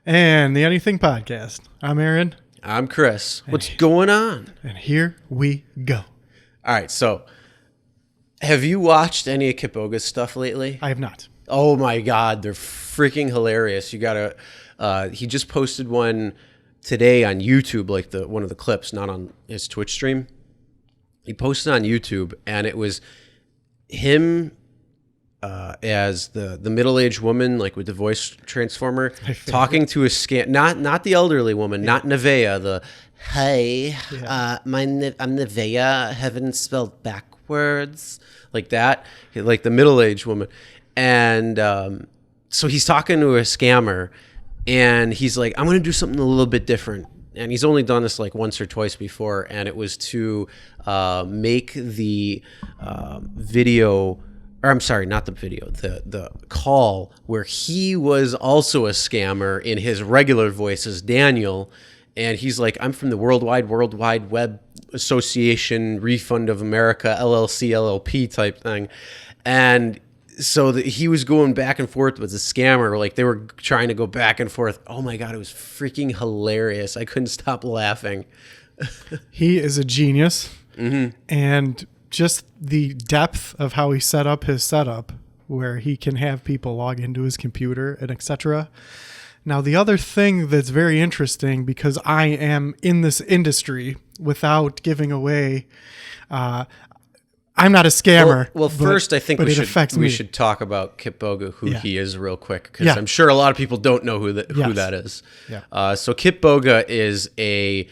And the Anything Podcast. I'm Aaron. I'm Chris. What's going on? And here we go. All right, so have you watched any of Kitboga's stuff lately? I have not. Oh my God, they're freaking hilarious. You gotta. He just posted one today on YouTube, like one of the clips, not on his Twitch stream. He posted on YouTube, and it was him as the middle-aged woman, like with the voice transformer, talking to a not the elderly woman, not Nevaeh, the hey, I'm Nevaeh, heaven spelled backwards, like that, like the middle-aged woman. And so he's talking to a scammer, and he's like, I'm going to do something a little bit different. And he's only done this like once or twice before, and it was to make the video, or I'm sorry, not the video, the call where he was also a scammer in his regular voice as Daniel. And he's like, I'm from the World Wide Web Association, Refund of America, LLC, LLP type thing. And so he was going back and forth with the scammer. Like, they were trying to go back and forth. Oh my God, it was freaking hilarious. I couldn't stop laughing. He is a genius. Mm-hmm. And just the depth of how he set up his setup, where he can have people log into his computer and etc. Now, the other thing that's very interesting, because I am in this industry, without giving away, I'm not a scammer. Well, first, I think we should talk about Kitboga, who he is, real quick, because I'm sure a lot of people don't know who that is. Yeah. So Kitboga is a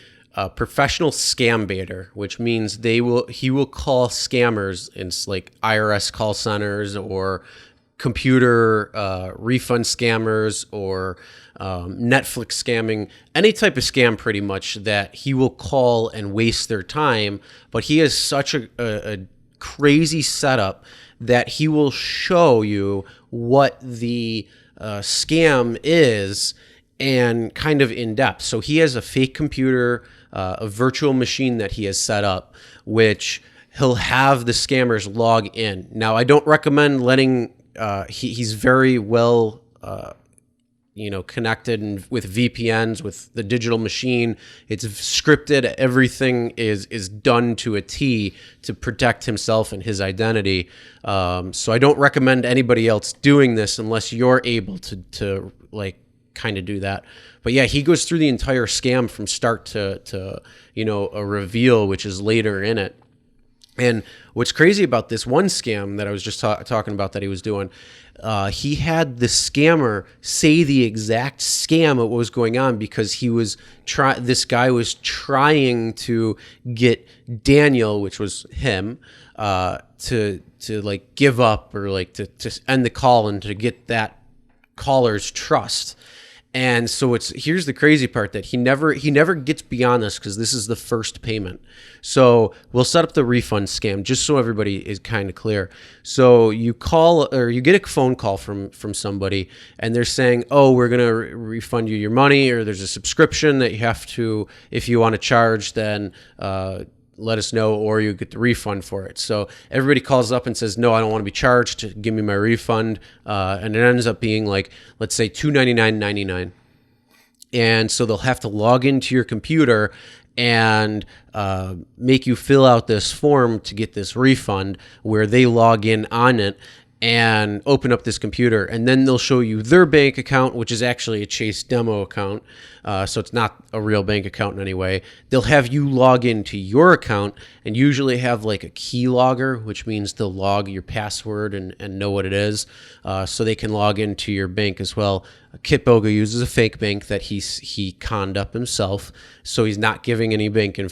professional scam baiter, which means he will call scammers in like IRS call centers or computer refund scammers or Netflix scamming, any type of scam pretty much that he will call and waste their time. But he has such a crazy setup that he will show you what the scam is, and kind of in depth. So he has a fake computer, a virtual machine that he has set up, which he'll have the scammers log in. Now, I don't recommend letting, he's very well, connected and with VPNs, with the digital machine. It's scripted. Everything is done to a T to protect himself and his identity. So I don't recommend anybody else doing this unless you're able to like kind of do that. But yeah, he goes through the entire scam from start to a reveal, which is later in it. And what's crazy about this one scam that I was just talking about that he was doing, he had the scammer say the exact scam of what was going on, because this guy was trying to get Daniel, which was him, to like give up, or like to end the call and to get that caller's trust. And so here's the crazy part, that he never gets beyond this, because this is the first payment. So we'll set up the refund scam just so everybody is kind of clear. So you call, or you get a phone call from somebody, and they're saying, oh, we're going to refund you your money, or there's a subscription that you have to, if you want to charge, then let us know, or you get the refund for it. So everybody calls up and says, no, I don't want to be charged, give me my refund. And it ends up being like, let's say $299.99. And so they'll have to log into your computer and make you fill out this form to get this refund, where they log in on it and open up this computer, and then they'll show you their bank account, which is actually a Chase demo account. So it's not a real bank account in any way. They'll have you log into your account, and usually have like a key logger, which means they'll log your password and know what it is, so they can log into your bank as well. Kitboga uses a fake bank that he conned up himself, so he's not giving any banking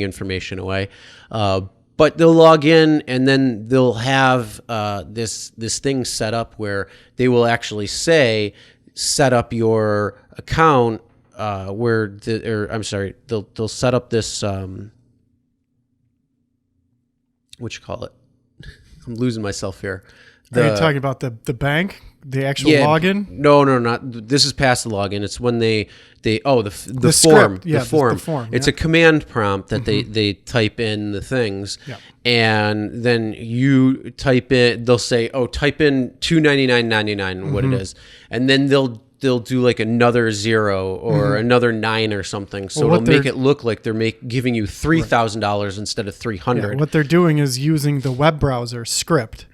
information away. But they'll log in, and then they'll have this thing set up where they will actually say, set up your account, they'll set up this, what you call it? I'm losing myself here. Are you talking about the bank? The actual login? No, not. This is past the login. It's when the form. Script. Yeah, the form. The form. It's a command prompt that they type in the things, and then you type in. They'll say, "Oh, type in $299.99 what it is," and then they'll they'll do like another 0 or another 9 or something. So Well, it'll make it look like they're giving you $3,000 instead of 300. Yeah, what they're doing is using the web browser script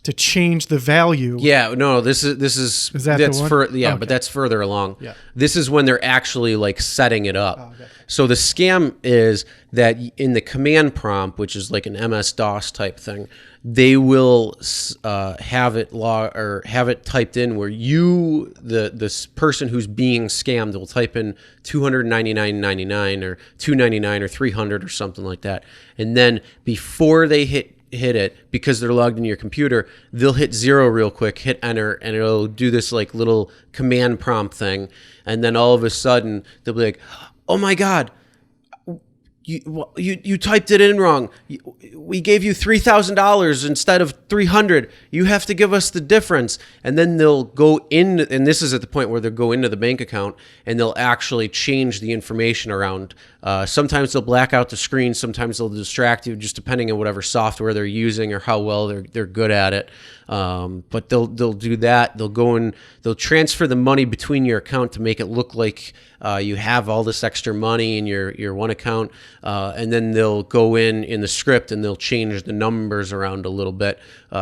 to change the value. Yeah, no, this is that the that's one? yeah, Okay. but that's further along. Yeah. This is when they're actually like setting it up. okay. So the scam is that in the command prompt, which is like an MS DOS type thing, they will have it typed in where this person who's being scammed will type in $299.99 or $299 or $300 or something like that, and then before they hit it, because they're logged into your computer, they'll hit 0 real quick, hit enter, and it'll do this like little command prompt thing, and then all of a sudden they'll be like, oh my god, you typed it in wrong. We gave you $3,000 instead of 300. You have to give us the difference. And then they'll go in, and this is at the point where they'll go into the bank account and they'll actually change the information around. Sometimes they'll black out the screen. Sometimes they'll distract you, just depending on whatever software they're using or how well they're good at it. But they'll do that. They'll go and they'll transfer the money between your account to make it look like you have all this extra money in your one account, and then they'll go in the script and they'll change the numbers around a little bit,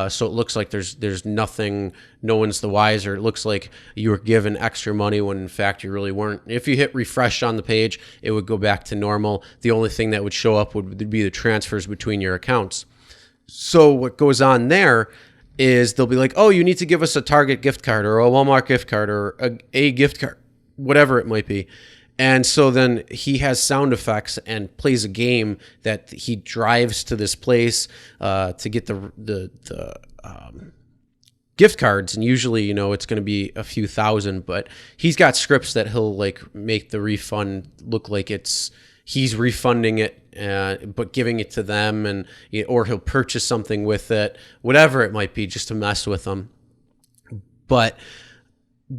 so it looks like there's nothing. No one's the wiser. It looks like you were given extra money when in fact you really weren't. If you hit refresh on the page, it would go back to normal. The only thing that would show up would be the transfers between your accounts. So what goes on there is they'll be like, oh, you need to give us a Target gift card or a Walmart gift card or a gift card, whatever it might be. And so then he has sound effects and plays a game that he drives to this place to get the gift cards. And usually, it's going to be a few thousand, but he's got scripts that he'll like make the refund look like he's refunding it, but giving it to them, or he'll purchase something with it, whatever it might be, just to mess with them. But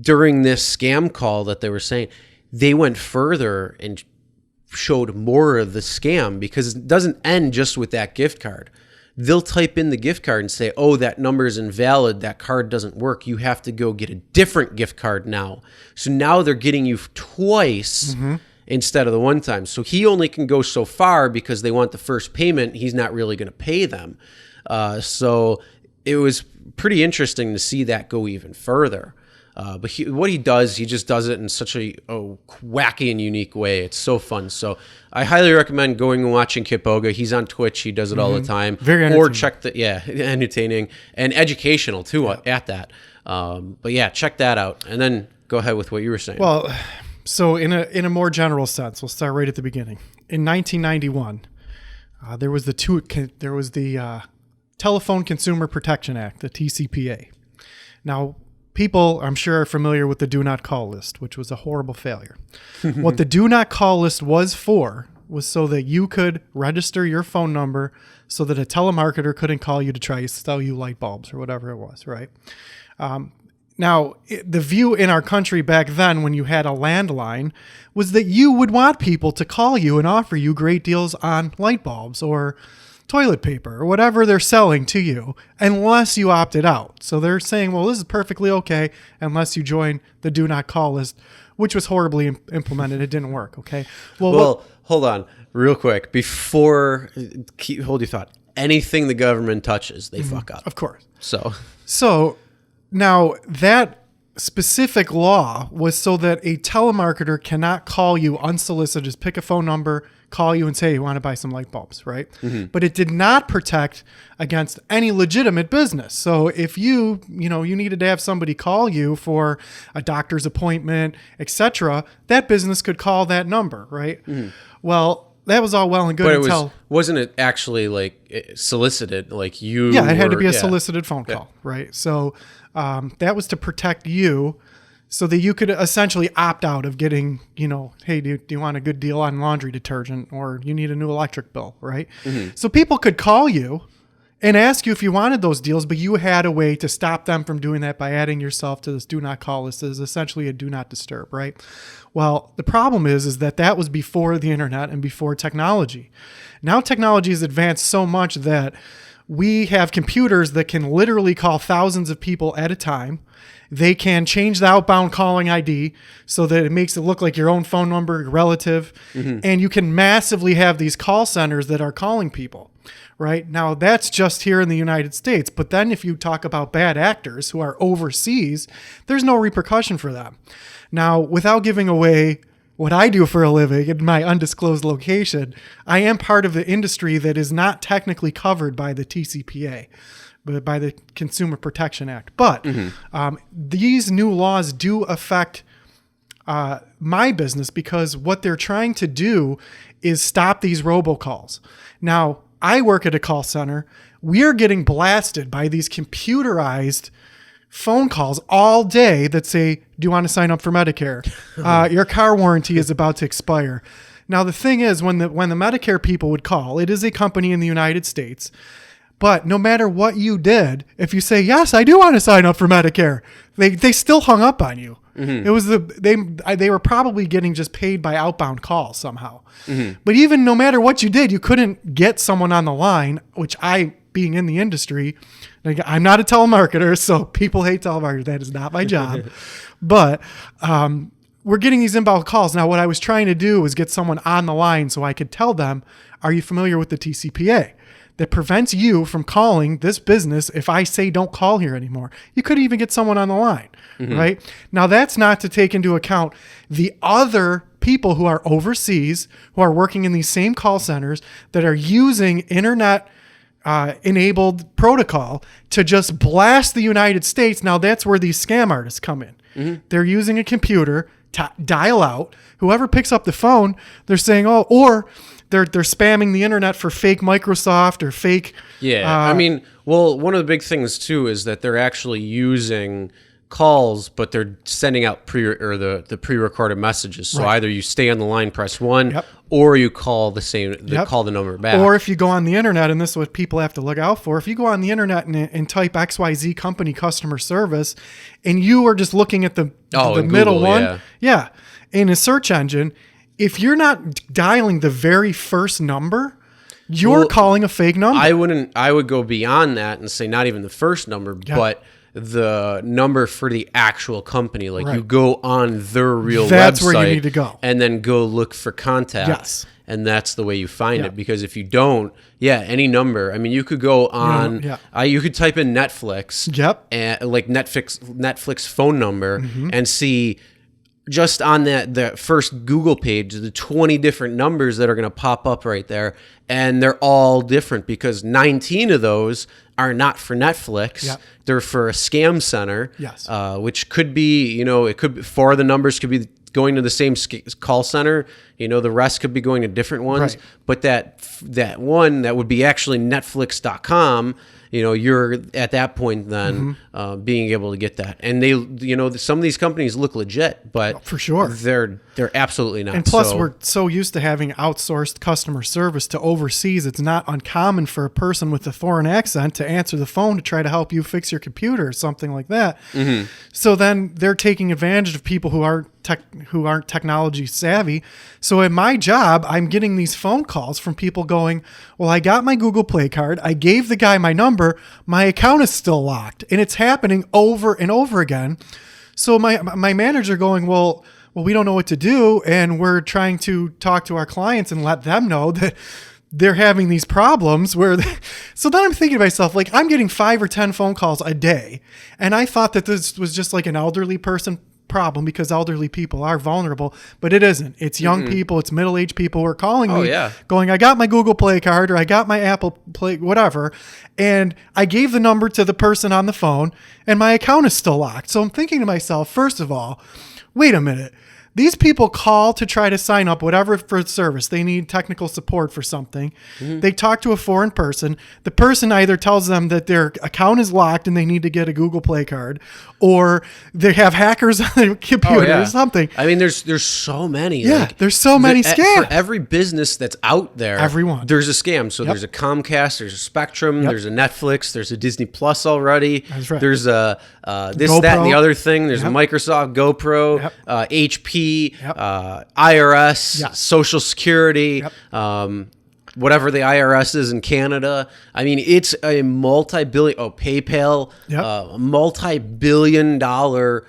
during this scam call that they were saying, they went further and showed more of the scam, because it doesn't end just with that gift card. They'll type in the gift card and say, oh, that number is invalid. That card doesn't work. You have to go get a different gift card now. So now they're getting you twice instead of the one time. So he only can go so far because they want the first payment. He's not really going to pay them. So it was pretty interesting to see that go even further. But what he does, he just does it in such a wacky and unique way. It's so fun. So I highly recommend going and watching Kit Boga. He's on Twitch. He does it all the time. Very entertaining. Or check entertaining and educational too at that. But yeah, check that out. And then go ahead with what you were saying. Well, so in a more general sense, we'll start right at the beginning. In 1991, there was the Telephone Consumer Protection Act, the TCPA. Now, people, I'm sure, are familiar with the do not call list, which was a horrible failure. What the do not call list was for was so that you could register your phone number so that a telemarketer couldn't call you to try to sell you light bulbs or whatever it was, right? Now, the view in our country back then when you had a landline was that you would want people to call you and offer you great deals on light bulbs or toilet paper or whatever they're selling to you, unless you opted out. So they're saying, well, this is perfectly okay unless you join the do not call list, which was horribly implemented. It didn't work. Okay. Well, hold on real quick before hold your thought. Anything the government touches, they fuck up. Of course. So now that specific law was so that a telemarketer cannot call you unsolicited, just pick a phone number, call you and say, you want to buy some light bulbs, right? But it did not protect against any legitimate business. So if you needed to have somebody call you for a doctor's appointment, etc., that business could call that number, right? Well, that was all well and good but wasn't it actually like solicited, like you? Yeah, it had to be a solicited phone call, right? So that was to protect you, so that you could essentially opt out of getting, hey, do you want a good deal on laundry detergent, or you need a new electric bill, right? So people could call you and ask you if you wanted those deals, but you had a way to stop them from doing that by adding yourself to this do not call list. This is essentially a do not disturb, right? Well, the problem is that was before the internet and before technology. Now technology has advanced so much that we have computers that can literally call thousands of people at a time. They can change the outbound calling ID so that it makes it look like your own phone number, your relative. And you can massively have these call centers that are calling people, right? Now, that's just here in the United States. But then if you talk about bad actors who are overseas, there's no repercussion for them. Now, without giving away what I do for a living in my undisclosed location, I am part of the industry that is not technically covered by the TCPA, but by the Consumer Protection Act. But these new laws do affect my business because what they're trying to do is stop these robocalls. Now, I work at a call center. We're getting blasted by these computerized phone calls all day that say, do you want to sign up for Medicare? Your car warranty is about to expire. Now, the thing is, when the Medicare people would call, it is a company in the United States. But no matter what you did, if you say, yes, I do want to sign up for Medicare, they still hung up on you. It was they were probably getting just paid by outbound calls somehow. But even no matter what you did, you couldn't get someone on the line, which being in the industry, I'm not a telemarketer, so people hate telemarketers. That is not my job. But we're getting these inbound calls. Now, what I was trying to do was get someone on the line so I could tell them, are you familiar with the TCPA? That prevents you from calling this business if I say don't call here anymore. You could even get someone on the line, right? Now, that's not to take into account the other people who are overseas, who are working in these same call centers that are using internet enabled protocol to just blast the United States. Now, that's where these scam artists come in. They're using a computer to dial out. Whoever picks up the phone, they're saying, oh, or they're spamming the internet for fake Microsoft or fake. Yeah. I mean, well, one of the big things too is that they're actually using calls, but they're sending out the pre-recorded messages. So either you stay on the line, press 1, or you call call the number back. Or if you go on the internet, and this is what people have to look out for, if you go on the internet and type XYZ company customer service, and you are just looking at the middle Google, one, in a search engine, if you're not dialing the very first number, you're calling a fake number. I would go beyond that and say not even the first number, but the number for the actual company. Like you go on their real website. That's where you need to go. And then go look for contacts. Yes. And that's the way you find it. Because if you don't, any number. I mean, you could go on, you could type in Netflix. And like Netflix phone number and see just on that first Google page, the 20 different numbers that are going to pop up right there. And they're all different because 19 of those are not for Netflix. They're for a scam center, which could be, it could be 4 of the numbers could be going to the same call center. The rest could be going to different ones. But that one that would be actually Netflix.com, you're at that point then being able to get that. And they, some of these companies look legit, but for sure they're absolutely not. And plus, we're so used to having outsourced customer service to overseas. It's not uncommon for a person with a foreign accent to answer the phone to try to help you fix your computer or something like that. So then they're taking advantage of people who aren't technology savvy. So at my job, I'm getting these phone calls from people going, well, I got my Google Play card. I gave the guy my number. My account is still locked. And it's happening over and over again. So my manager going, well, we don't know what to do. And we're trying to talk to our clients and let them know that they're having these problems so then I'm thinking to myself, like, I'm getting 5 or 10 phone calls a day. And I thought that this was just like an elderly person problem because elderly people are vulnerable, but it isn't. It's young people, it's middle-aged people who are calling me going, I got my Google Play card or I got my Apple Play, whatever, and I gave the number to the person on the phone and my account is still locked. So I'm thinking to myself, first of all, wait a minute. These people call to try to sign up, whatever, for service. They need technical support for something. They talk to a foreign person. The person either tells them that their account is locked and they need to get a Google Play card, or they have hackers on their computer or something. I mean, there's so many. Yeah, there's so many scams. For every business that's out there, there's a scam. So there's a Comcast, there's a Spectrum, there's a Netflix, there's a Disney Plus already. That's right. There's a this, GoPro. That, and the other thing. There's a Microsoft, GoPro, HP, IRS, Social Security. whatever the IRS is in Canada. I mean, it's a PayPal, Yep. multi-billion-dollar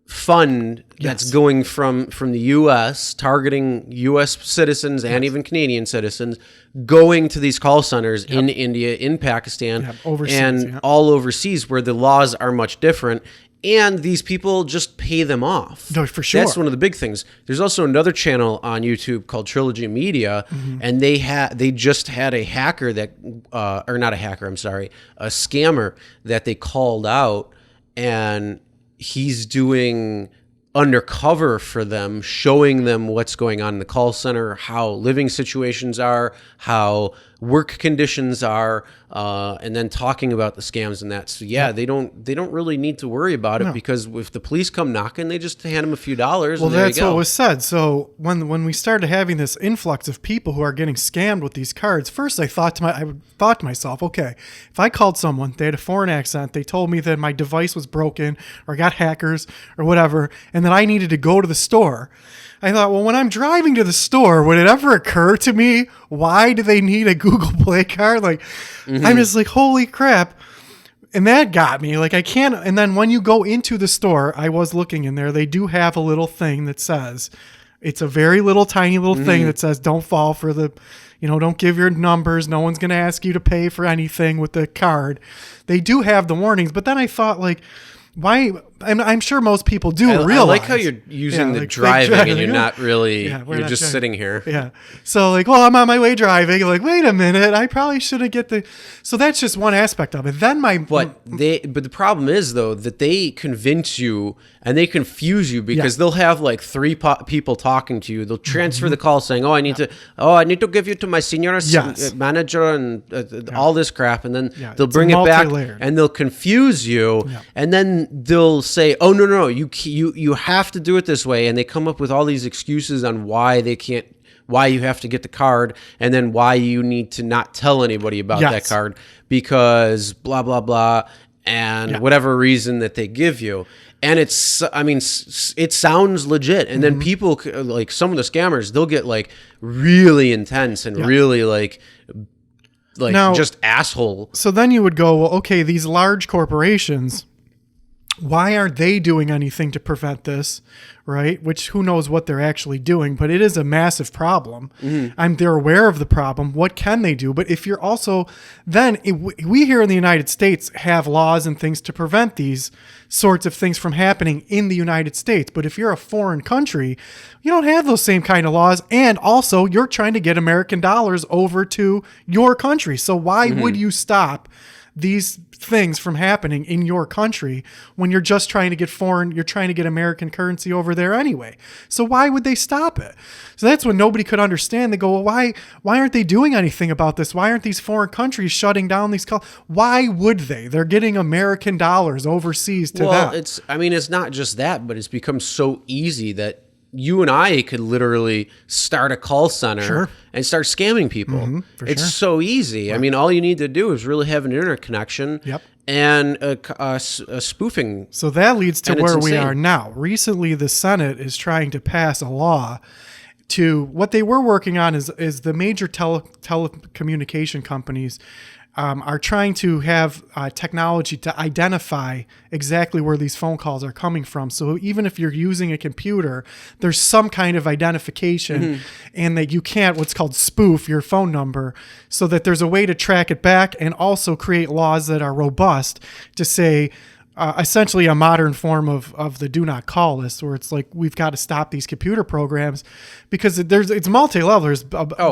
fund that's going from the U.S., targeting U.S. citizens and even Canadian citizens, going to these call centers in India, in Pakistan, overseas, and all overseas where the laws are much different. And these people just pay them off. No, for sure. That's one of the big things. There's also another channel on YouTube called Trilogy Media, and they just had a hacker that, or not a hacker, I'm sorry, a scammer that they called out, and he's doing undercover for them, showing them what's going on in the call center, how living situations are, how work conditions are, and then talking about the scams and that. So they don't really need to worry about it because if the police come knocking, they just hand them a few dollars. Well, and there that's you go. what was said. So when we started having this influx of people who are getting scammed with these cards, first I thought to myself, okay, if I called someone, they had a foreign accent, they told me that my device was broken or got hackers or whatever, and that I needed to go to the store. I thought, well, when I'm driving to the store, would it ever occur to me, why do they need a Google Play card? Like, I'm just like, holy crap. And that got me. Like, I can't. And then when you go into the store, I was looking in there, they do have a little thing that says, it's a very little tiny little thing that says, don't fall for the, don't give your numbers. No one's going to ask you to pay for anything with the card. They do have the warnings. But then I thought, like, why? I'm sure most people do realize. I like how you're using the driving and you're not really, you're not just sitting here. Yeah. So like, well, I'm on my way driving. Like, wait a minute, I probably shouldn't get the. So that's just one aspect of it. Then But the problem is though that they convince you and they confuse you because they'll have like three people talking to you. They'll transfer the call saying, I need to give you to my senior manager and all this crap, and then they'll bring it back and they'll confuse you, and then they'll say, oh no, you have to do it this way, and they come up with all these excuses on why they can't, why you have to get the card, and then why you need to not tell anybody about that card because blah blah blah, and whatever reason that they give you. And it sounds legit. And then people, like some of the scammers, they'll get like really intense and really like now, just asshole. So then you would go, well, okay, these large corporations, why aren't they doing anything to prevent this, right? Which who knows what they're actually doing, but it is a massive problem. They're aware of the problem. What can they do? But if you're also, we here in the United States have laws and things to prevent these sorts of things from happening in the United States. But if you're a foreign country, you don't have those same kind of laws. And also you're trying to get American dollars over to your country. So why would you stop these things from happening in your country when you're just trying to get you're trying to get American currency over there anyway? So why would they stop it? So that's what nobody could understand. They go, well, why aren't they doing anything about this? Why aren't these foreign countries shutting down these calls? Why would they? They're getting American dollars overseas to them. It's not just that, but it's become so easy that you and I could literally start a call center and start scamming people. It's so easy. Right. I mean, all you need to do is really have an internet connection and a spoofing. So that leads to where we are now. Recently, the Senate is trying to pass a law to what they were working on is the major telecommunication companies are trying to have technology to identify exactly where these phone calls are coming from. So even if you're using a computer, there's some kind of identification and that you can't what's called spoof your phone number, so that there's a way to track it back and also create laws that are robust to say, essentially a modern form of the do not call list, where it's like, we've got to stop these computer programs because it's multi-level.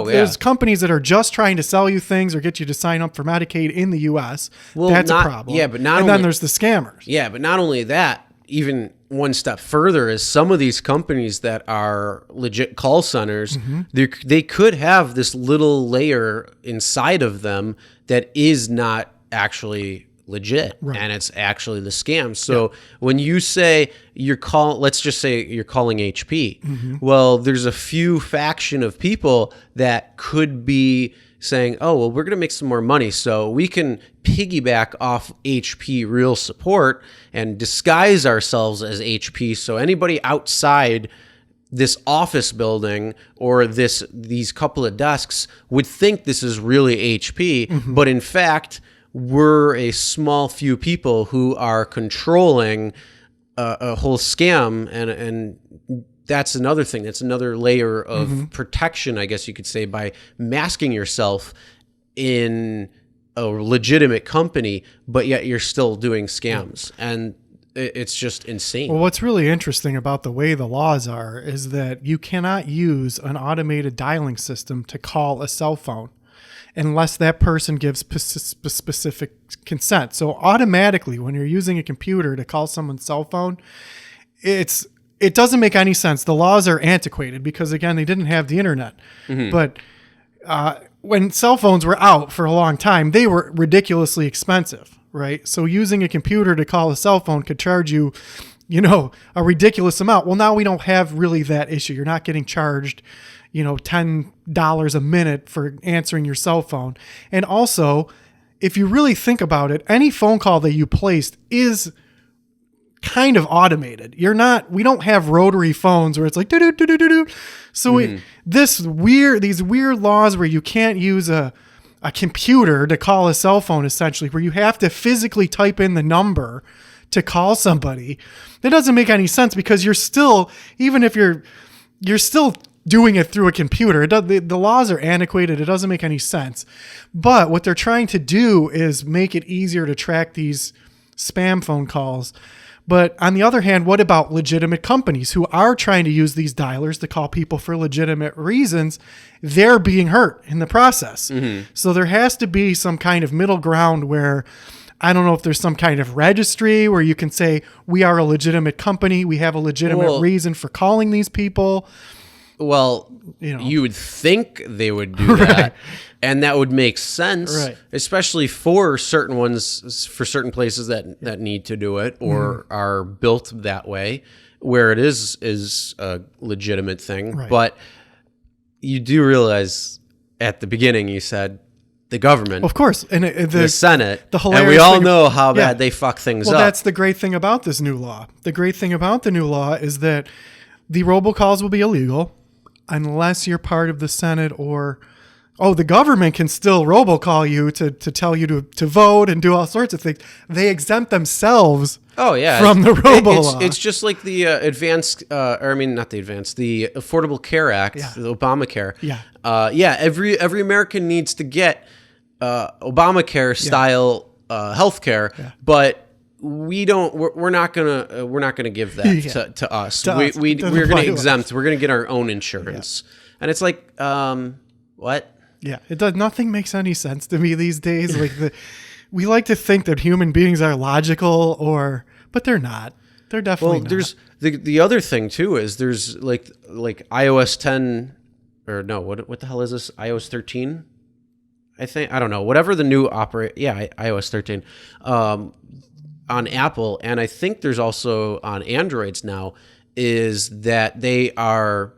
There's companies that are just trying to sell you things or get you to sign up for Medicaid in the U.S. Well, that's a problem. Yeah, but then there's the scammers. Yeah, but not only that, even one step further is some of these companies that are legit call centers, they could have this little layer inside of them that is not actually legit, and it's actually the scam. So when you say let's just say you're calling HP, well, there's a few faction of people that could be saying, oh, well, we're going to make some more money, so we can piggyback off HP real support and disguise ourselves as HP, so anybody outside this office building or these couple of desks would think this is really HP, but in fact, we're a small few people who are controlling a whole scam, and that's another thing. That's another layer of protection, I guess you could say, by masking yourself in a legitimate company, but yet you're still doing scams. And it's just insane. Well, what's really interesting about the way the laws are is that you cannot use an automated dialing system to call a cell phone unless that person gives specific consent. So automatically, when you're using a computer to call someone's cell phone, it doesn't make any sense. The laws are antiquated because, again, they didn't have the internet. But when cell phones were out for a long time, they were ridiculously expensive, right? So using a computer to call a cell phone could charge you, a ridiculous amount. Well, now we don't have really that issue. You're not getting charged, $10 a minute for answering your cell phone. And also, if you really think about it, any phone call that you placed is kind of automated. We don't have rotary phones where it's like do. So these weird laws where you can't use a computer to call a cell phone, essentially, where you have to physically type in the number to call somebody, that doesn't make any sense, because you're still, even if you're still doing it through a computer. The laws are antiquated. It doesn't make any sense. But what they're trying to do is make it easier to track these spam phone calls. But on the other hand, what about legitimate companies who are trying to use these dialers to call people for legitimate reasons? They're being hurt in the process. So there has to be some kind of middle ground where, I don't know if there's some kind of registry where you can say, we are a legitimate company. We have a legitimate reason for calling these people. Well, you would think they would do that, right. And that would make sense, right. Especially for certain ones, for certain places that need to do it or are built that way, where it is a legitimate thing. Right. But you do realize at the beginning you said the government, of course, and the Senate, and we all know how bad they fuck things up. Well, that's the great thing about this new law. The great thing about the new law is that the robocalls will be illegal unless you're part of the Senate or, the government can still robocall you to tell you to vote and do all sorts of things. They exempt themselves from the law. It's just like the the Affordable Care Act, the Obamacare. Every American needs to get Obamacare style healthcare, but we're not gonna give that to us. We're gonna exempt. We're gonna get our own insurance, and it's like, what? Yeah, it does. Nothing makes any sense to me these days. Like we like to think that human beings are logical, but they're not. They're definitely not. There's the other thing too is there's like iOS 10 or no, what the hell is this? iOS 13. I don't know. Whatever the new iOS 13. On Apple, and I think there's also on Androids now, is that they are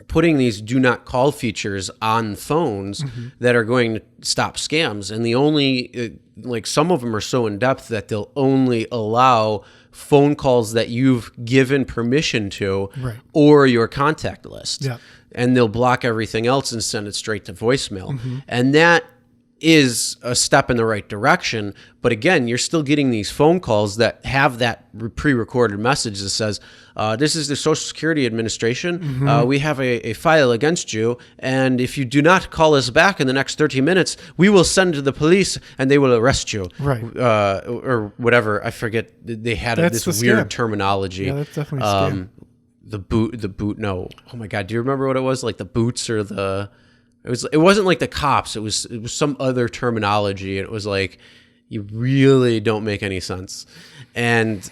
putting these do not call features on phones that are going to stop scams. And the only, some of them are so in depth that they'll only allow phone calls that you've given permission to, right, or your contact list. Yeah. And they'll block everything else and send it straight to voicemail. And that is a step in the right direction. But again, you're still getting these phone calls that have that pre-recorded message that says, this is the Social Security Administration. We have a file against you. And if you do not call us back in the next 30 minutes, we will send to the police and they will arrest you. Right. Or whatever. I forget. They had this weird terminology. Yeah, that's definitely a scam. The boot. No. Oh my God. Do you remember what it was? Like the boots or the... It wasn't like the cops. It was some other terminology. It was like, you really don't make any sense. And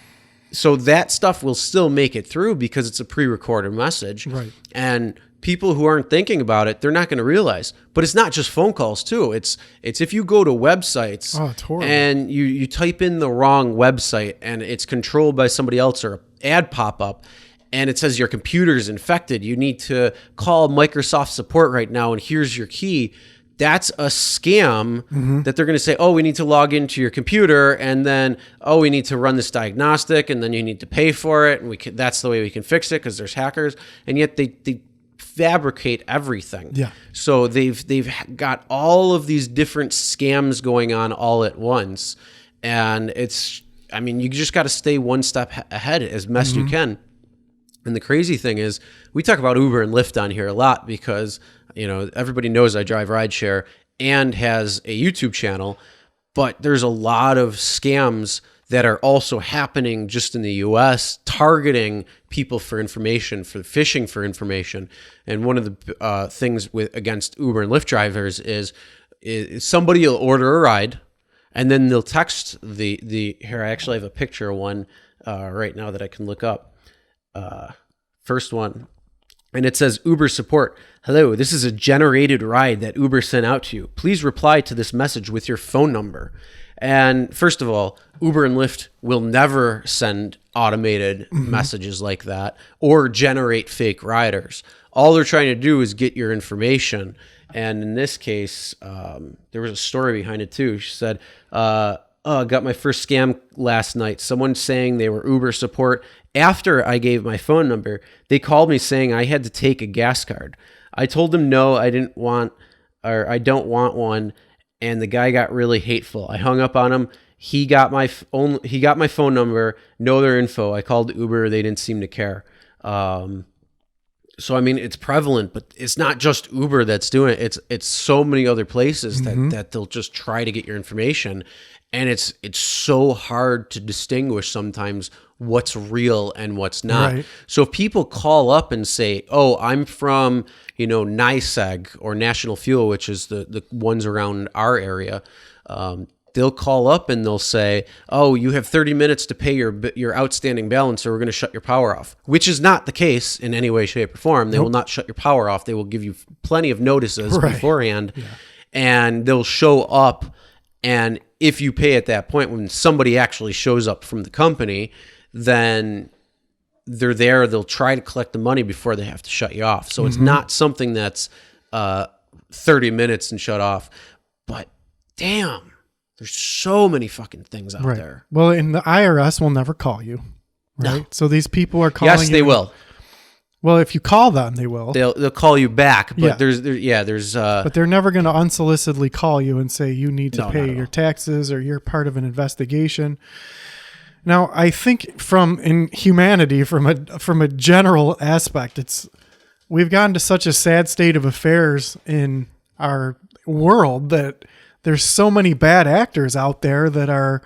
so that stuff will still make it through because it's a pre-recorded message. Right. And people who aren't thinking about it, they're not going to realize. But it's not just phone calls too. It's if you go to websites and you type in the wrong website and it's controlled by somebody else or an ad pop up, and it says your computer is infected, you need to call Microsoft support right now, and here's your key. that's a scam that they're going to say, oh, we need to log into your computer, and then, oh, we need to run this diagnostic, and then you need to pay for it, and that's the way we can fix it because there's hackers. And yet they fabricate everything. Yeah. So they've got all of these different scams going on all at once. And you just got to stay one step ahead as best you can. And the crazy thing is, we talk about Uber and Lyft on here a lot because, everybody knows I drive rideshare and has a YouTube channel, but there's a lot of scams that are also happening just in the US, targeting people for information, for phishing for information. And one of the things against Uber and Lyft drivers is somebody will order a ride, and then they'll text the here, I actually have a picture of one right now that I can look up. First one. And it says, Uber support. Hello, this is a generated ride that Uber sent out to you. Please reply to this message with your phone number. And first of all, Uber and Lyft will never send automated messages like that or generate fake riders. All they're trying to do is get your information. And in this case, there was a story behind it too. She said, got my first scam last night. Someone saying they were Uber support. After I gave my phone number, they called me saying I had to take a gas card. I told them no, I don't want one. And the guy got really hateful. I hung up on him. He got my phone number, know their info. I called Uber. They didn't seem to care. So it's prevalent, but it's not just Uber that's doing it. It's so many other places that they'll just try to get your information, and it's so hard to distinguish sometimes what's real and what's not. Right. So if people call up and say, "Oh, I'm from NYSEG or National Fuel," which is the ones around our area, they'll call up and they'll say, "Oh, you have 30 minutes to pay your outstanding balance, or we're going to shut your power off," which is not the case in any way, shape, or form. They will not shut your power off. They will give you plenty of notices beforehand, and they'll show up. And if you pay at that point, when somebody actually shows up from the company, then they're there. They'll try to collect the money before they have to shut you off. So it's not something that's 30 minutes and shut off. But damn. There's so many fucking things out there. Well, and the IRS will never call you, right? No. So these people are calling you. Yes, they will. Well, if you call them, they will. They'll call you back, but there's but they're never going to unsolicitedly call you and say you need to pay your taxes or you're part of an investigation. Now, I think from a general aspect, we've gotten to such a sad state of affairs in our world that there's so many bad actors out there that are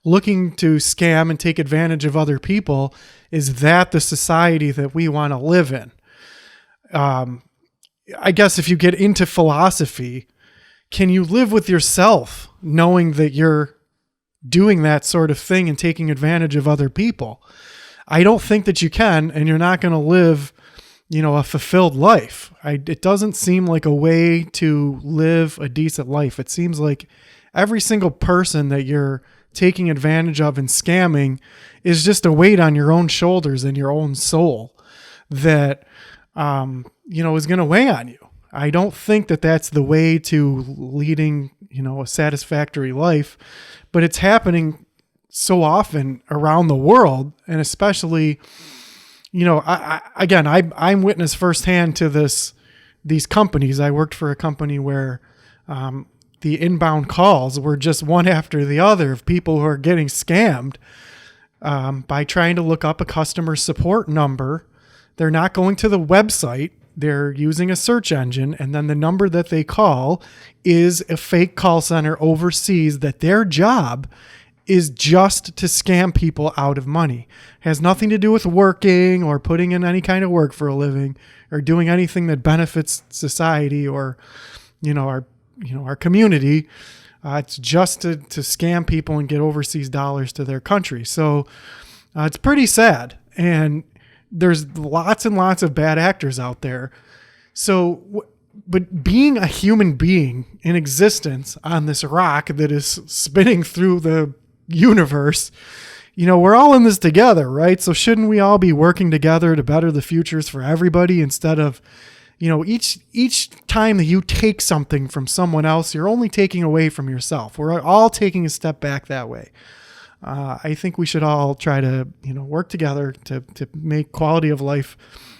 looking to scam and take advantage of other people. Is that the society that we want to live in? I guess if you get into philosophy, can you live with yourself knowing that you're doing that sort of thing and taking advantage of other people? I don't think that you can, and you're not going to live a fulfilled life. It doesn't seem like a way to live a decent life. It seems like every single person that you're taking advantage of and scamming is just a weight on your own shoulders and your own soul that, is going to weigh on you. I don't think that that's the way to leading, a satisfactory life, but it's happening so often around the world, and especially I'm witness firsthand to these companies. I worked for a company where the inbound calls were just one after the other of people who are getting scammed by trying to look up a customer support number. They're not going to the website. They're using a search engine, and then the number that they call is a fake call center overseas that their job is just to scam people out of money. Has nothing to do with working or putting in any kind of work for a living or doing anything that benefits society or, our community. It's just to scam people and get overseas dollars to their country. So it's pretty sad. And there's lots and lots of bad actors out there. So, but being a human being in existence on this rock that is spinning through the universe, we're all in this together, right? So shouldn't we all be working together to better the futures for everybody instead of, each time that you take something from someone else, you're only taking away from yourself. We're all taking a step back that way. I think we should all try to, work together to make quality of life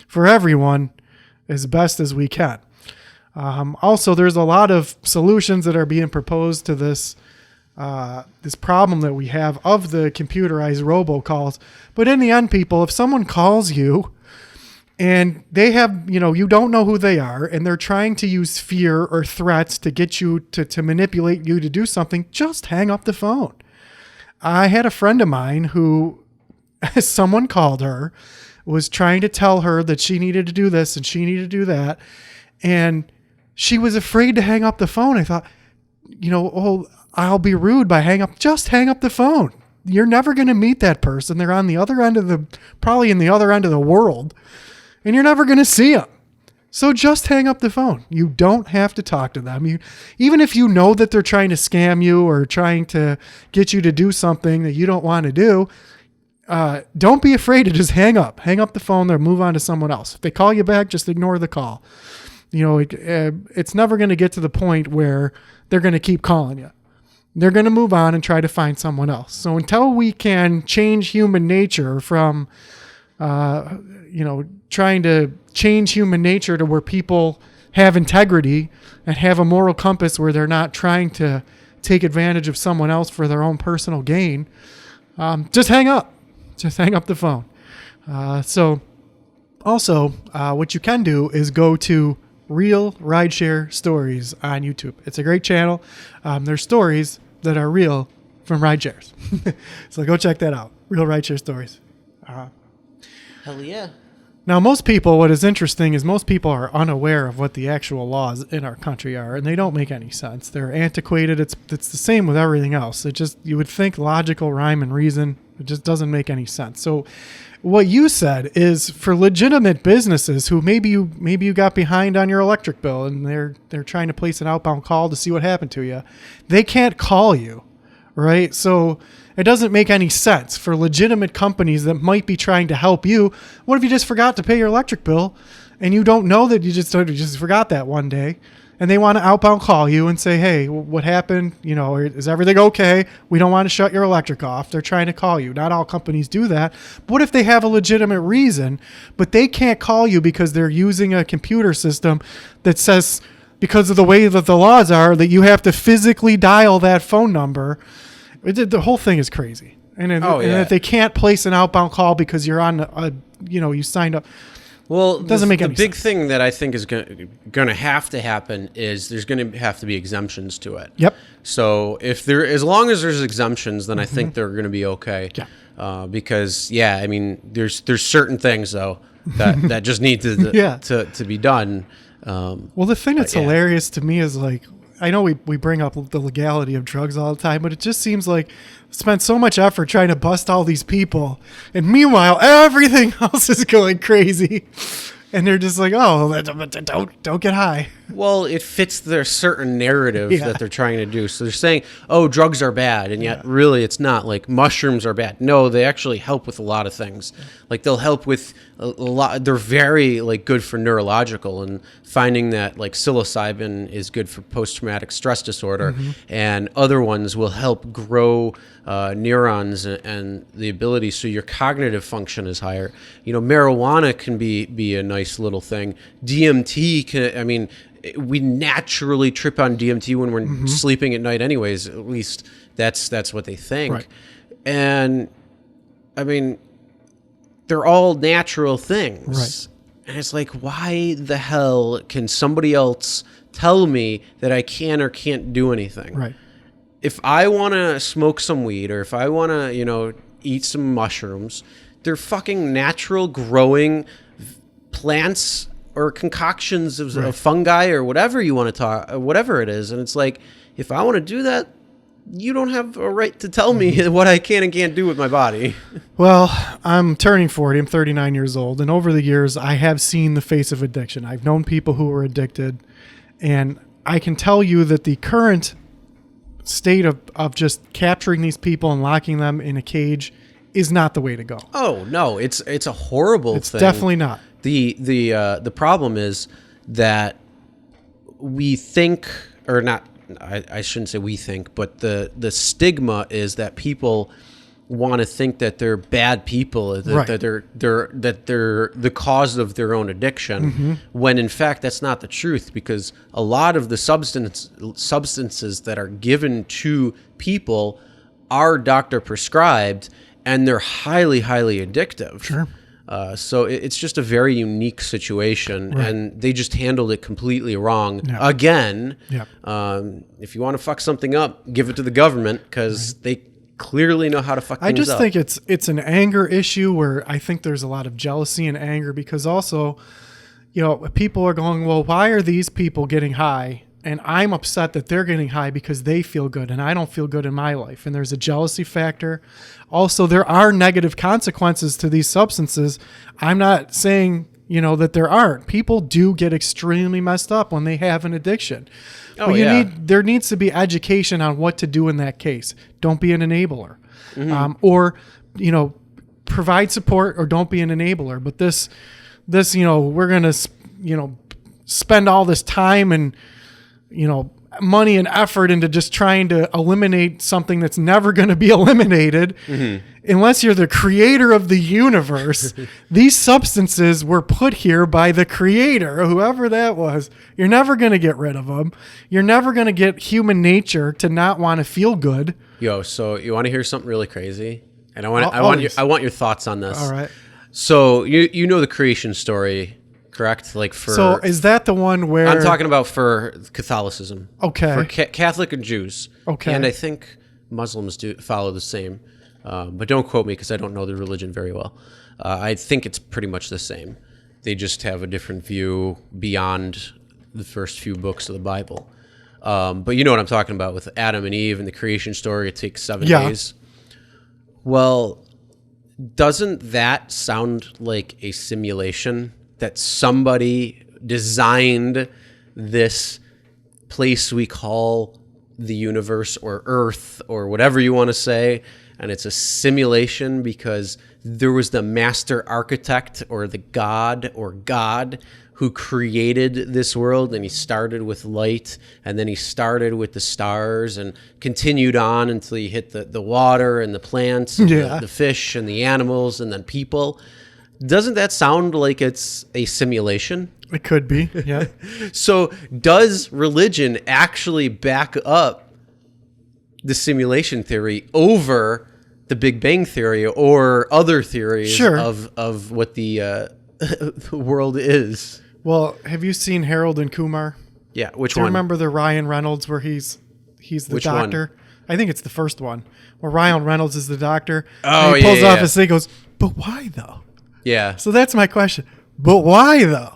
for everyone as best as we can. Also, there's a lot of solutions that are being proposed to this problem that we have of the computerized robocalls. But in the end, people, if someone calls you and they have, you don't know who they are, and they're trying to use fear or threats to get you to manipulate you to do something, just hang up the phone. I had a friend of mine who, someone called her, was trying to tell her that she needed to do this and she needed to do that. And she was afraid to hang up the phone. I thought, I'll be rude by just hang up the phone. You're never going to meet that person. They're on the other end probably in the other end of the world, and you're never going to see them. So just hang up the phone. You don't have to talk to them. Even if you know that they're trying to scam you or trying to get you to do something that you don't want to do, don't be afraid to just hang up the phone or move on to someone else. If they call you back, just ignore the call. It's never going to get to the point where they're going to keep calling you. They're going to move on and try to find someone else. So until we can change human nature from, trying to change human nature to where people have integrity and have a moral compass where they're not trying to take advantage of someone else for their own personal gain, just hang up. Just hang up the phone. So also, what you can do is go to Real Rideshare Stories on YouTube. It's a great channel. There's stories that are real from rideshares. So go check that out. Real Rideshare Stories. Hell yeah. Now, most people, what is interesting is most people are unaware of what the actual laws in our country are, and they don't make any sense. They're antiquated. It's the same with everything else. You would think logical rhyme and reason. It just doesn't make any sense. So what you said is for legitimate businesses who maybe you got behind on your electric bill and they're trying to place an outbound call to see what happened to you. They can't call you, right? So it doesn't make any sense for legitimate companies that might be trying to help you. What if you just forgot to pay your electric bill and you don't know that you just forgot that one day? And they want to outbound call you and say, hey, what happened? Is everything okay? We don't want to shut your electric off. They're trying to call you. Not all companies do that. But what if they have a legitimate reason, but they can't call you because they're using a computer system that says, because of the way that the laws are, that you have to physically dial that phone number? The whole thing is crazy. And if they can't place an outbound call because you're on you signed up. Well, it doesn't make any sense. The big sense. thing that I think is going to have to happen is there's going to have to be exemptions to it. Yep. So as long as there's exemptions, then I think they're going to be okay. Yeah. Because there's certain things though that just need to be done. Well, the thing that's hilarious to me is I know we bring up the legality of drugs all the time, but it just seems like spent so much effort trying to bust all these people, and meanwhile everything else is going crazy, and they're just like, oh, don't get high. Well, it fits their certain narrative that they're trying to do. So they're saying, oh, drugs are bad, and yet really it's not. Like mushrooms are bad. No, they actually help with a lot of things. Like they'll help with a lot. They're very good for neurological, and finding that psilocybin is good for post-traumatic stress disorder, and other ones will help grow neurons and the ability so your cognitive function is higher. Marijuana can be a nice little thing. DMT can, we naturally trip on DMT when we're sleeping at night anyways. At least that's what they think. Right. And they're all natural things. Right. And it's like, why the hell can somebody else tell me that I can or can't do anything? Right. If I want to smoke some weed or if I want to, eat some mushrooms, they're fucking natural growing plants or concoctions of fungi or whatever you want to talk, whatever it is. And it's like, if I want to do that, you don't have a right to tell me what I can and can't do with my body. Well, I'm turning 40. I'm 39 years old. And over the years, I have seen the face of addiction. I've known people who were addicted. And I can tell you that the current state of just capturing these people and locking them in a cage is not the way to go. Oh, no. It's a horrible thing. It's definitely not. The problem is that we think, or not, I shouldn't say we think, but the stigma is that people want to think that they're bad people, that, Right. that they're the cause of their own addiction, when in fact that's not the truth, because a lot of the substances that are given to people are doctor prescribed, and they're highly addictive. Sure. So it's just a very unique situation, and they just handled it completely wrong. Yeah. Again, Yep. if you want to fuck something up, give it to the government, because they clearly know how to fuck I things just up. think it's an anger issue where I think there's a lot of jealousy and anger, because also, people are going, well, why are these people getting high? And I'm upset that they're getting high because they feel good and I don't feel good in my life. And there's a jealousy factor. Also, there are negative consequences to these substances. I'm not saying, that there aren't. People do get extremely messed up when they have an addiction. Oh, But yeah. there needs to be education on what to do in that case. Don't be an enabler. Or, provide support, or don't be an enabler. But this, we're going to, spend all this time and, money and effort into just trying to eliminate something that's never going to be eliminated. Unless you're the creator of the universe. These substances were put here by the creator, whoever that was. You're never going to get rid of them. You're never going to get human nature to not want to feel good. Yo, so you want to hear something really crazy? And I Always. want your thoughts on this. All right. So you know the creation story, correct? Like for So is that the one where I'm talking about for Catholicism. Okay. For Catholic and Jews. Okay. And I think Muslims do follow the same. But don't quote me because I don't know the religion very well. I think it's pretty much the same. They just have a different view beyond the first few books of the Bible. But you know what I'm talking about with Adam and Eve and the creation story. It takes 7 Yeah. days. Well, doesn't that sound like a simulation that somebody designed this place we call the universe or Earth or whatever you want to say, and it's a simulation because there was the master architect or the god or God who created this world, and he started with light, and then he started with the stars and continued on until he hit the water and the plants and Yeah. the fish and the animals and then people. Doesn't that sound like it's a simulation? It could be. Yeah. So does religion actually back up the simulation theory over the Big Bang Theory or other theories Sure. of what the world is? Well, have you seen Harold and Kumar? Yeah, which Do you one? remember the Ryan Reynolds where he's the Which one? doctor? I think it's the first one where Ryan Reynolds is the doctor. Oh, and he pulls yeah, off yeah. his thing, goes, but why though? Yeah. So that's my question. But why though?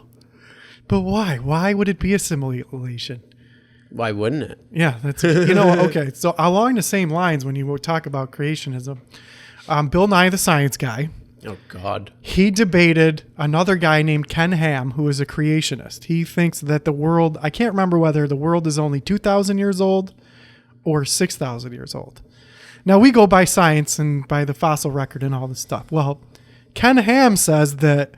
But why? Why would it be a simulation? Why wouldn't it? Yeah, that's okay. So along the same lines, when you talk about creationism, Bill Nye the Science Guy, Oh God. he debated another guy named Ken Ham, who is a creationist. He thinks that the world, I can't remember whether the world is only 2,000 years old or 6,000 years old. Now, we go by science and by the fossil record and all this stuff. Well, Ken Ham says that,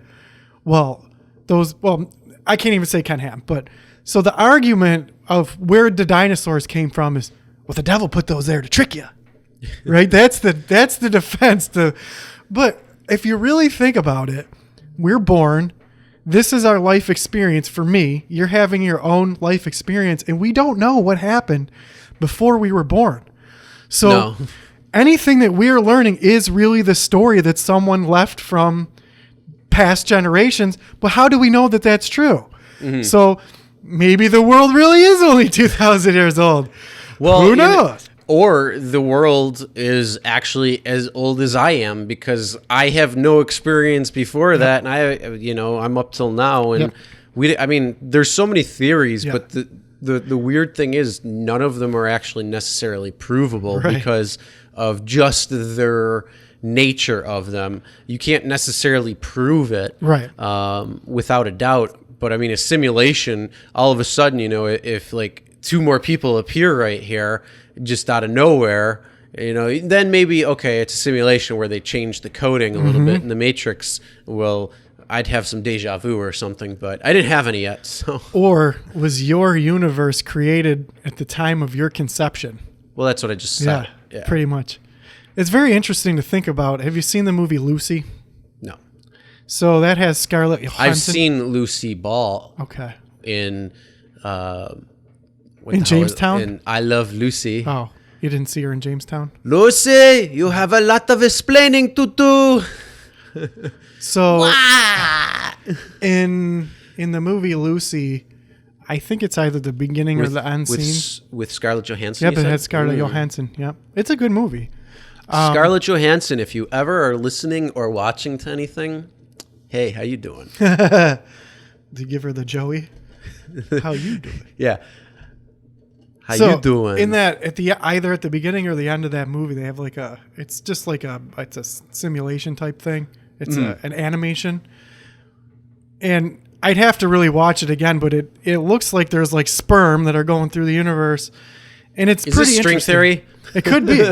I can't even say Ken Ham, but so the argument of where the dinosaurs came from is, well, the devil put those there to trick you, right? That's the defense. But if you really think about it, we're born. This is our life experience. For me, you're having your own life experience, and we don't know what happened before we were born. So No. anything that we're learning is really the story that someone left from past generations. But how do we know that that's true? So maybe the world really is only 2,000 years old. Well, Who knows? Or the world is actually as old as I am because I have no experience before that, and I'm up till now, and there's so many theories, Yeah. but the weird thing is none of them are actually necessarily provable Right. because of just their nature of them. You can't necessarily prove it, Right. without a doubt. But I mean, a simulation, all of a sudden, if like 2 more people appear right here just out of nowhere, then maybe, okay, it's a simulation where they change the coding a little bit and the matrix will I'd have some deja vu or something, but I didn't have any yet. So, Or was your universe created at the time of your conception? well, that's what I just said. Yeah, pretty much. It's very interesting to think about. Have you seen the movie Lucy? No, So that has Scarlett Johansson. I've seen Lucy Ball Okay. in what In the hell is- Jamestown? In I Love Lucy. Oh, you didn't see her in Jamestown? Lucy, you have a lot of explaining to do. So in the movie Lucy, I think it's either the beginning or the end scene. With Scarlett Johansson. Yep, you it said? has Scarlett Johansson. Yep. It's a good movie. Scarlett Johansson, if you ever are listening or watching to anything, hey, how you doing? Do you give her the Joey? How you doing? Yeah. How So, you doing? In that, either at the beginning or the end of that movie, they have it's just like it's a simulation type thing. It's an animation. And I'd have to really watch it again, but it looks like there's like sperm that are going through the universe. And it's Is pretty this string interesting. theory? It could be,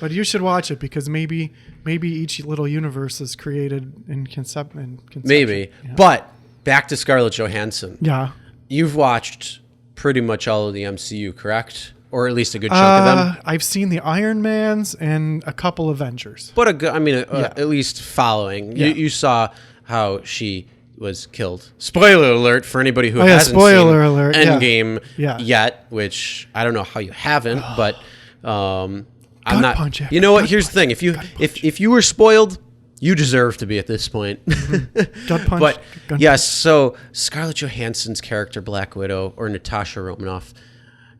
but you should watch it because maybe each little universe is created in conception. Maybe. Yeah. But back to Scarlett Johansson. Yeah. You've watched pretty much all of the MCU, correct? Or at least a good chunk of them? I've seen the Iron Mans and a couple Avengers. But at least following. Yeah. You saw how she was killed. Spoiler alert for anybody who Oh, yeah, hasn't spoiler seen alert, yeah. Endgame Yeah. yet, which I don't know how you haven't, but I'm Gut not. punch after You know what? gut Here's the thing: if you were spoiled, you deserve to be at this point. Gut punch. But gun yes, so Scarlett Johansson's character Black Widow, or Natasha Romanoff,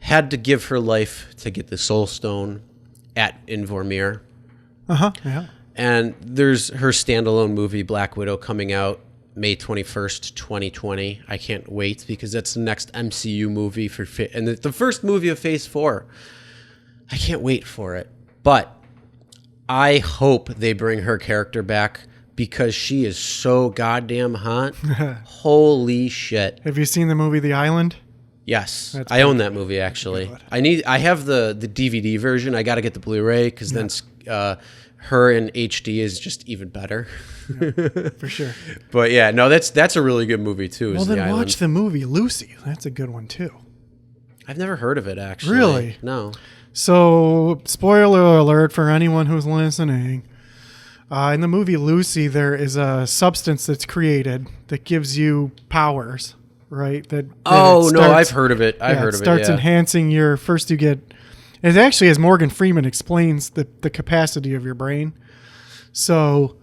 had to give her life to get the Soul Stone in Vormir. Yeah. And there's her standalone movie Black Widow coming out May 21st, 2020. I can't wait because that's the next MCU movie and the first movie of Phase 4. I can't wait for it. But I hope they bring her character back because she is so goddamn hot. Holy shit. Have you seen the movie The Island? Yes, That's I own that movie actually. I have the DVD version. I got to get the Blu-ray because then her in HD is just even better. For sure. But yeah, no, that's a really good movie too. Well, is The then Island. watch the movie Lucy. That's a good one too. I've never heard of it actually. Really? No. So, spoiler alert for anyone who's listening. In the movie Lucy, there is a substance that's created that gives you powers, right? I've heard of it. I've heard of it. Starts Yeah. enhancing your. First, you get. It actually, as Morgan Freeman explains, the capacity of your brain. So,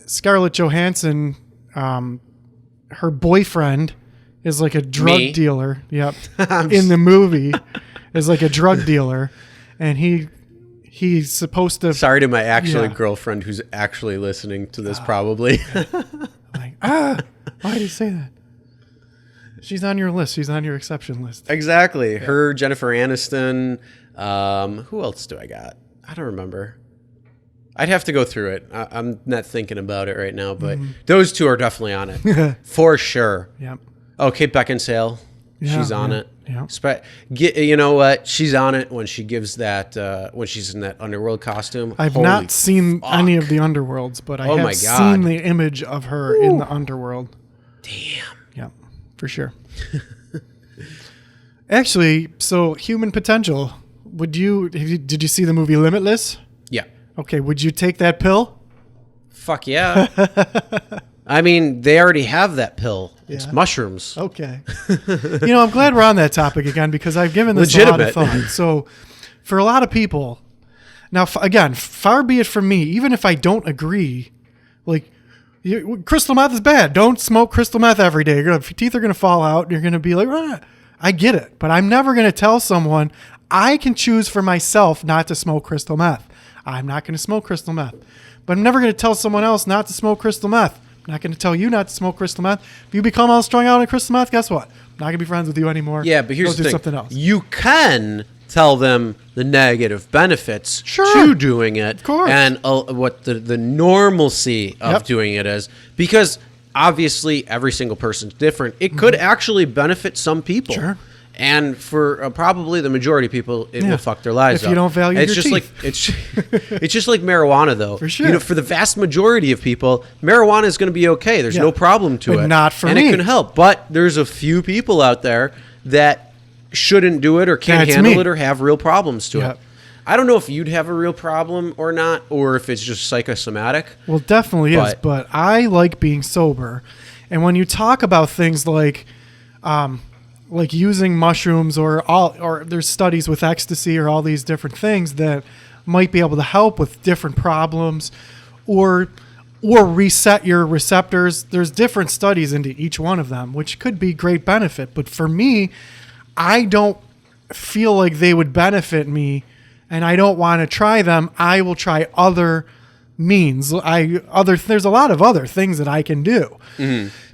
Scarlett Johansson, her boyfriend is like a drug Me? dealer. Yep. In the movie, is like a drug dealer, and he's supposed to. Sorry to my actual Yeah. girlfriend who's actually listening to this probably. Like, why did you say that? She's on your list. She's on your exception list. Exactly. Her, Jennifer Aniston. Who else do I got? I don't remember. I'd have to go through it. I'm not thinking about it right now, but those two are definitely on it. For sure. Yep. Oh, Kate Beckinsale. Yeah, She's on yeah, it. yeah. You know what? She's on it when she gives that, when she's in that underworld costume. I've Holy not seen fuck. any of the underworlds, but I Oh have my God. seen the image of her in the underworld. Damn. Yeah, for sure. Actually, so Human Potential. Did you see the movie Limitless? Yeah. Okay, would you take that pill? Fuck yeah. I mean, they already have that pill. It's Yeah. mushrooms. Okay. I'm glad we're on that topic again because I've given this a lot of Legitimate. thought. So, for a lot of people, now, again, far be it from me, even if I don't agree, like, crystal meth is bad. Don't smoke crystal meth every day. Your teeth are going to fall out. And you're going to be like, I get it. But I'm never going to tell someone I can choose for myself not to smoke crystal meth. I'm not going to smoke crystal meth. But I'm never going to tell someone else not to smoke crystal meth. I'm not going to tell you not to smoke crystal meth. If you become all strung out on crystal meth, guess what? I'm not going to be friends with you anymore. Yeah, but here's Go the do thing. something else. You can tell them the negative benefits Sure. to doing it. Of course. And what the normalcy of Yep. doing it is. Because obviously every single person's different. It could actually benefit some people. Sure. And for probably the majority of people, it will fuck their lives if up. you don't value it's your just teeth. it's just like marijuana, though. For sure. For the vast majority of people, marijuana is going to be okay. There's no problem to But it. not for and me. it can help. But there's a few people out there that shouldn't do it or can't That's handle me. it or have real problems to Yep. it. I don't know if you'd have a real problem or not, or if it's just psychosomatic. Well, definitely is, But- but I like being sober. And when you talk about things like using mushrooms or there's studies with ecstasy or all these different things that might be able to help with different problems or reset your receptors. There's different studies into each one of them, which could be great benefit. But for me, I don't feel like they would benefit me, and I don't want to try them. I will try other means. There's a lot of other things that I can do.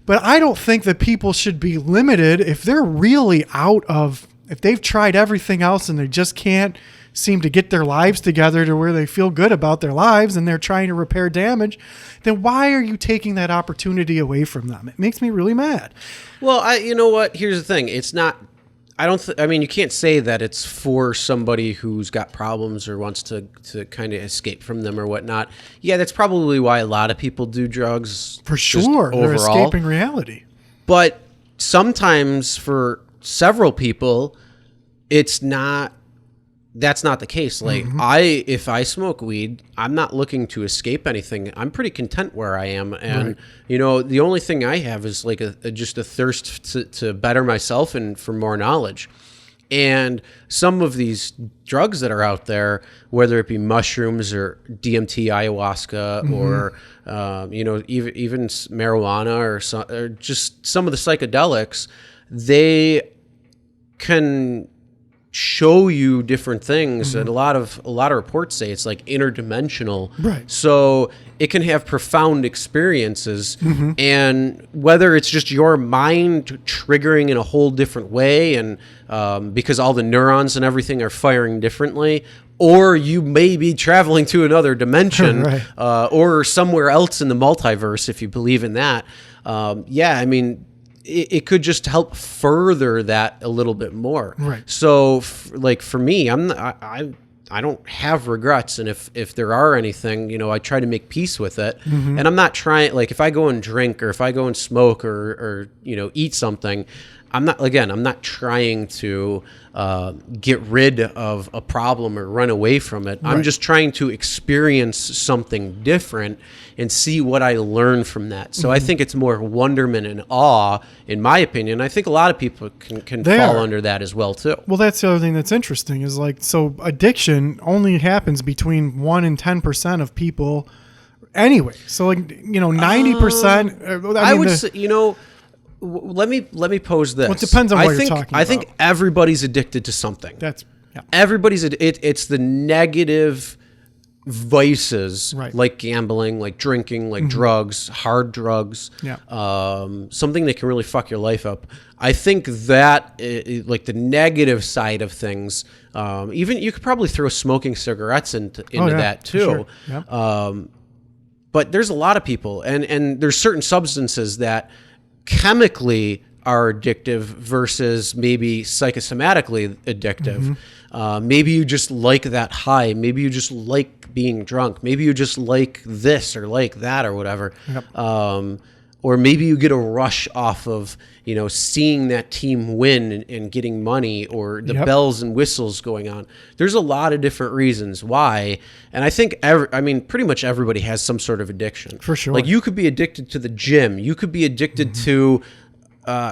But I don't think that people should be limited if they're really if they've tried everything else and they just can't seem to get their lives together to where they feel good about their lives and they're trying to repair damage, then why are you taking that opportunity away from them? It makes me really mad. Well, you know what? Here's the thing. It's not. I mean, you can't say that it's for somebody who's got problems or wants to kind of escape from them or whatnot. Yeah, that's probably why a lot of people do drugs. For just sure. They're overall. escaping reality. But sometimes for several people, it's not. That's not the case. Like if I smoke weed, I'm not looking to escape anything. I'm pretty content where I am, and the only thing I have is like just a thirst to better myself and for more knowledge. And some of these drugs that are out there, whether it be mushrooms or DMT, ayahuasca, or even marijuana or just some of the psychedelics, they can show you different things, and a lot of reports say it's like interdimensional. Right. So it can have profound experiences, and whether it's just your mind triggering in a whole different way, and because all the neurons and everything are firing differently, or you may be traveling to another dimension, Right. Or somewhere else in the multiverse, if you believe in that. I mean, it could just help further that a little bit more. Right. So, for me, I don't have regrets, and if there are anything, I try to make peace with it. And I'm not trying, like, if I go and drink or if I go and smoke or eat something, I'm not trying to get rid of a problem or run away from it. I'm just trying to experience something different and see what I learn from that. So I think it's more wonderment and awe, in my opinion. I think a lot of people can fall under that as well too. Well, that's the other thing that's interesting is so addiction only happens between 1 and 10% of people anyway. So 90%. I would say, let me pose this. Well, it depends on what you're talking I think about. everybody's addicted to something. Yeah. Everybody's it's the negative vices, Right. like gambling, like drinking, like drugs, hard drugs, Yeah. something that can really fuck your life up. I think that like the negative side of things, even you could probably throw smoking cigarettes into that for too. sure. Yeah. But there's a lot of people, and there's certain substances that chemically are addictive versus maybe psychosomatically addictive. Maybe you just like that high. Maybe you just like being drunk. Maybe you just like this or like that or whatever. Or maybe you get a rush off of, seeing that team win and getting money, or the bells and whistles going on. There's a lot of different reasons why. And I think, pretty much everybody has some sort of addiction. For sure. Like, you could be addicted to the gym. You could be addicted to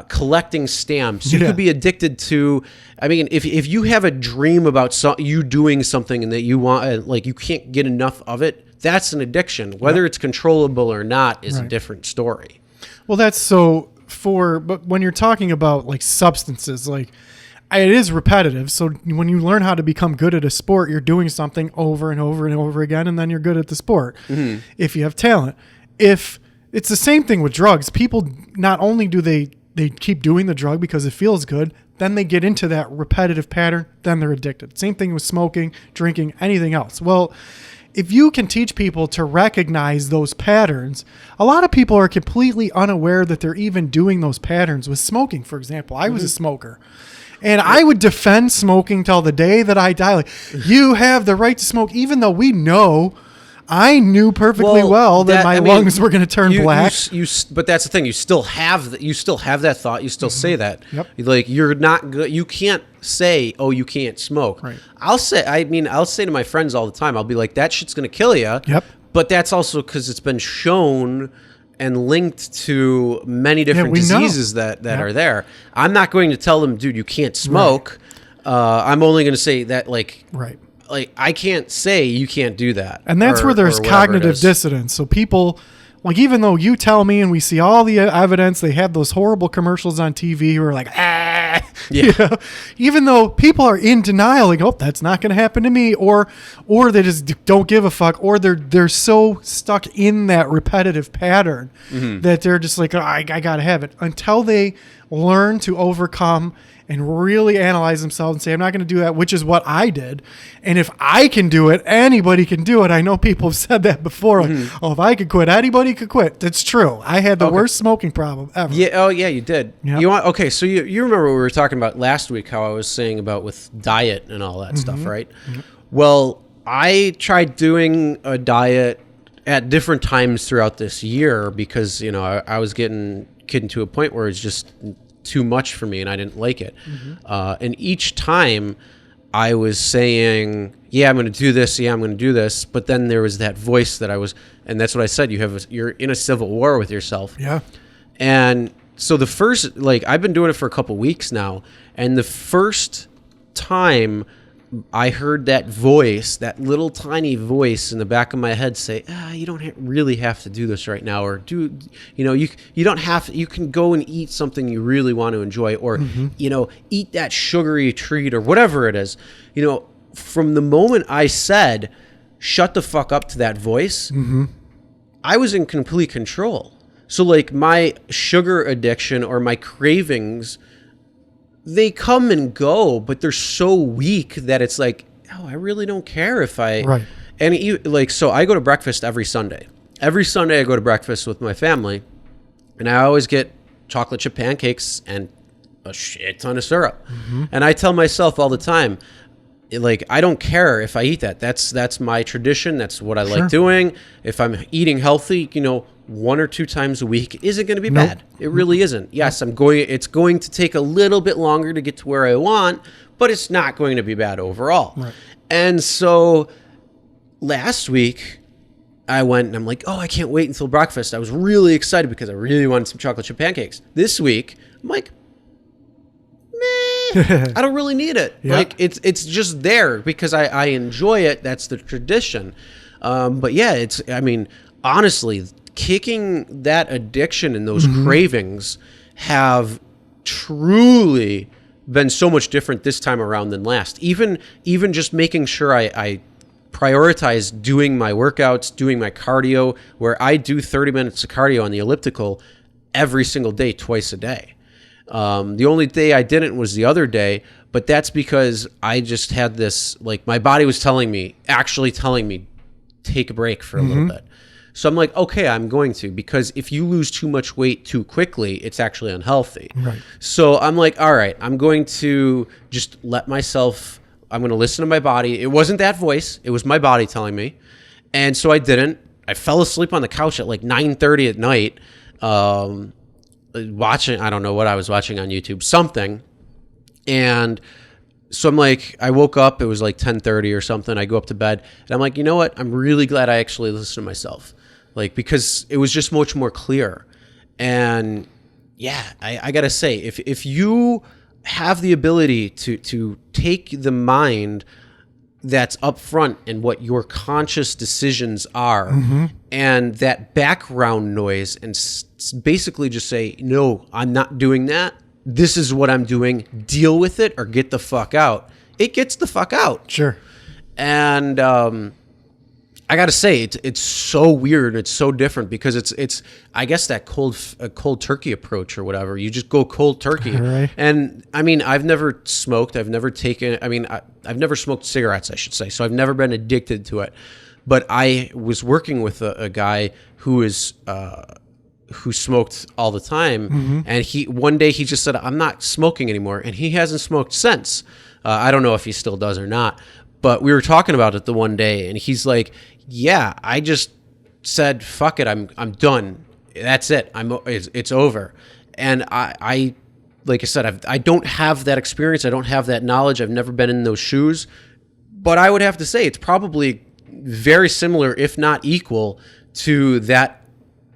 collecting stamps. You could be addicted to, if you have a dream about you doing something and that you want, like, you can't get enough of it, that's an addiction. Whether it's controllable or not is a different story. Well, but when you're talking about like substances, like it is repetitive. So when you learn how to become good at a sport, you're doing something over and over and over again, and then you're good at the sport. If you have talent. If it's the same thing with drugs, people not only do they keep doing the drug because it feels good, then they get into that repetitive pattern, then they're addicted. Same thing with smoking, drinking, anything else. Well, if you can teach people to recognize those patterns, a lot of people are completely unaware that they're even doing those patterns. With smoking, for example, I was a smoker. And I would defend smoking till the day that I die. Like, you have the right to smoke, even though we know, I knew perfectly well that my lungs were going to turn black. But that's the thing. You still have that. You still have that thought. You still say that. Yep. Like, you're not good. You can't say, "Oh, you can't smoke." Right. I'll say to my friends all the time. I'll be like, "That shit's going to kill you." Yep. But that's also because it's been shown and linked to many different diseases that are there. I'm not going to tell them, dude, you can't smoke. Right. I'm only going to say that, like, I can't say you can't do that. And that's where there's cognitive dissonance. So people, like, even though you tell me and we see all the evidence, they have those horrible commercials on TV who are like, yeah. You know? Even though people are in denial, like, oh, that's not going to happen to me, or they just don't give a fuck, or they're so stuck in that repetitive pattern that they're just like, oh, I got to have it, until they learn to overcome and really analyze themselves and say, I'm not going to do that, which is what I did. And if I can do it, anybody can do it. I know people have said that before. Like, oh, if I could quit, anybody could quit. That's true. I had the worst smoking problem ever. Yeah. Oh, yeah, you did. Yep. So you remember what we were talking about last week, how I was saying about with diet and all that stuff, right? Well, I tried doing a diet at different times throughout this year because, I was getting to a point where it's just too much for me and I didn't like it. And each time I was saying, yeah, I'm going to do this. Yeah, I'm going to do this. But then there was that voice that and that's what I said. You're in a civil war with yourself. Yeah. And so the first, I've been doing it for a couple weeks now. And the first time I heard that voice, that little tiny voice in the back of my head say, you don't really have to do this right now. Or you don't have to, you can go and eat something you really want to enjoy, or, eat that sugary treat or whatever it is. From the moment I said, shut the fuck up to that voice, I was in complete control. So my sugar addiction or my cravings, they come and go, but they're so weak that it's like, oh, I really don't care if I... Right. And so I go to breakfast every Sunday. Every Sunday I go to breakfast with my family, and I always get chocolate chip pancakes and a shit ton of syrup. And I tell myself all the time, I don't care if I eat that. That's my tradition. That's what I like doing. If I'm eating healthy, 1 or 2 times a week isn't going to be bad. It really isn't. Yes, it's going to take a little bit longer to get to where I want, but it's not going to be bad overall. Right. And so last week I went and I'm like, oh, I can't wait until breakfast. I was really excited because I really wanted some chocolate chip pancakes. This week, I'm like, I don't really need it. Yeah. It's just there because I enjoy it. That's the tradition. But yeah, honestly, kicking that addiction and those cravings have truly been so much different this time around than last. Even just making sure I prioritize doing my workouts, doing my cardio, where I do 30 minutes of cardio on the elliptical every single day, twice a day. The only day I didn't was the other day, but that's because I just had this, my body was telling me, take a break for a little bit. So I'm like, okay, I'm going to, because if you lose too much weight too quickly, it's actually unhealthy. Right. So I'm like, all right, I'm going to just I'm going to listen to my body. It wasn't that voice. It was my body telling me. And so I didn't. I fell asleep on the couch at 9:30 at night, watching, I don't know what I was watching on YouTube, something. And so I'm like, I woke up, it was 10:30 or something. I go up to bed and I'm like, you know what? I'm really glad I actually listened to myself. Because it was just much more clear. And yeah, I gotta say, if you have the ability to take the mind that's up front and what your conscious decisions are, and that background noise, and basically just say, no, I'm not doing that. This is what I'm doing. Deal with it or get the fuck out. It gets the fuck out. Sure. And I got to say, it's so weird. It's so different because it's I guess that cold turkey approach or whatever. You just go cold turkey. Right. And I've never smoked. I've never I've never smoked cigarettes, I should say. So I've never been addicted to it. But I was working with a guy who is who smoked all the time, and one day he just said, "I'm not smoking anymore," and he hasn't smoked since. I don't know if he still does or not, but we were talking about it the one day, and he's like, "Yeah, I just said fuck it, I'm done. That's it. It's over." And I like I said, I don't have that experience. I don't have that knowledge. I've never been in those shoes, but I would have to say it's probably very similar, if not equal, to that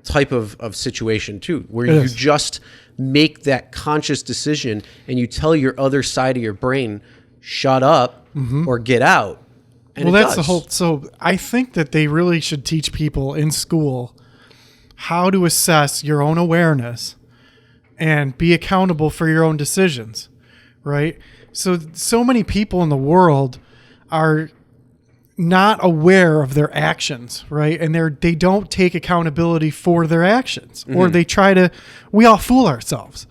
type of situation too, where you just make that conscious decision and you tell your other side of your brain, shut up or get out. And well, that's the whole. So I think that they really should teach people in school how to assess your own awareness and be accountable for your own decisions, right? So many people in the world are not aware of their actions, right? And they don't take accountability for their actions, or they we all fool ourselves.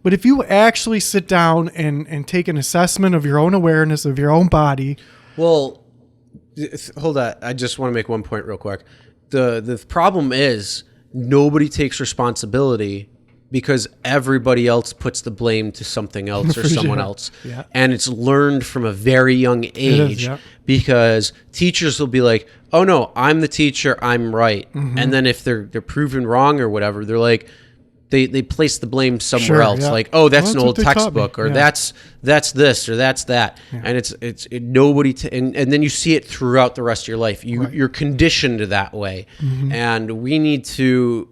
But if you actually sit down and take an assessment of your own awareness of your own body. Well, hold on. I just want to make one point real quick. The problem is nobody takes responsibility because everybody else puts the blame to something else or someone else. Yeah. And it's learned from a very young age because teachers will be like, "Oh no, I'm the teacher, I'm right." And then if they're proven wrong or whatever, they're like, they place the blame somewhere else. Like, "Oh, that's an old textbook," or that's this or that's that. And it's nobody and then you see it throughout the rest of your life. You're conditioned that way. And we need to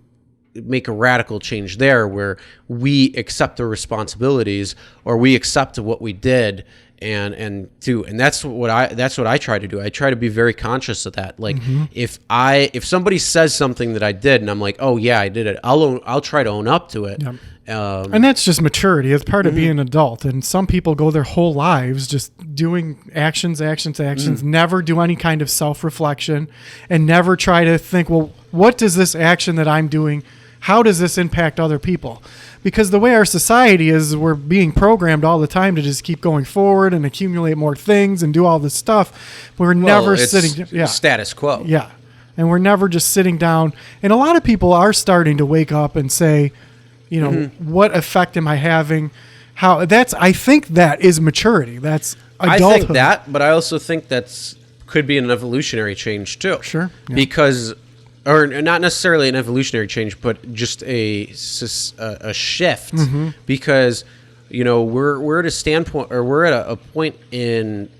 make a radical change there where we accept the responsibilities, or we accept what we did and that's what I try to do. I try to be very conscious of that. Like if somebody says something that I did and I'm like, "Oh yeah, I did it," I'll try to own up to it. And that's just maturity. It's part of being an adult. And some people go their whole lives just doing actions, never do any kind of self-reflection, and never try to think, well, what does this action that I'm doing, how does this impact other people? Because the way our society is, we're being programmed all the time to just keep going forward and accumulate more things and do all this stuff. We're never sitting. Status quo. Yeah. And we're never just sitting down. And a lot of people are starting to wake up and say, what effect am I having? I think that is maturity. That's adulthood. I think that, but I also think could be an evolutionary change too. Sure. Yeah. Because, or not necessarily an evolutionary change, but just a shift. Because, we're at a standpoint, or we're at a point in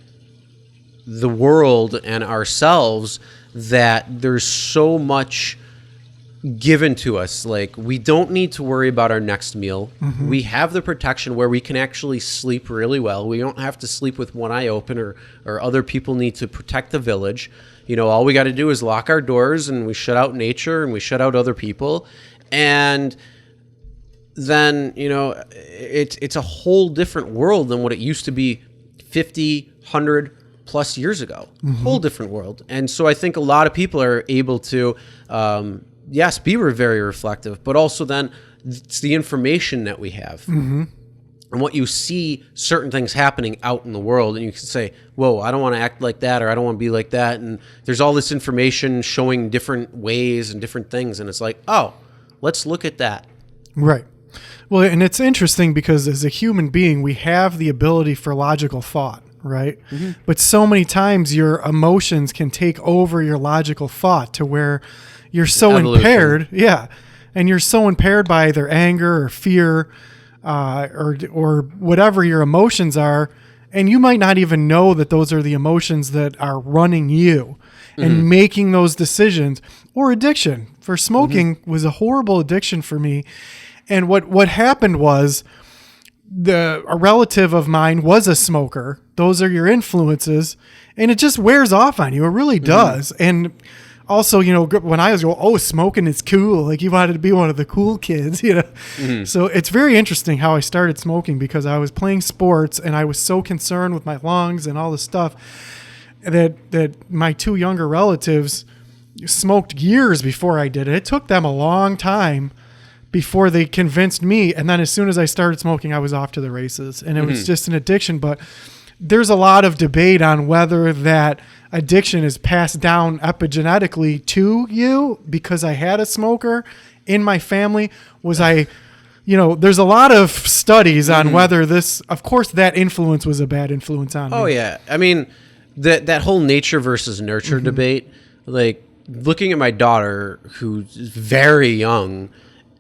the world and ourselves that there's so much given to us. Like, we don't need to worry about our next meal. We have the protection where we can actually sleep really well. We don't have to sleep with one eye open, or other people need to protect the village. All we got to do is lock our doors, and we shut out nature, and we shut out other people. And then, it's a whole different world than what it used to be 50, 100 plus years ago. Whole different world. And so I think a lot of people are able to, yes, be very reflective, but also then it's the information that we have. And what you see certain things happening out in the world, and you can say, whoa, I don't want to act like that, or I don't want to be like that. And there's all this information showing different ways and different things. And it's like, oh, let's look at that. Right. Well, and it's interesting because as a human being, we have the ability for logical thought, right? But so many times your emotions can take over your logical thought to where you're so impaired. Yeah. And you're so impaired by either anger or fear, or whatever your emotions are, and you might not even know that those are the emotions that are running you and making those decisions. Or addiction. For smoking was a horrible addiction for me. And what happened was a relative of mine was a smoker. Those are your influences, and it just wears off on you. It really does. And also, when I was going, smoking is cool. Like, you wanted to be one of the cool kids, So it's very interesting how I started smoking, because I was playing sports and I was so concerned with my lungs and all this stuff that my two younger relatives smoked years before I did it. It took them a long time before they convinced me. And then as soon as I started smoking, I was off to the races, and it was just an addiction. But there's a lot of debate on whether that addiction is passed down epigenetically to you because I had a smoker in my family? Was I, there's a lot of studies on whether this, of course, that influence was a bad influence on me. Oh yeah, I mean that whole nature versus nurture debate. Like looking at my daughter, who's very young,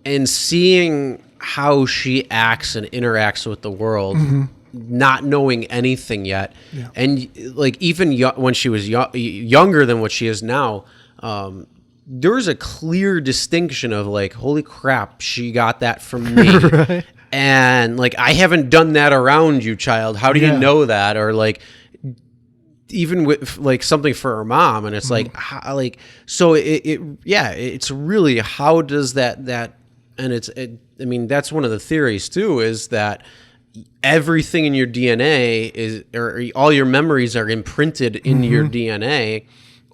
and seeing how she acts and interacts with the world, not knowing anything yet, and like even when she was younger than what she is now. There was a clear distinction of like, holy crap, she got that from me. Right. And like, I haven't done that around you, child. How do you know that? Or like, even with like something for her mom. And it's like, so it's really, how does that, and I mean, that's one of the theories too, is that everything in your DNA is, or all your memories are imprinted in your DNA,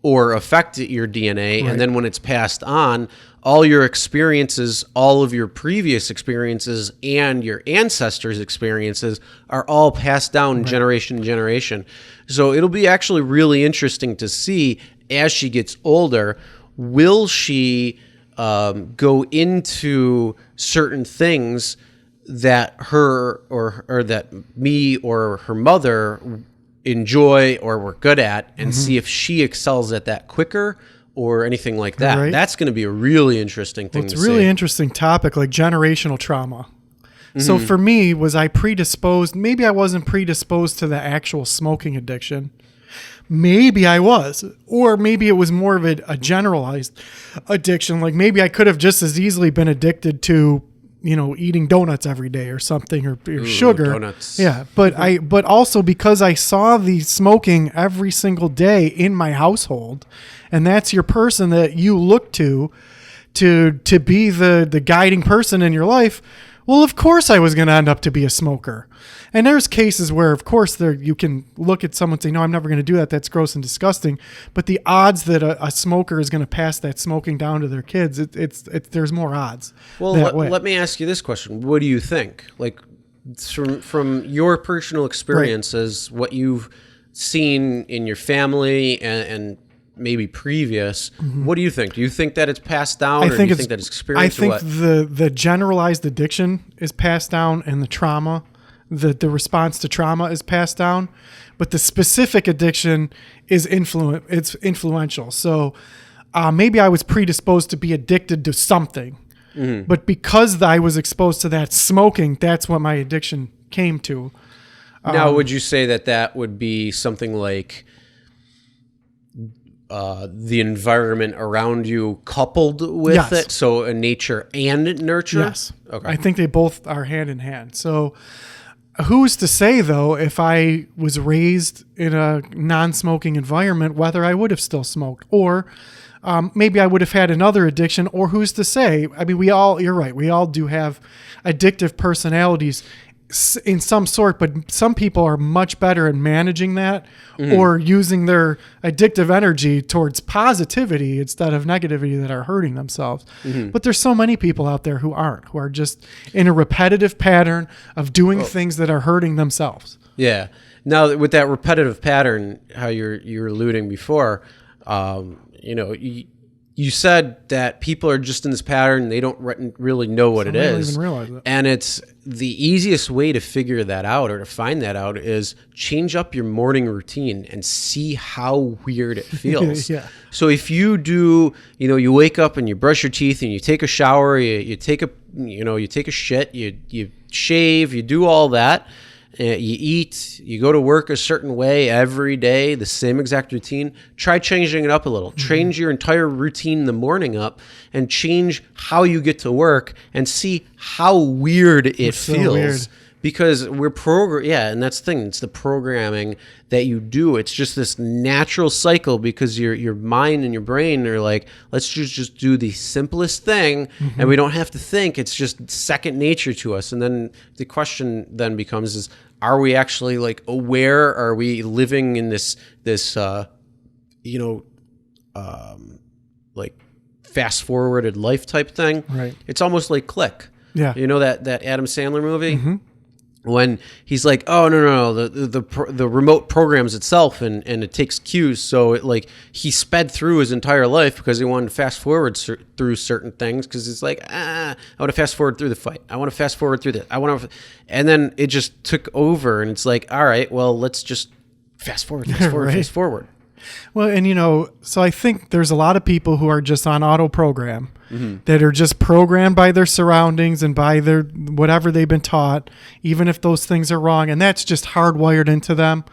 or affect your DNA, and then when it's passed on, all your experiences, all of your previous experiences, and your ancestors' experiences are all passed down generation to generation. So it'll be actually really interesting to see as she gets older, will she go into certain things that her or that me or her mother enjoy or we're good at, and see if she excels at that quicker or anything like that. Right. That's going to be a really interesting thing to see. It's a really interesting topic, like generational trauma. So for me, was I predisposed? Maybe I wasn't predisposed to the actual smoking addiction. Maybe I was. Or maybe it was more of a generalized addiction. Like maybe I could have just as easily been addicted to eating donuts every day or something, or sugar. Donuts. Yeah. But also because I saw the smoking every single day in my household, and that's your person that you look to be the guiding person in your life. Well, of course I was going to end up to be a smoker. And there's cases where, of course, you can look at someone and say, no, I'm never going to do that. That's gross and disgusting. But the odds that a smoker is going to pass that smoking down to their kids, there's more odds. Well, let me ask you this question. What do you think? Like from your personal experiences, what you've seen in your family and maybe previous, what do you think? Do you think that it's passed down, or do you think that it's experienced? I think the generalized addiction is passed down, and the trauma, the response to trauma is passed down, but the specific addiction is influential. So maybe I was predisposed to be addicted to something, but because I was exposed to that smoking, that's what my addiction came to. Now, would you say that would be something like the environment around you coupled with it? So a nature and nurture? Yes. Okay. I think they both are hand in hand. So who's to say, though, if I was raised in a non-smoking environment, whether I would have still smoked, or maybe I would have had another addiction, or who's to say? I mean, you're right. We all do have addictive personalities in some sort, but some people are much better at managing that or using their addictive energy towards positivity instead of negativity that are hurting themselves. But there's so many people out there who are just in a repetitive pattern of doing things that are hurting themselves. Yeah. Now, with that repetitive pattern, how you're alluding before, you said that people are just in this pattern. They don't really know what it is. Don't even realize it. And it's the easiest way to figure that out, or to find that out, is change up your morning routine and see how weird it feels. Yeah. So if you do, you wake up and you brush your teeth and you take a shower, you take a shit, you shave, you do all that. You eat, you go to work a certain way every day, the same exact routine. Try changing it up a little. Change your entire routine in the morning up, and change how you get to work, and see how weird it feels. So weird. Because we're and that's the thing. It's the programming that you do. It's just this natural cycle, because your mind and your brain are like, let's just do the simplest thing, and we don't have to think. It's just second nature to us. And then the question then becomes is, are we actually like aware? Are we living in this like fast forwarded life type thing? Right. It's almost like Click. Yeah. You know that Adam Sandler movie? when he's like, oh no, the remote programs itself and it takes cues. So he sped through his entire life because he wanted to fast forward through certain things, because it's like, I want to fast forward through the fight, I want to fast forward through this, and then it just took over, and it's like, all right, well, let's just fast forward Right. fast forward. Well, and so I think there's a lot of people who are just on auto program, that are just programmed by their surroundings and by their whatever they've been taught, even if those things are wrong, and that's just hardwired into them,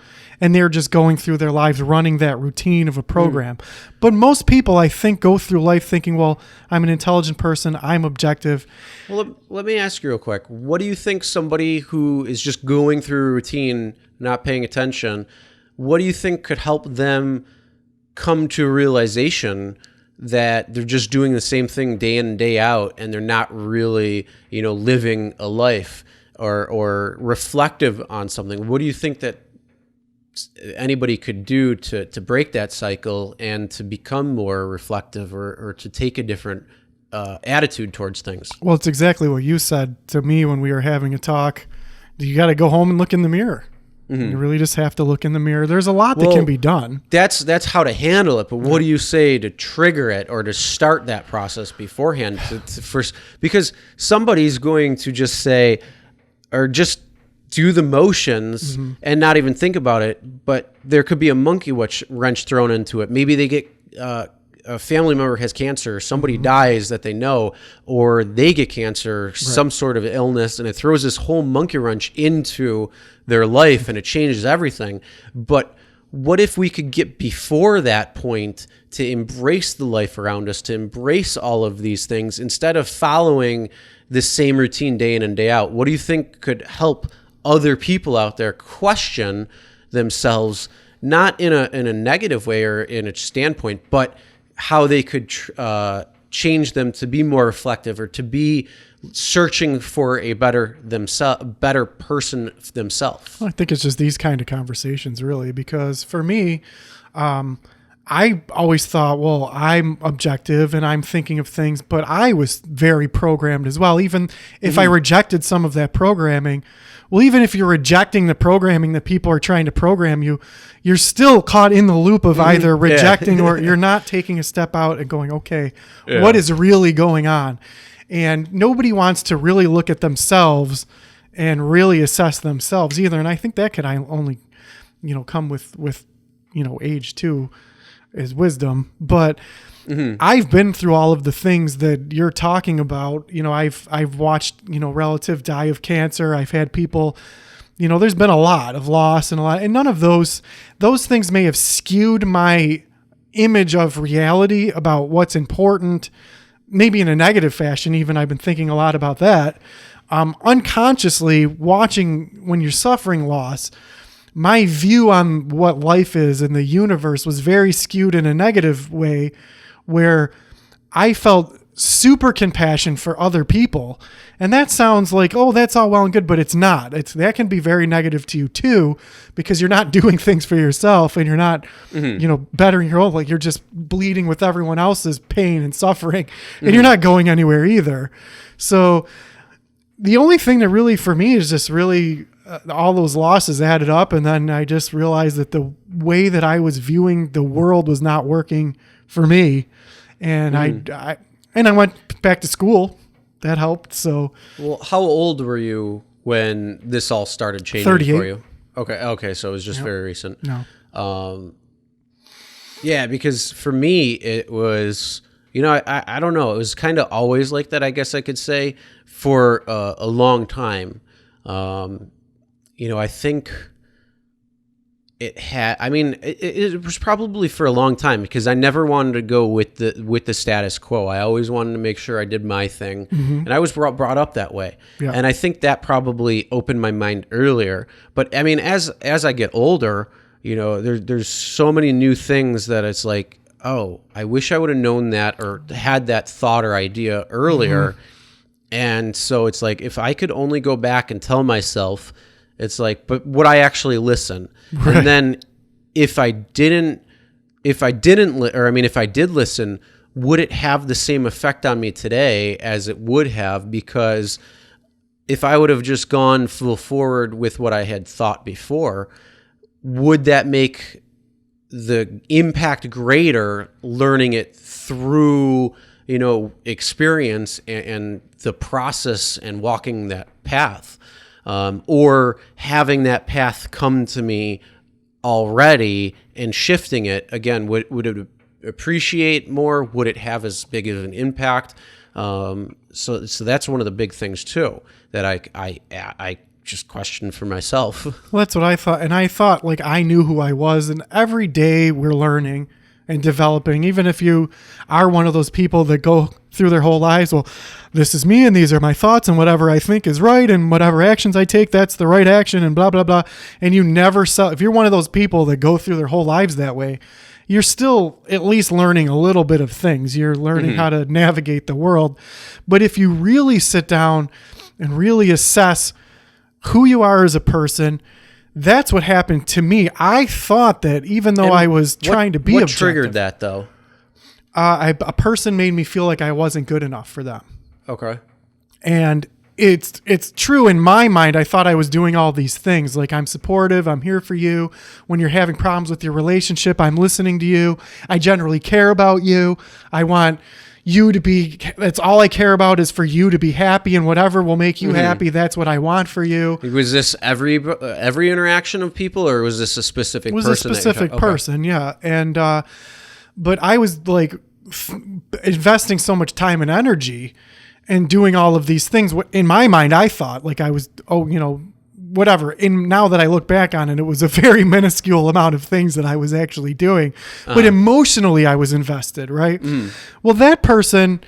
and they're just going through their lives running that routine of a program. But most people, I think, go through life thinking, well, I'm an intelligent person, I'm objective. Well, let me ask you real quick. What do you think somebody who is just going through a routine, not paying attention, what do you think could help them come to a realization that they're just doing the same thing day in and day out, and they're not really, living a life or reflective on something? What do you think that anybody could do to break that cycle and to become more reflective, or to take a different attitude towards things? Well, it's exactly what you said to me when we were having a talk. You got to go home and look in the mirror. You really just have to look in the mirror. There's a lot that can be done. That's how to handle it. But what do you say to trigger it, or to start that process beforehand? To first, because somebody's going to just say, or just do the motions and not even think about it. But there could be a monkey wrench thrown into it. Maybe they get a family member has cancer, somebody dies that they know, or they get cancer, some sort of illness, and it throws this whole monkey wrench into their life, and it changes everything. But what if we could get before that point to embrace the life around us, to embrace all of these things, instead of following the same routine day in and day out? What do you think could help other people out there question themselves, not in a negative way or in a standpoint, but how they could change them to be more reflective, or to be searching for a better person themselves? I think it's just these kind of conversations, really, because for me, I always thought, well, I'm objective and I'm thinking of things, but I was very programmed as well. Even if I rejected some of that programming, well, even if you're rejecting the programming that people are trying to program you, you're still caught in the loop of either rejecting or you're not taking a step out and going, okay, what is really going on? And nobody wants to really look at themselves and really assess themselves either. And I think that could only, come with age too, is wisdom. But I've been through all of the things that you're talking about. I've watched, relative die of cancer. I've had people, there's been a lot of loss and none of those things may have skewed my image of reality about what's important, maybe in a negative fashion. Even I've been thinking a lot about that. Unconsciously watching when you're suffering loss, my view on what life is and the universe was very skewed in a negative way, where I felt super compassion for other people. And that sounds like, oh, that's all well and good, but it's not. That can be very negative to you too, because you're not doing things for yourself, and you're not, bettering your own, like you're just bleeding with everyone else's pain and suffering, and you're not going anywhere either. So the only thing that really, for me, is just really all those losses added up. And then I just realized that the way that I was viewing the world was not working for me. And I went back to school. That helped. So, well, how old were you when this all started changing 38. for you? Okay. So it was just very recent. No. Yeah, because for me, it was, I don't know. It was kind of always like that, I guess I could say, for a long time. I think it was probably for a long time, because I never wanted to go with the status quo. I always wanted to make sure I did my thing, and I was brought up that way. Yeah. And I think that probably opened my mind earlier. But I mean, as I get older, there's so many new things that it's like, oh, I wish I would have known that or had that thought or idea earlier. And so it's like, if I could only go back and tell myself, it's like, but would I actually listen? Right. And then if I did listen, would it have the same effect on me today as it would have? Because if I would have just gone full forward with what I had thought before, would that make the impact greater learning it through, experience and the process and walking that path, or having that path come to me already and shifting it again? Would it appreciate more? Would it have as big of an impact? So that's one of the big things too that I just questioned for myself. Well, that's what I thought. And I thought like I knew who I was, and every day we're learning and developing. Even if you are one of those people that go through their whole lives, well, this is me and these are my thoughts and whatever I think is right and whatever actions I take, that's the right action and blah, blah, blah. And you never if you're one of those people that go through their whole lives that way, you're still at least learning a little bit of things. You're learning how to navigate the world. But if you really sit down and really assess who you are as a person, that's what happened to me. I thought that even though I was trying to be objective. What triggered that though? A person made me feel like I wasn't good enough for them. Okay. And it's true in my mind. I thought I was doing all these things. Like, I'm supportive. I'm here for you. When you're having problems with your relationship, I'm listening to you. I generally care about you. I want you to be, that's all I care about is for you to be happy, and whatever will make you happy, that's what I want for you. Was this every interaction of people, or was this a specific person? It was a specific person, yeah. And, but I was like investing so much time and energy and doing all of these things. In my mind, I thought like I was, whatever. And now that I look back on it, it was a very minuscule amount of things that I was actually doing. But emotionally, I was invested, right? Well, that person,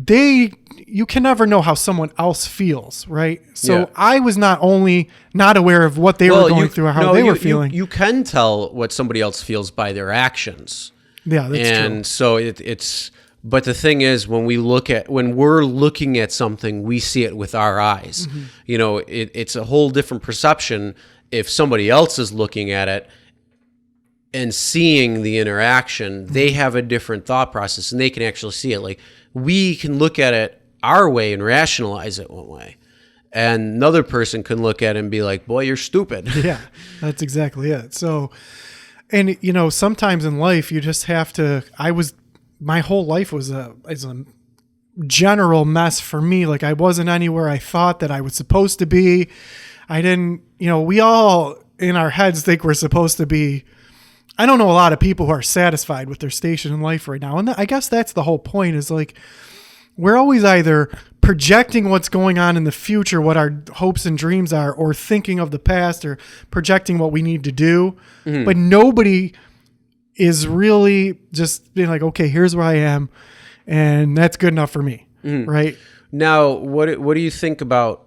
you can never know how someone else feels, right? So I was not only not aware of what they were going through or how they were feeling. You can tell what somebody else feels by their actions. Yeah, that's true. And so it's... But the thing is, when we're looking at something, we see it with our eyes. It's a whole different perception if somebody else is looking at it and seeing the interaction. They have a different thought process, and they can actually see it. Like, we can look at it our way and rationalize it one way, and another person can look at it and be like, "Boy, you're stupid." Yeah, that's exactly it. So, and sometimes in life, you just have to. My whole life was a general mess for me. Like, I wasn't anywhere I thought that I was supposed to be. I didn't, we all in our heads think we're supposed to be. I don't know a lot of people who are satisfied with their station in life right now. And I guess that's the whole point, is like, we're always either projecting what's going on in the future, what our hopes and dreams are, or thinking of the past, or projecting what we need to do. But nobody is really just being like, okay, here's where I am, and that's good enough for me, right? Now, what do you think about?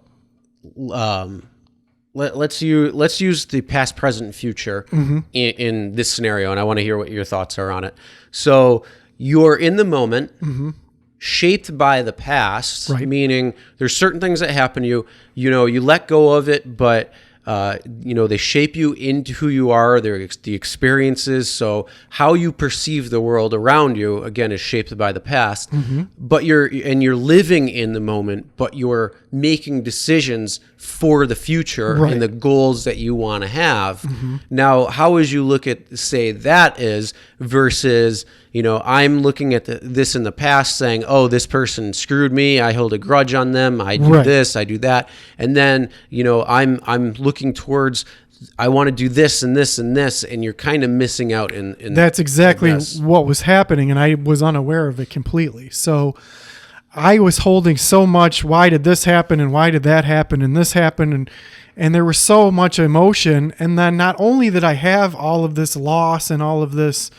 Let's use the past, present, future in this scenario, and I want to hear what your thoughts are on it. So you're in the moment, shaped by the past, right. Meaning there's certain things that happen to you. You let go of it, but they shape you into who you are. They're the experiences. So how you perceive the world around you, again, is shaped by the past. But you're living in the moment, but you're making decisions for the future, right, and the goals that you want to have. Now, how would you look at, say, that is versus, I'm looking at this in the past saying, oh, this person screwed me. I hold a grudge on them. I do right. this, I do that. And then, I'm looking towards, I want to do this and this and this. And you're kind of missing out in that's exactly what was happening. And I was unaware of it completely. So I was holding so much, why did this happen? And why did that happen? And this happened. And there was so much emotion. And then not only did I have all of this loss and all of this,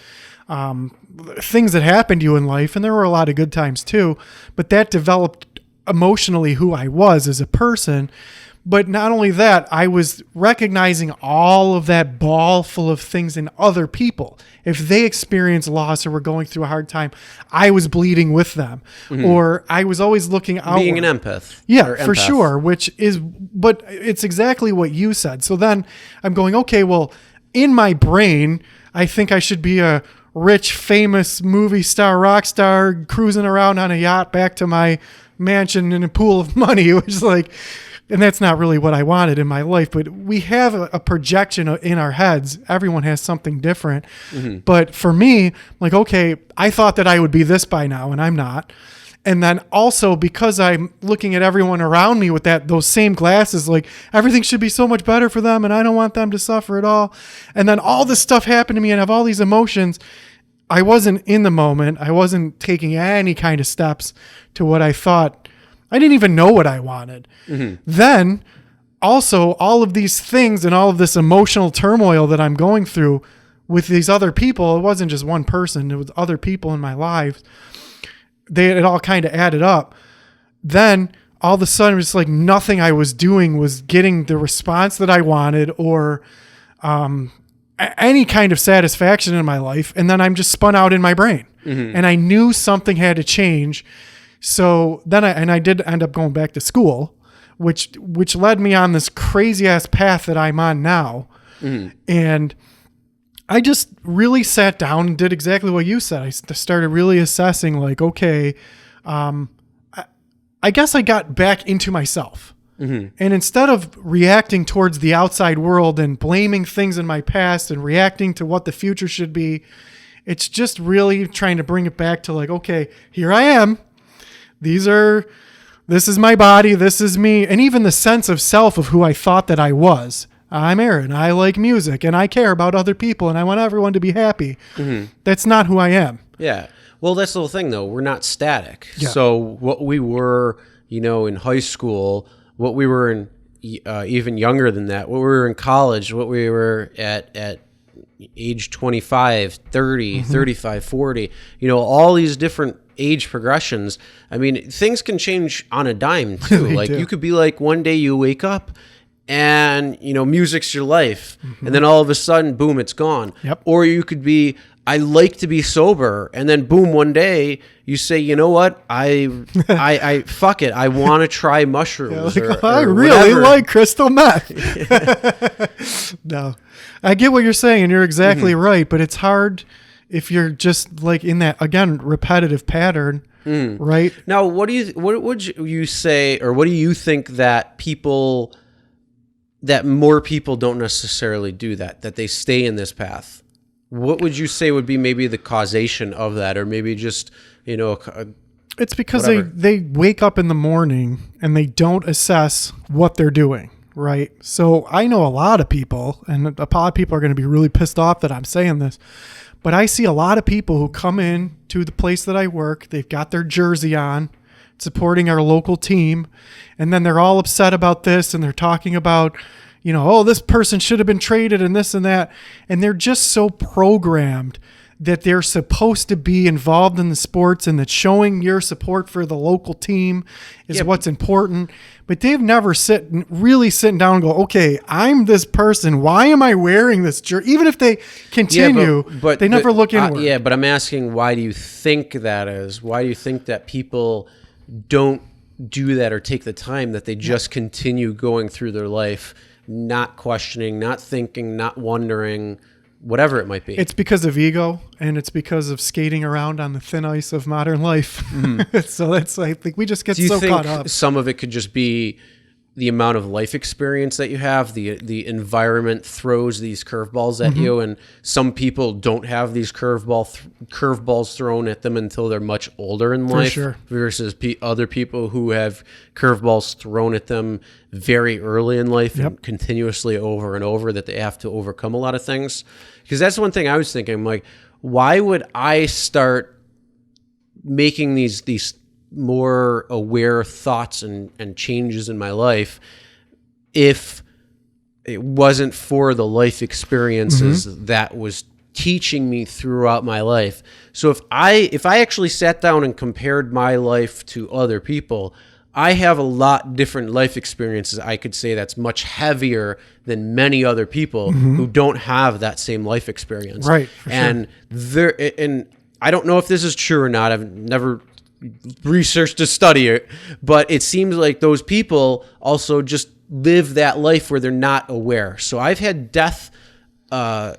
things that happened to you in life, and there were a lot of good times too, but that developed emotionally who I was as a person. But not only that, I was recognizing all of that ball full of things in other people. If they experienced loss or were going through a hard time, I was bleeding with them. Or I was always looking out. Being an empath. Yeah, for sure. But it's exactly what you said. So then I'm going, okay, well, in my brain, I think I should be a rich, famous movie star, rock star, cruising around on a yacht back to my mansion in a pool of money. It was like, And that's not really what I wanted in my life, but we have a projection in our heads. Everyone has something different. But for me, like, okay, I thought that I would be this by now, and I'm not. And then also because I'm looking at everyone around me with those same glasses, like everything should be so much better for them, and I don't want them to suffer at all. And then all this stuff happened to me, and I have all these emotions. I wasn't in the moment. I wasn't taking any kind of steps to what I thought. I didn't even know what I wanted. Then also all of these things and all of this emotional turmoil that I'm going through with these other people, it wasn't just one person, it was other people in my life. It all kind of added up. Then all of a sudden, it's like nothing I was doing was getting the response that I wanted or any kind of satisfaction in my life. And then I'm just spun out in my brain. And I knew something had to change. So then I did end up going back to school, which led me on this crazy ass path that I'm on now. And I just really sat down and did exactly what you said. I started really assessing, like, okay, I guess I got back into myself. And instead of reacting towards the outside world and blaming things in my past and reacting to what the future should be, it's just really trying to bring it back to, like, okay, here I am. This is my body. This is me. And even the sense of self of who I thought that I was. I'm Aaron. I like music and I care about other people and I want everyone to be happy. That's not who I am. Yeah. Well, that's the whole thing, though. We're not static. Yeah. So what we were, in high school, what we were in even younger than that, what we were in college, what we were at age 25, 30, 35, 40, all these different age progressions. I mean, things can change on a dime too. Like you could be like, one day you wake up and music's your life, and then all of a sudden, boom, it's gone. Yep. Or you could be, I like to be sober, and then boom, one day you say, you know what, I fuck it, I want to try mushrooms. I really whatever. like crystal meth. No, I get what you're saying, and you're exactly right. But it's hard if you're just like in that, again, repetitive pattern, right? Now, what would you say, or what do you think that more people don't necessarily do that they stay in this path? What would you say would be maybe the causation of that, or maybe just, it's because they wake up in the morning and they don't assess what they're doing, right? So I know a lot of people, and a lot of people are going to be really pissed off that I'm saying this, but I see a lot of people who come in to the place that I work, they've got their jersey on, supporting our local team, and then they're all upset about this, and they're talking about, oh, this person should have been traded and this and that. And they're just so programmed that they're supposed to be involved in the sports and that showing your support for the local team is what's important. But they've never really sitting down and go, okay, I'm this person. Why am I wearing this jersey? Even if they continue, but they never look inward. But I'm asking, why do you think that is? Why do you think that people don't do that or take the time, that they just continue going through their life, not questioning, not thinking, not wondering, whatever it might be? It's because of ego, and it's because of skating around on the thin ice of modern life. So that's, I think we just get so caught up. Some of it could just be the amount of life experience that you have, the environment throws these curveballs at you, and some people don't have these curveballs thrown at them until they're much older in life, versus other people who have curveballs thrown at them very early in life and continuously over and over, that they have to overcome a lot of things. Because that's one thing I was thinking, I'm like, why would I start making these more aware thoughts and changes in my life if it wasn't for the life experiences that was teaching me throughout my life? So if I actually sat down and compared my life to other people, I have a lot different life experiences, I could say, that's much heavier than many other people who don't have that same life experience. Right. And I don't know if this is true or not. I've never research to study it, but it seems like those people also just live that life where they're not aware. So I've had death. I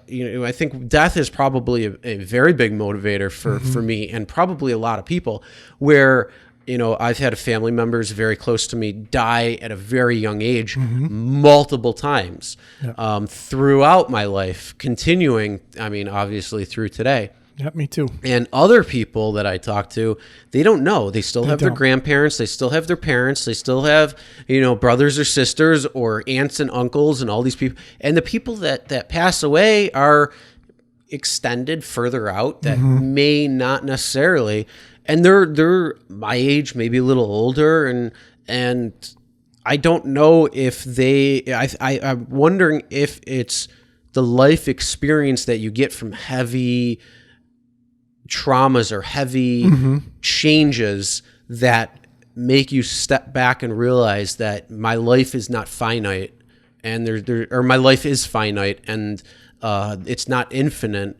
think death is probably a very big motivator for me, and probably a lot of people, where I've had family members very close to me die at a very young age multiple times throughout my life, continuing, obviously through today. Yep, me too. And other people that I talk to, they don't know. They still have their grandparents. They still have their parents. They still have, brothers or sisters or aunts and uncles and all these people. And the people that pass away are extended further out that may not necessarily, and they're my age, maybe a little older, and I don't know if I'm wondering if it's the life experience that you get from heavy traumas or heavy changes that make you step back and realize that my life is not finite, and my life is finite, and it's not infinite.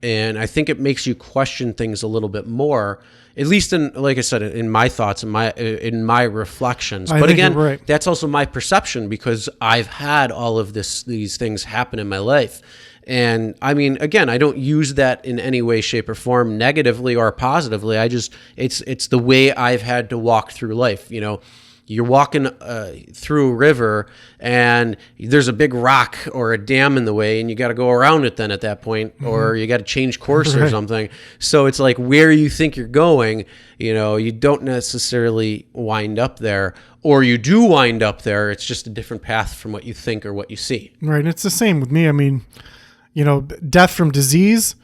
And I think it makes you question things a little bit more, at least like I said, in my thoughts and in my reflections. But again, that's also my perception, because I've had all of these things happen in my life. And again, I don't use that in any way, shape, or form, negatively or positively. It's the way I've had to walk through life. You're walking through a river, and there's a big rock or a dam in the way, and you got to go around it then at that point, or you got to change course or something. So it's like, where you think you're going, you don't necessarily wind up there, or you do wind up there. It's just a different path from what you think or what you see. Right. And it's the same with me. Death from disease,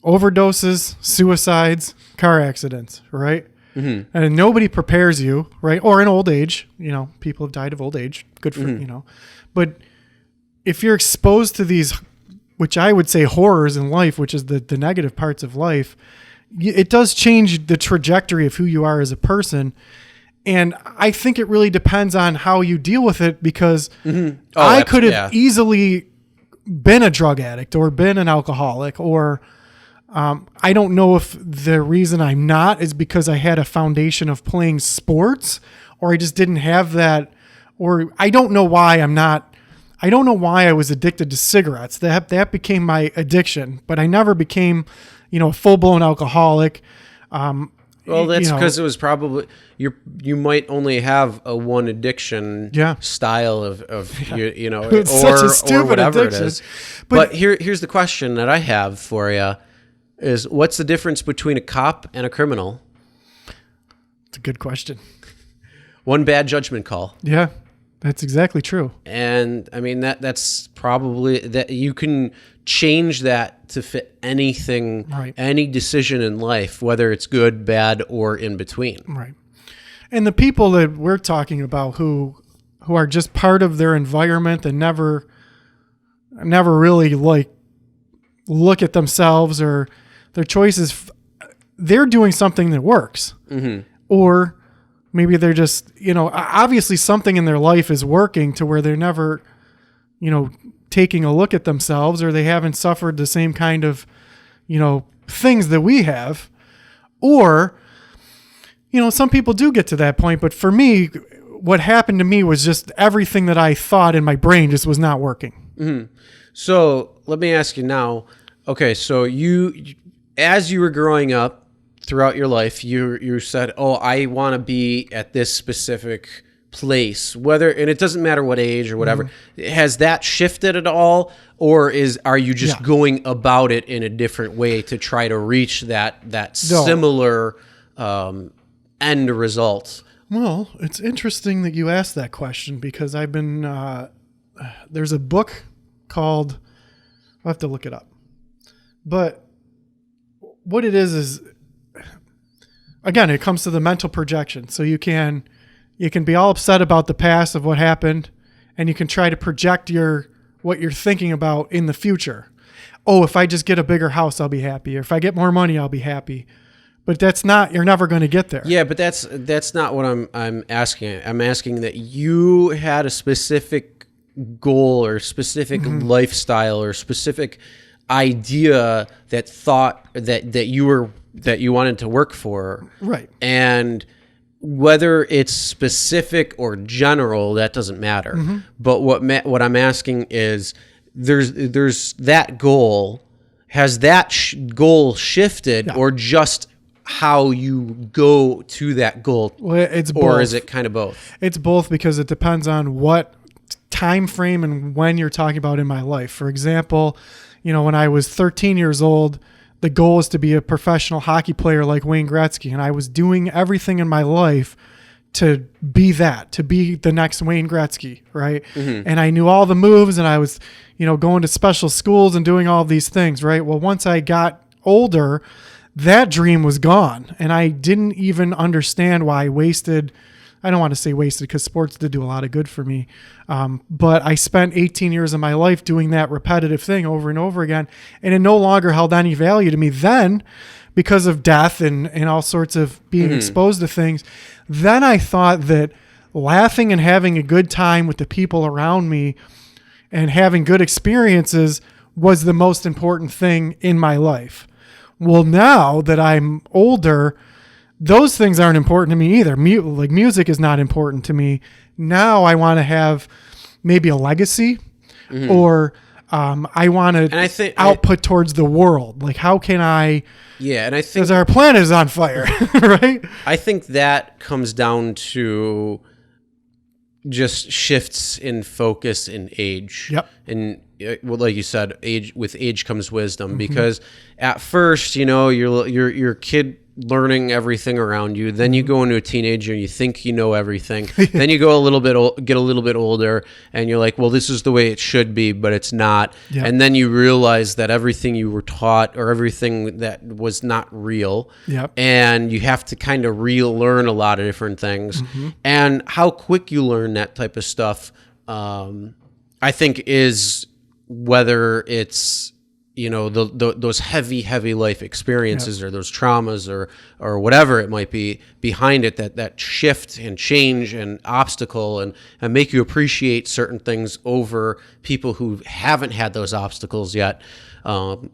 overdoses, suicides, car accidents, right? And nobody prepares you, right? Or in old age, people have died of old age. Good for, But if you're exposed to these, which I would say horrors in life, which is the negative parts of life, it does change the trajectory of who you are as a person. And I think it really depends on how you deal with it, because I could have easily been a drug addict or been an alcoholic, or I don't know if the reason I'm not is because I had a foundation of playing sports, or I just didn't have that, or I don't know why I'm not. I don't know why I was addicted to cigarettes. That became my addiction, but I never became, a full-blown alcoholic. Well, that's because it was probably you might only have a one addiction style of it's or such a stupid whatever addiction. it is. But here's the question that I have for you is, what's the difference between a cop and a criminal? It's a good question. One bad judgment call. Yeah, that's exactly true. And that's probably that you can change that to fit anything, right, any decision in life, whether it's good, bad, or in between. Right. And the people that we're talking about who are just part of their environment and never really look at themselves or their choices, they're doing something that works. Or maybe they're just, obviously something in their life is working to where they're never, taking a look at themselves, or they haven't suffered the same kind of, things that we have. Or, some people do get to that point, but for me, what happened to me was just everything that I thought in my brain just was not working. So let me ask you now, okay, so as you were growing up throughout your life, you said, oh, I want to be at this specific place, and it doesn't matter what age or whatever. Has that shifted at all, or are you just going about it in a different way to try to reach that similar end result? Well, it's interesting that you asked that question, because I've been there's a book called, I'll have to look it up, but what it is again, it comes to the mental projection. So you can be all upset about the past of what happened, and you can try to project what you're thinking about in the future. Oh, if I just get a bigger house, I'll be happy. Or if I get more money, I'll be happy. But you're never going to get there. Yeah, but that's not what I'm asking. I'm asking that you had a specific goal or specific lifestyle or specific idea that you wanted to work for. Right. And whether it's specific or general, that doesn't matter. But what I'm asking is, there's that goal. Has that goal shifted, or just how you go to that goal, Well, it's both. or is it kind of both? It's both, because it depends on what time frame and when you're talking about in my life. For example, when I was 13 years old, the goal was to be a professional hockey player like Wayne Gretzky, and I was doing everything in my life to be the next Wayne Gretzky, right? Mm-hmm. And I knew all the moves, and I was, going to special schools and doing all these things, right? Well, once I got older, that dream was gone, and I didn't even understand why I don't want to say wasted, because sports did do a lot of good for me. But I spent 18 years of my life doing that repetitive thing over and over again, and it no longer held any value to me then, because of death and all sorts of being exposed to things. Then I thought that laughing and having a good time with the people around me and having good experiences was the most important thing in my life. Well, now that I'm older, those things aren't important to me either. Like music is not important to me. Now I want to have maybe a legacy, or I want to output towards the world. Like, how can I? Yeah, and I think because our planet is on fire, right? I think that comes down to just shifts in focus and age. Yep. And well, like you said, with age comes wisdom. Because at first, you're a kid learning everything around you. Then you go into a teenager and you think you know everything. Then you go get a little bit older, and you're like, well, this is the way it should be, but it's not. Yep. And then you realize that everything you were taught, or everything that was not real. Yep. And you have to kind of relearn a lot of different things. And how quick you learn that type of stuff, I think, is whether it's those heavy life experiences, or those traumas, or whatever it might be behind it, that shift and change and obstacle, and make you appreciate certain things over people who haven't had those obstacles yet. And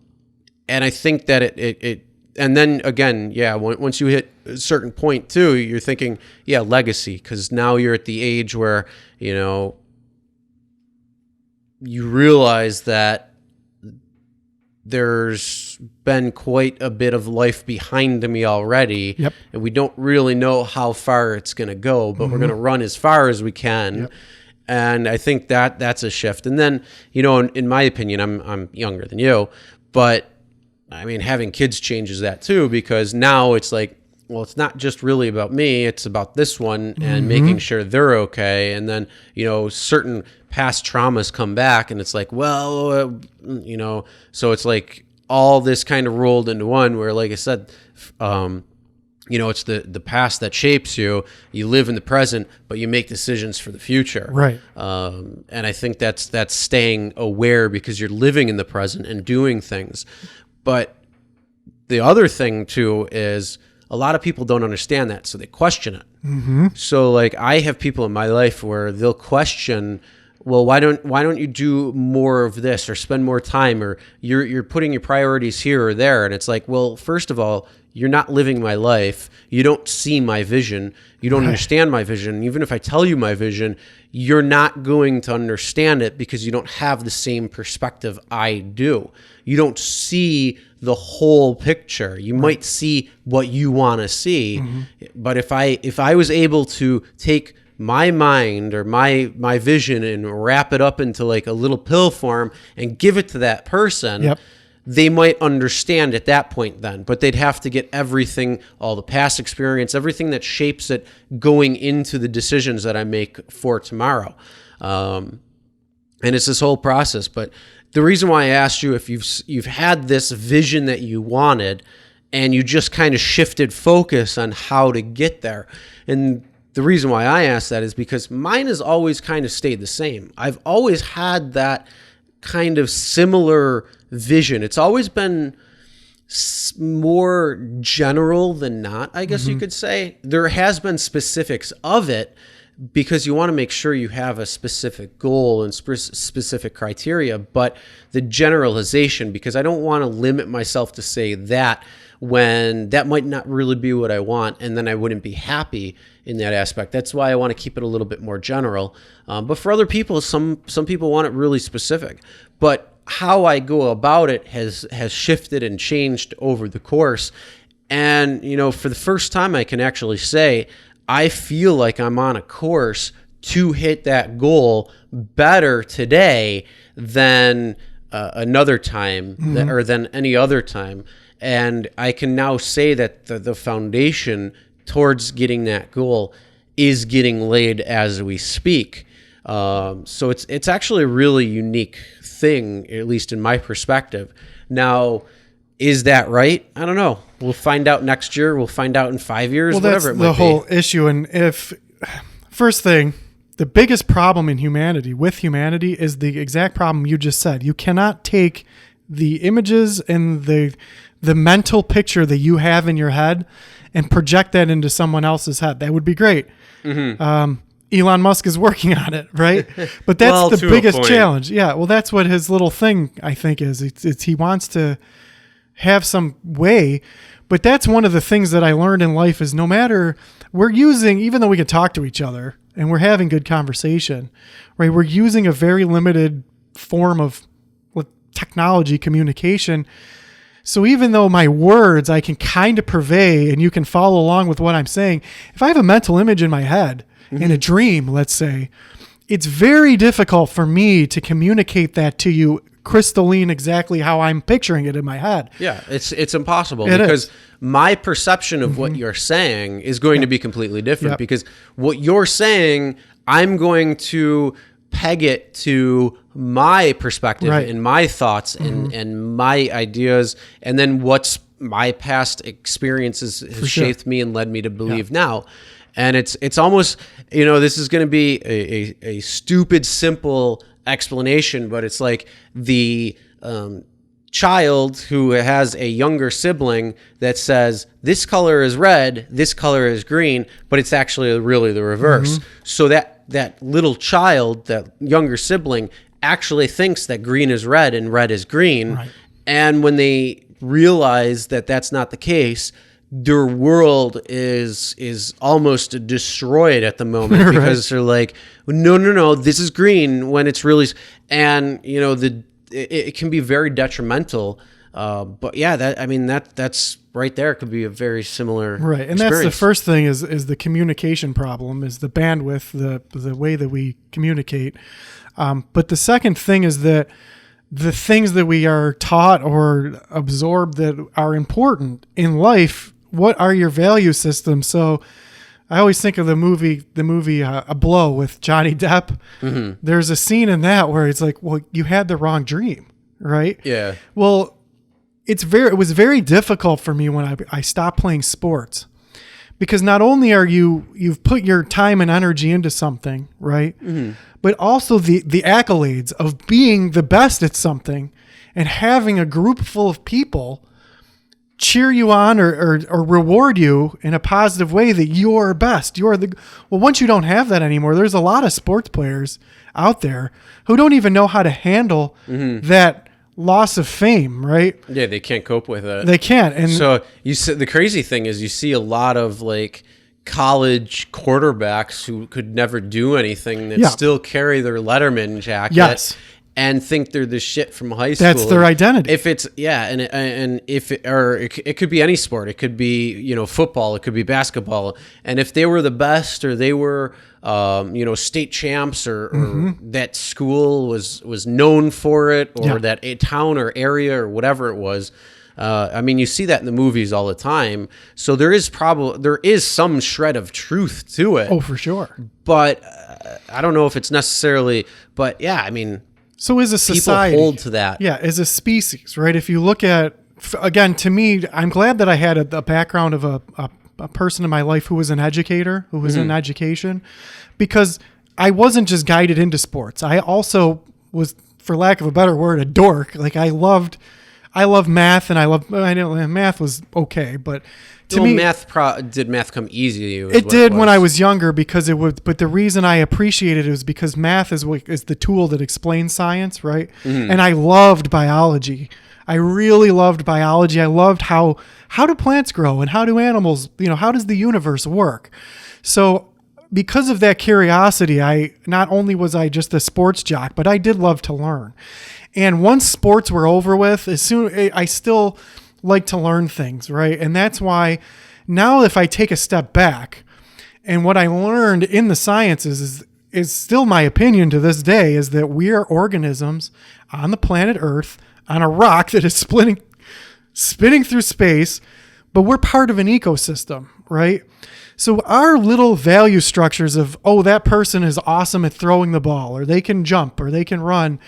I think that it and then again, once you hit a certain point too, you're thinking, legacy, because now you're at the age where you realize that there's been quite a bit of life behind me already. Yep. And we don't really know how far it's going to go, but we're going to run as far as we can. Yep. And I think that's a shift. And then, in my opinion, I'm younger than you, but I mean, having kids changes that too, because now it's like, well, it's not just really about me, it's about this one, and making sure they're okay. And then, certain past traumas come back, and it's like, well, so it's like all this kind of rolled into one, where, like I said, it's the past that shapes you. You live in the present, but you make decisions for the future. Right. And I think that's staying aware, because you're living in the present and doing things. But the other thing too is, a lot of people don't understand that, so they question it. So, like, I have people in my life where they'll question, well, why don't you do more of this, or spend more time, or you're putting your priorities here or there? And it's like, well, first of all, you're not living my life. You don't see my vision. You don't understand my vision. Even if I tell you my vision, you're not going to understand it, because you don't have the same perspective I do. You don't see the whole picture. You might see what you want to see. But if I was able to take my mind or my vision and wrap it up into like a little pill form and give it to that person, they might understand at that point then. But they'd have to get everything, all the past experience, everything that shapes it, going into the decisions that I make for tomorrow. And it's this whole process. But the reason why I asked you if you've had this vision that you wanted, and you just kind of shifted focus on how to get there. And the reason why I asked that is because mine has always kind of stayed the same. I've always had that kind of similar vision. It's always been more general than not, I guess you could say. There has been specifics of it, because you want to make sure you have a specific goal and specific criteria, but the generalization, because I don't want to limit myself to say that, when that might not really be what I want, and then I wouldn't be happy in that aspect. That's why I want to keep it a little bit more general. But for other people, some people want it really specific. But how I go about it has shifted and changed over the course. And, for the first time, I can actually say, I feel like I'm on a course to hit that goal better today than another time or than any other time. And I can now say that the foundation towards getting that goal is getting laid as we speak. So it's actually a really unique thing, at least in my perspective. Now, is that right? I don't know. We'll find out next year. We'll find out in 5 years, whatever it might be. Well, that's the whole issue. And first thing, the biggest problem in with humanity is the exact problem you just said. You cannot take the images and the mental picture that you have in your head and project that into someone else's head. That would be great. Elon Musk is working on it, right? But that's the biggest challenge. Yeah, well, that's what his little thing, I think, is. It's he wants to have some way, but that's one of the things that I learned in life is no matter even though we can talk to each other and we're having good conversation, right? We're using a very limited form of technology communication. So even though my words, I can kind of purvey and you can follow along with what I'm saying, if I have a mental image in my head in a dream, let's say, it's very difficult for me to communicate that to you crystalline exactly how I'm picturing it in my head. Yeah, it's impossible because my perception of what you're saying is going to be completely different because what you're saying, I'm going to peg it to my perspective and my thoughts and my ideas, and then what's my past experiences has shaped me and led me to believe now. And it's almost, this is going to be a stupid, simple explanation, but it's like the child who has a younger sibling that says this color is red, this color is green, but it's actually really the reverse. So that little child, that younger sibling, actually thinks that green is red and red is green. Right. And when they realize that that's not the case, their world is almost destroyed at the moment because they're like, no, this is green when it's really, and it can be very detrimental. But yeah, that's right there. It could be a very similar right, and experience. that's the first thing is the communication problem, is the bandwidth, the way that we communicate. But the second thing is that the things that we are taught or absorbed that are important in life. What are your value systems? So I always think of the movie A Blow with Johnny Depp. There's a scene in that where it's like, well, you had the wrong dream, right? Yeah. Well, it was very difficult for me when I stopped playing sports, because not only are you've put your time and energy into something, right? But also the accolades of being the best at something and having a group full of people cheer you on or reward you in a positive way that you're best. Well, once you don't have that anymore, there's a lot of sports players out there who don't even know how to handle that loss of fame, right? Yeah, they can't cope with it. They can't. And so the crazy thing is you see a lot of like college quarterbacks who could never do anything that still carry their Letterman jacket. And think they're the shit from high school. That's their identity. If it's it could be any sport. It could be football. It could be basketball. And if they were the best, or they were state champs, or that school was known for it, or that a town or area or whatever it was. You see that in the movies all the time. So there is some shred of truth to it. Oh, for sure. But I don't know if it's necessarily. But yeah, so as a society, people hold to that. Yeah, as a species, right? If you look at, again, to me, I'm glad that I had a background of a person in my life who was an educator, who was in education, because I wasn't just guided into sports. I also was, for lack of a better word, a dork. Like I loved math, and I know math was okay, but to me, did math come easy to you? It did when I was younger, because it would. But the reason I appreciated it was because math is the tool that explains science, right? And I loved biology. I really loved biology. I loved how do plants grow and how do animals, how does the universe work? So because of that curiosity, not only was I just a sports jock, but I did love to learn. And once sports were over with, like to learn things, right? And that's why now if I take a step back and what I learned in the sciences is still my opinion to this day, is that we are organisms on the planet Earth on a rock that is spinning through space, but we're part of an ecosystem, right? So our little value structures of, oh, that person is awesome at throwing the ball, or they can jump, or they can run,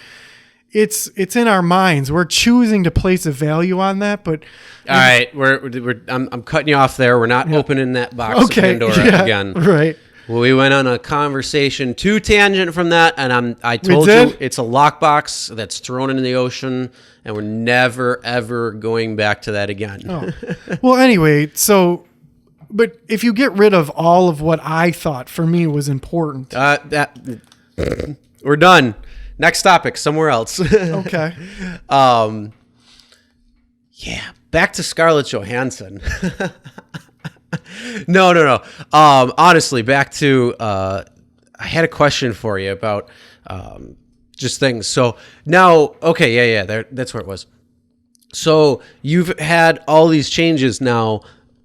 it's in our minds. We're choosing to place a value on that, but all right, I'm cutting you off there. We're not opening that box of Pandora again. Right. Well, we went on a conversation too tangent from that, and I told you it's a lockbox that's thrown into the ocean, and we're never ever going back to that again. Oh. Well, anyway, so, but if you get rid of all of what I thought for me was important, we're done. Next topic, somewhere else. Okay. Yeah, back to Scarlett Johansson. No. Honestly, back to I had a question for you about just things. So now, okay, yeah, that's where it was. So you've had all these changes now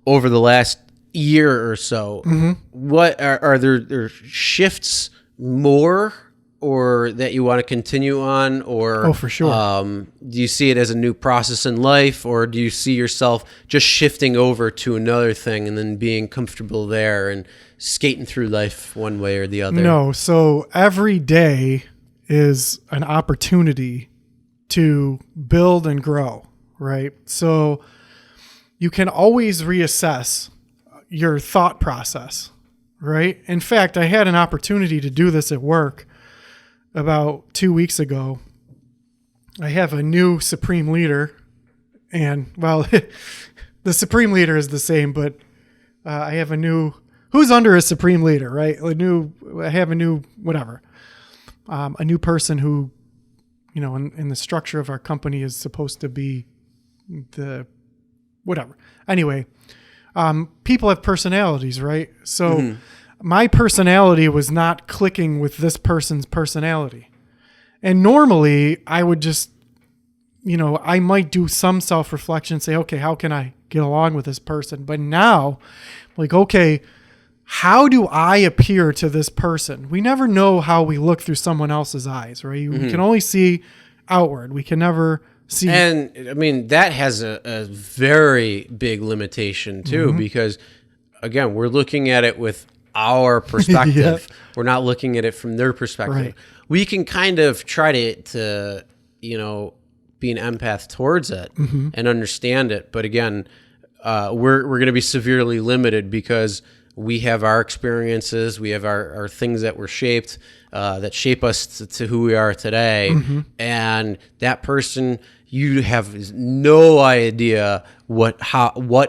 over the last year or so. Mm-hmm. What are there shifts more, or that you want to continue on, or for sure. Do you see it as a new process in life, or do you see yourself just shifting over to another thing and then being comfortable there and skating through life one way or the other? No, so every day is an opportunity to build and grow, right? So you can always reassess your thought process, right? In fact, I had an opportunity to do this at work about 2 weeks ago. I have a new Supreme Leader, and well, the Supreme Leader is the same, but I have a new, who's under a Supreme Leader, right? I have a new, whatever, a new person who, in the structure of our company is supposed to be the, whatever. Anyway, people have personalities, right? So my personality was not clicking with this person's personality. And normally I would just, I might do some self-reflection, say, okay, how can I get along with this person? But now, like, okay, how do I appear to this person? We never know how we look through someone else's eyes, right? We can only see outward. We can never see. And I mean, that has a very big limitation too, because again, we're looking at it with our perspective. Yep. We're not looking at it from their perspective. Right. We can kind of try to be an empath towards it and understand it. But again, we're going to be severely limited because we have our experiences, we have our things that were shaped, that shape us to who we are today. And that person, you have no idea what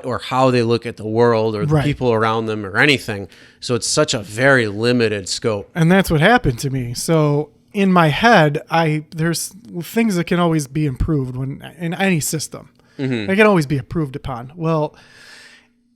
or how they look at the world or the people around them or anything. So it's such a very limited scope. And that's what happened to me. So in my head, there's things that can always be improved in any system. They can always be improved upon. Well,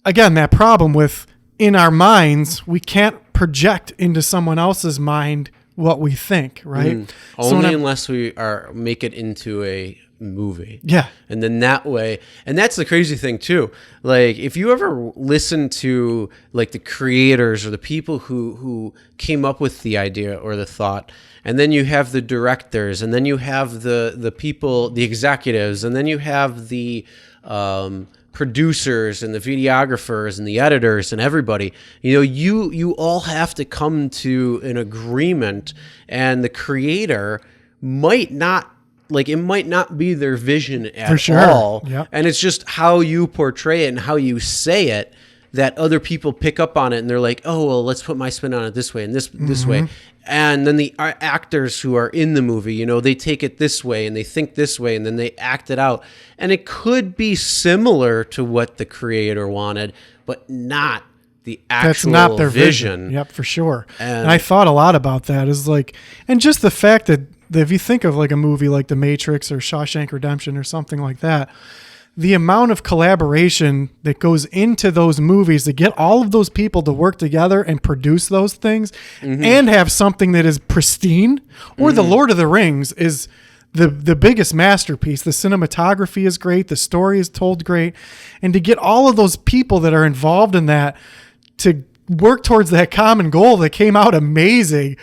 again, that problem with in our minds, we can't project into someone else's mind what we think, right? Only unless we make it into a movie. Yeah. And then that way, and that's the crazy thing too. Like if you ever listen to like the creators or the people who came up with the idea or the thought, and then you have the directors, and then you have the people, the executives, and then you have the producers and the videographers and the editors and everybody, you all have to come to an agreement, and the creator might not, like, it might not be their vision at all. Yep. And it's just how you portray it and how you say it that other people pick up on it, and they're like, oh, well, let's put my spin on it this way and this way. And then the actors who are in the movie, they take it this way and they think this way, and then they act it out. And it could be similar to what the creator wanted, but not the actual That's not their vision. Yep, for sure. And I thought a lot about that. Is like, and just the fact that if you think of like a movie like The Matrix or Shawshank Redemption or something like that, the amount of collaboration that goes into those movies to get all of those people to work together and produce those things and have something that is pristine, or The Lord of the Rings is the biggest masterpiece. The cinematography is great. The story is told great. And to get all of those people that are involved in that to work towards that common goal that came out amazing.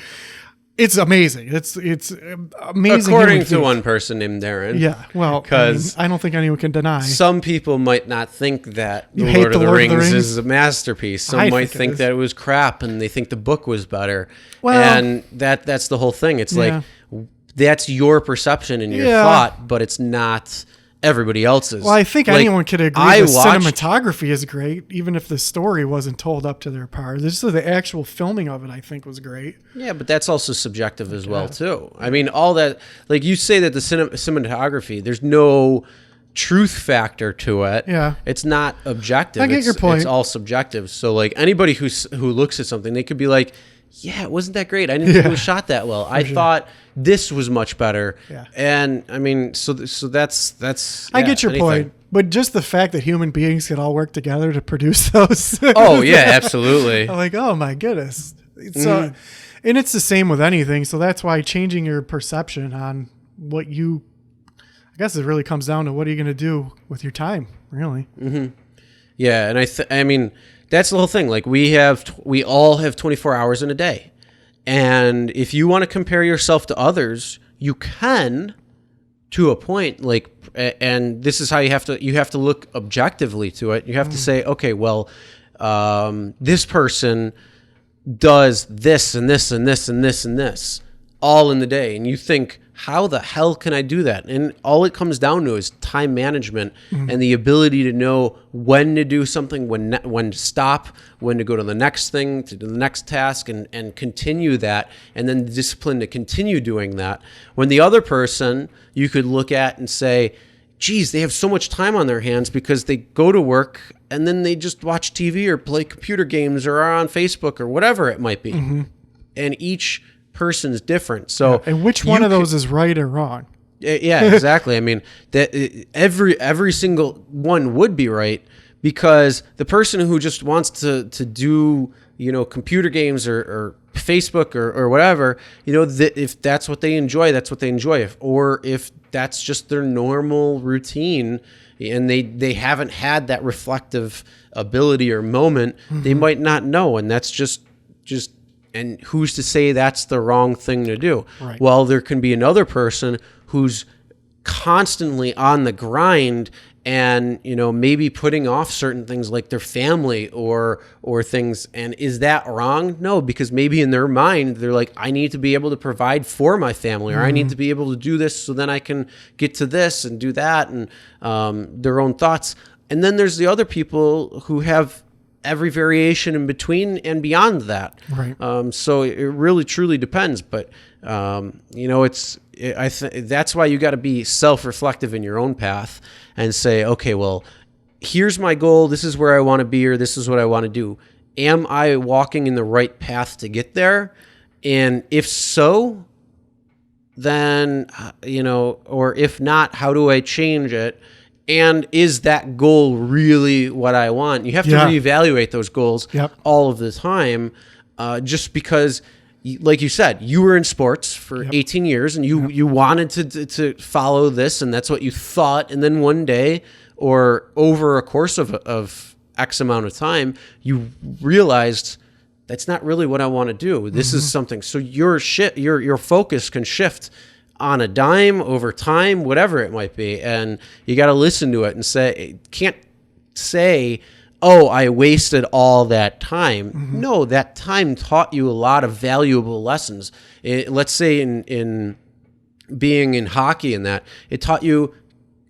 It's amazing. It's amazing. According to one person named Darren. Yeah. Well, I don't think anyone can deny. Some people might not think that You The hate Lord of The the Lord of the Rings Rings? is a masterpiece. Some I might think it think is. that it was crap and they think the book was better. Well- and that's the whole thing. It's Yeah. like that's your perception and your Yeah. thought, but it's not everybody else's. Well, I think Like, anyone could agree I the watched- cinematography is great, even if the story wasn't told up to their par. This is the actual filming of it, I think, was great. Yeah, but that's also subjective as well too. I mean, all that, like you say that the cinematography, there's no truth factor to it. Yeah. It's not objective. I get your point. It's all subjective. So like anybody who looks at something, they could be like, yeah, it wasn't that great. I didn't think it was shot that well. I thought this was much better. Yeah. And I mean, so that's I yeah, get your anything. point, but just the fact that human beings could all work together to produce those. Oh yeah, absolutely. I'm like, oh my goodness. So, and it's the same with anything. So that's why changing your perception on what you, I guess it really comes down to what are you going to do with your time, really. Yeah, and I mean that's the whole thing. Like we all have 24 hours in a day, and if you want to compare yourself to others, you can, to a point. Like, and this is how you have to look objectively to it. You have to say, okay, well, this person does this and this and this and this and this all in the day, and you think, how the hell can I do that? And all it comes down to is time management and the ability to know when to do something, when to stop, when to go to the next thing, to do the next task, and continue that, and then the discipline to continue doing that. When the other person, you could look at and say, geez, they have so much time on their hands because they go to work and then they just watch TV or play computer games or are on Facebook or whatever it might be. And each person's different. So And which one of those is right or wrong? yeah, exactly. I mean, that every single one would be right, because the person who just wants to do, computer games or Facebook or whatever, if that's what they enjoy, that's what they enjoy. Or if that's just their normal routine and they haven't had that reflective ability or moment, they might not know. And that's just and who's to say that's the wrong thing to do? Right. Well, there can be another person who's constantly on the grind and, maybe putting off certain things like their family or things. And is that wrong? No, because maybe in their mind, they're like, I need to be able to provide for my family, or I need to be able to do this so then I can get to this and do that, and their own thoughts. And then there's the other people who have every variation in between and beyond that. Right. So it really truly depends. But, that's why you got to be self-reflective in your own path and say, okay, well, here's my goal. This is where I want to be, or this is what I want to do. Am I walking in the right path to get there? And if so, then, or if not, how do I change it? And is that goal really what I want? You have to reevaluate those goals all of the time, just because, like you said, you were in sports for 18 years and you wanted to follow this, and that's what you thought. And then one day, or over a course of X amount of time, you realized that's not really what I want to do. This is something. So your focus can shift on a dime over time, whatever it might be. And you got to listen to it and can't say, oh, I wasted all that time. No, that time taught you a lot of valuable lessons. Let's say in being in hockey and that, it taught you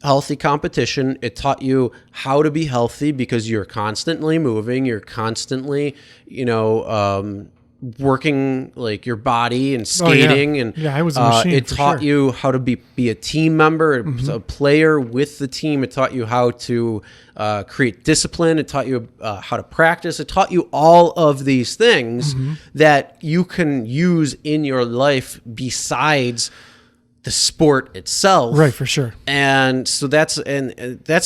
healthy competition. It taught you how to be healthy because you're constantly moving. You're constantly, working like your body and skating. And I was a machine. It taught you how to be a team member, a player with the team. It taught you how to create discipline. It taught you how to practice. It taught you all of these things that you can use in your life besides the sport itself. Right, for sure. And so that's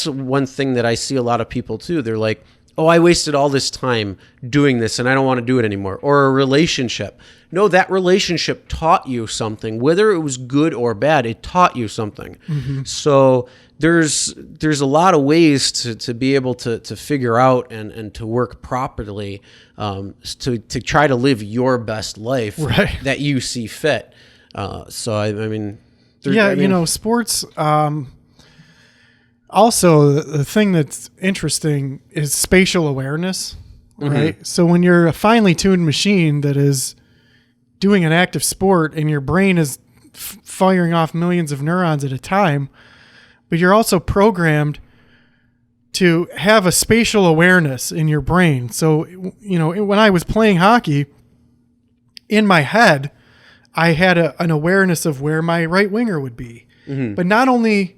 one thing that I see a lot of people too. They're like, oh, I wasted all this time doing this and I don't want to do it anymore. Or a relationship. No, that relationship taught you something. Whether it was good or bad, it taught you something. So there's a lot of ways to be able to figure out and to work properly, to try to live your best life Right. that you see fit. So I mean, sports. Also, the thing that's interesting is spatial awareness, right? So when you're a finely tuned machine that is doing an active sport and your brain is firing off millions of neurons at a time, but you're also programmed to have a spatial awareness in your brain. So, when I was playing hockey, in my head, I had an awareness of where my right winger would be. But not only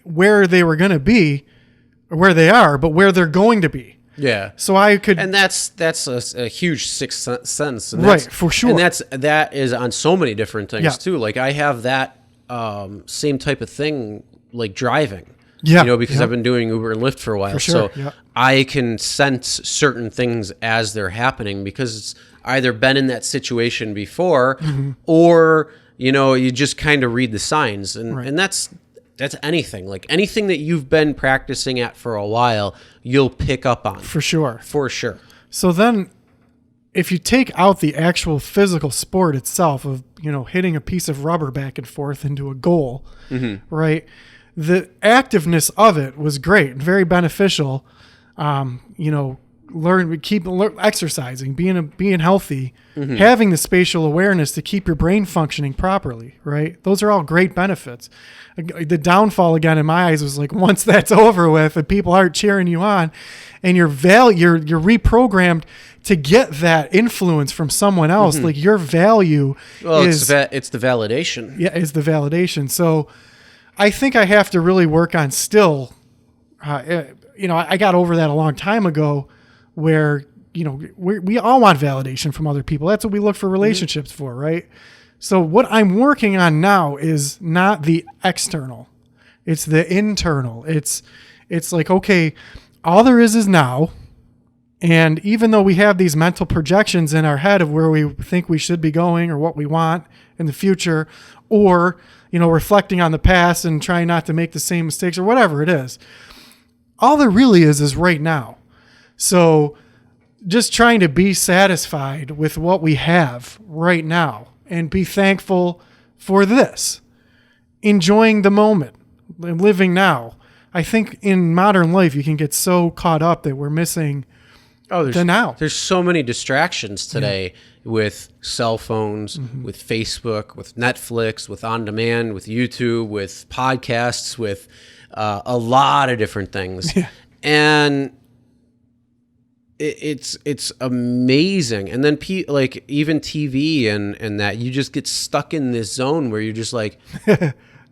where they were going to be or where they are, but where they're going to be. Yeah. So I could, and that's a huge sixth sense, and right, for sure. And that is on so many different things too. Like I have that same type of thing, like driving. Yeah, because I've been doing Uber and Lyft for a while, sure. So I can sense certain things as they're happening because it's either been in that situation before, or you just kind of read the signs, and that's anything. Like anything that you've been practicing at for a while, you'll pick up on. For sure. So then if you take out the actual physical sport itself of, hitting a piece of rubber back and forth into a goal, right? The activeness of it was great, very beneficial. Keep exercising, being healthy, having the spatial awareness to keep your brain functioning properly, right? Those are all great benefits. The downfall again in my eyes was like once that's over with and people aren't cheering you on and you're reprogrammed to get that influence from someone else, like your value it's the validation. Yeah, is the validation. So I think I have to really work on still, I got over that a long time ago where, we all want validation from other people. That's what we look for relationships for, right? So what I'm working on now is not the external. It's the internal. It's like, okay, all there is now. And even though we have these mental projections in our head of where we think we should be going or what we want in the future, or, reflecting on the past and trying not to make the same mistakes or whatever it is, all there really is right now. So just trying to be satisfied with what we have right now and be thankful for this, enjoying the moment, living now. I think in modern life, you can get so caught up that we're missing the now. There's so many distractions today with cell phones, with Facebook, with Netflix, with on-demand, with YouTube, with podcasts, with a lot of different things. Yeah. And it's amazing. And then like even TV and that, you just get stuck in this zone where you're just like,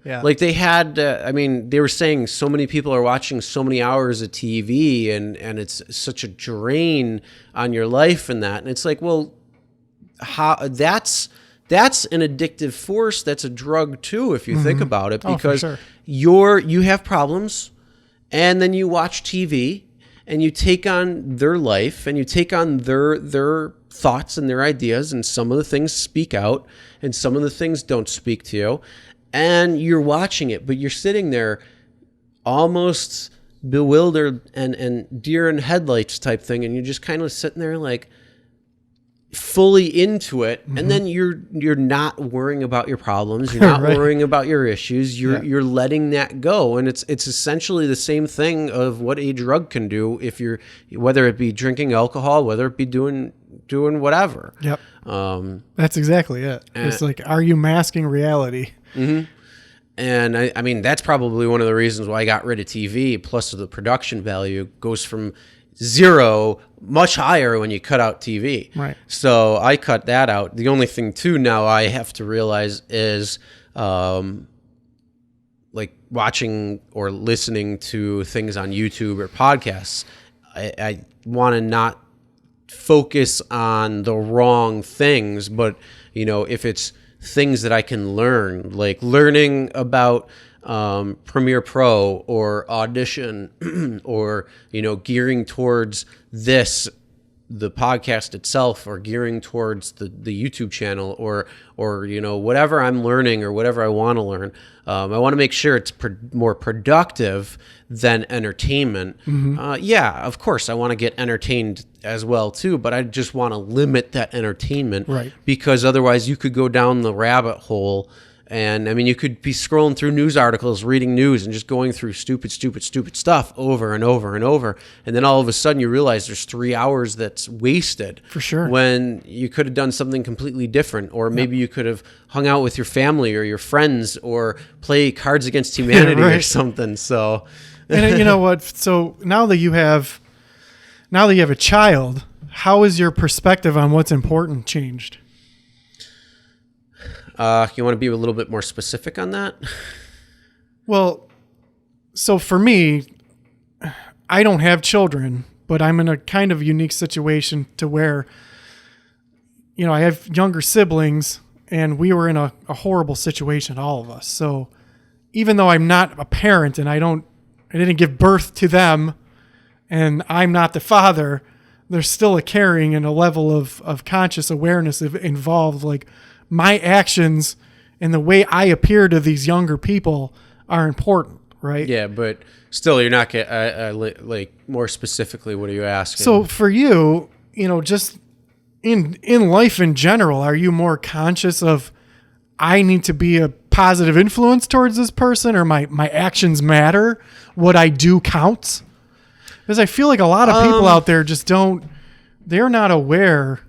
yeah. Like they had, they were saying so many people are watching so many hours of TV and it's such a drain on your life and that. And it's like, well, how that's an addictive force. That's a drug too, if you think about it, because you have problems and then you watch TV and you take on their life and you take on their thoughts and their ideas, and some of the things speak out and some of the things don't speak to you. And you're watching it, but you're sitting there almost bewildered and deer in headlights type thing. And you're just kind of sitting there like fully into it. And then you're not worrying about your problems. You're not worrying about your issues. You're letting that go. And it's essentially the same thing of what a drug can do whether it be drinking alcohol, whether it be doing whatever. Yep. That's exactly it. It's like, are you masking reality? And I mean, that's probably one of the reasons why I got rid of TV. Plus the production value goes from zero much higher when you cut out TV. Right. So I cut that out. The only thing too now I have to realize is like watching or listening to things on YouTube or podcasts. I want to not focus on the wrong things, but if it's things that I can learn, like learning about Premiere Pro or Audition or, gearing towards the podcast itself, or gearing towards the YouTube channel, or whatever I'm learning or whatever I want to learn. I want to make sure it's more productive than entertainment. Yeah, of course, I want to get entertained as well too, but I just want to limit that entertainment, Right. Because otherwise you could go down the rabbit hole. And I mean, you could be scrolling through news articles, reading news, and just going through stupid stuff over and over and over. And then all of a sudden you realize there's 3 hours that's wasted. For sure. When you could have done something completely different. Or maybe you could have hung out with your family or your friends, or play Cards Against Humanity or something. So, and you know what? So now that you have a child, how is your perspective on what's important changed? You want to be a little bit more specific on that? Well, so for me, I don't have children, but I'm in a kind of unique situation to where, I have younger siblings, and we were in a horrible situation, all of us. So even though I'm not a parent and I didn't give birth to them, and I'm not the father, there's still a caring and a level of conscious awareness involved. Like, my actions and the way I appear to these younger people are important, right? Yeah, but still, you're not getting, like, more specifically, what are you asking? So for you, just in life in general, are you more conscious of, I need to be a positive influence towards this person, or my actions matter? What I do counts? Because I feel like a lot of people out there they're not aware.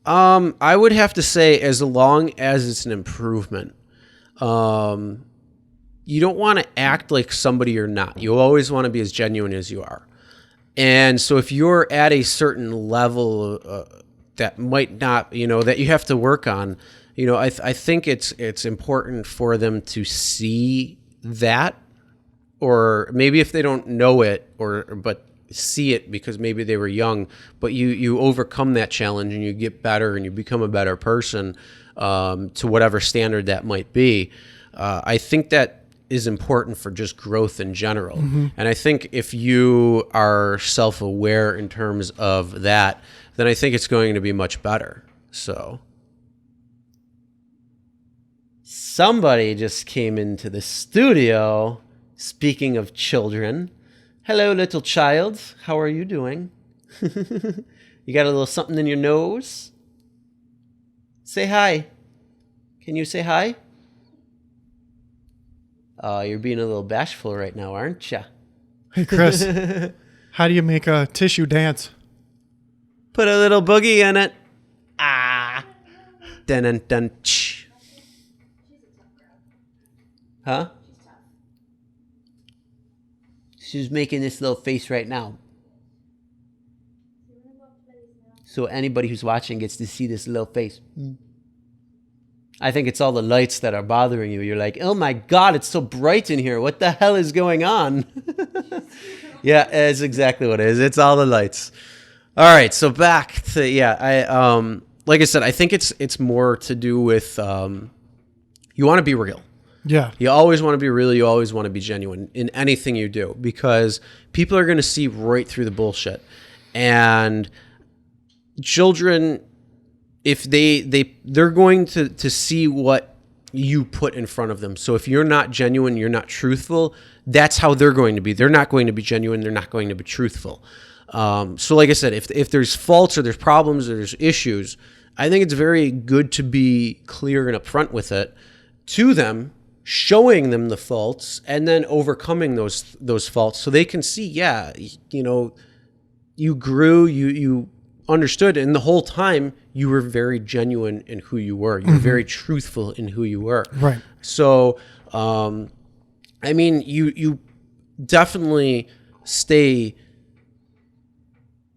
I would have to say, as long as it's an improvement, you don't want to act like somebody you're not. You always want to be as genuine as you are. And so if you're at a certain level that might not, that you have to work on, I think it's important for them to see that, or maybe if they don't know it, but see it because maybe they were young, but you overcome that challenge and you get better and you become a better person, to whatever standard that might be. I think that is important for just growth in general. Mm-hmm. And I think if you are self-aware in terms of that, then I think it's going to be much better. So somebody just came into the studio. Speaking of children, hello, little child. How are you doing? You got a little something in your nose? Say hi. Can you say hi? Oh, you're being a little bashful right now, aren't you? Hey, Chris, how do you make a tissue dance? Put a little boogie in it. Ah. Dun dun dun. Ch. Huh? She's making this little face right now. So anybody who's watching gets to see this little face. I think it's all the lights that are bothering you. You're like, oh my God, it's so bright in here. What the hell is going on? Yeah, it's exactly what it is. It's all the lights. All right, so back to, like I said, I think it's more to do with, you want to be real. Yeah. You always want to be real. You always want to be genuine in anything you do, because people are going to see right through the bullshit. And children, if they're going to see what you put in front of them. So if you're not genuine, you're not truthful, that's how they're going to be. They're not going to be genuine. They're not going to be truthful. So like I said, if there's faults or there's problems or there's issues, I think it's very good to be clear and upfront with it to them, showing them the faults and then overcoming those faults so they can see, you grew, you understood, and the whole time you were very genuine in who you were. You were very truthful in who you were. Right. So, I mean, you definitely stay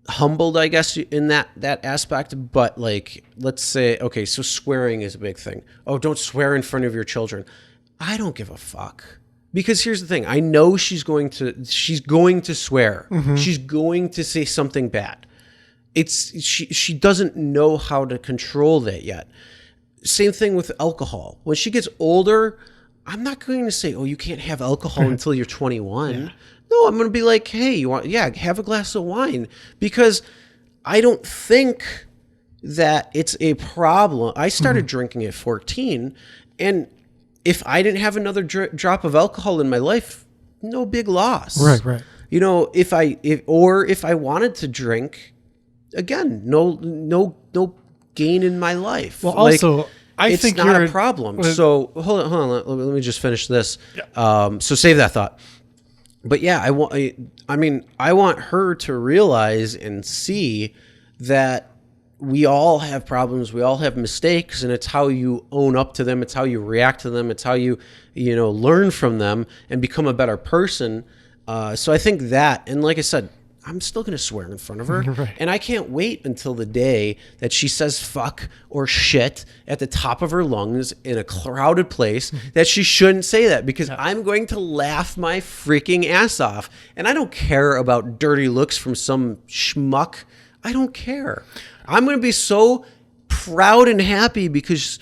humbled, I guess, in that aspect. But like, let's say, okay, so swearing is a big thing. Oh, don't swear in front of your children. I don't give a fuck. Because here's the thing. I know she's going to swear. Mm-hmm. She's going to say something bad. She doesn't know how to control that yet. Same thing with alcohol. When she gets older, I'm not going to say, oh, you can't have alcohol until you're 21. No, I'm going to be like, hey, have a glass of wine, because I don't think that it's a problem. I started drinking at 14, and if I didn't have another drop of alcohol in my life, no big loss. Right. You know, if I wanted to drink, again, no gain in my life. Well, also, I it's think not you're a problem. So hold on. Let me just finish this. So save that thought. But yeah, I want her to realize and see that we all have problems. We all have mistakes, and it's how you own up to them. It's how you react to them. It's how you learn from them and become a better person. So I think that, and like I said, I'm still going to swear in front of her. Right. And I can't wait until the day that she says fuck or shit at the top of her lungs in a crowded place that she shouldn't say that, because I'm going to laugh my freaking ass off. And I don't care about dirty looks from some schmuck. I don't care. I'm going to be so proud and happy because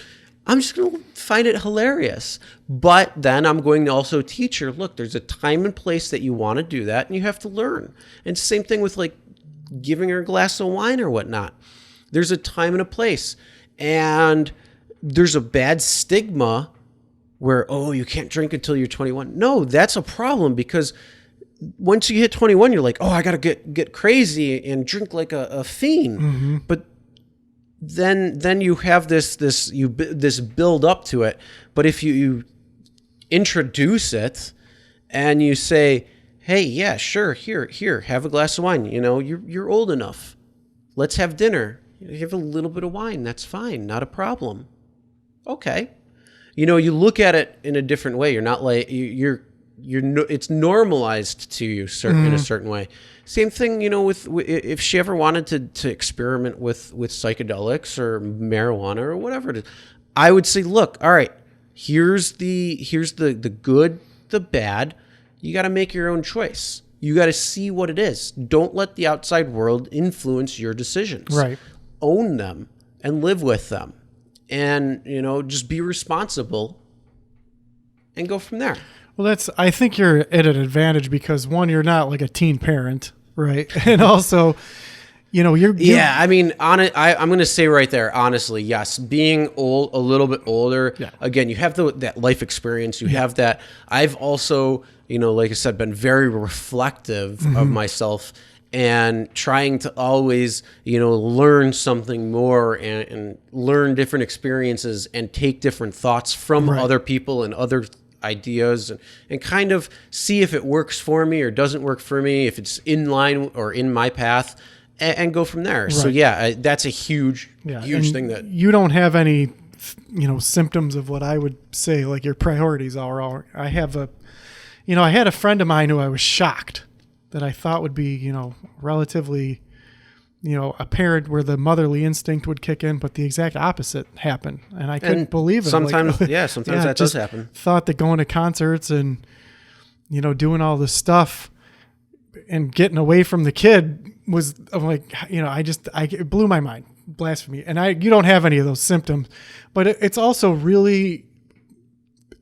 I'm just going to find it hilarious. But then I'm going to also teach her, look, there's a time and place that you want to do that, and you have to learn. And same thing with like giving her a glass of wine or whatnot. There's a time and a place. And there's a bad stigma where, oh, you can't drink until you're 21. No, that's a problem, because once you hit 21, you're like, oh, I got to get crazy and drink like a fiend. But then you have this build up to it. But if you introduce it and you say, hey, yeah, sure, here, have a glass of wine. You know, you're old enough. Let's have dinner. You have a little bit of wine. That's fine. Not a problem. Okay. You know, you look at it in a different way. You're not like it's normalized to you in a certain way. Same thing, you know, with if she ever wanted to experiment with psychedelics or marijuana or whatever it is, I would say, look, all right, here's the good, the bad. You got to make your own choice. You got to see what it is. Don't let the outside world influence your decisions. Right. Own them and live with them, and just be responsible and go from there. Well, I think you're at an advantage because, one, you're not like a teen parent, right? And also, you're yeah. I mean, I'm going to say right there, honestly, yes. Being a little bit older, again, you have that life experience. You have that. I've also, like I said, been very reflective of myself and trying to always, learn something more and learn different experiences and take different thoughts from other people and other ideas and kind of see if it works for me or doesn't work for me, if it's in line or in my path, and go from there. Right. So yeah, that's a huge thing that you don't have any, symptoms of what I would say like your priorities are. I have I had a friend of mine who I was shocked that I thought would be, relatively, apparent, where the motherly instinct would kick in, but the exact opposite happened. And I couldn't believe it. Sometimes, sometimes that does happen. Thought that going to concerts and, doing all this stuff and getting away from the kid it blew my mind. Blasphemy. And you don't have any of those symptoms, but it's also really,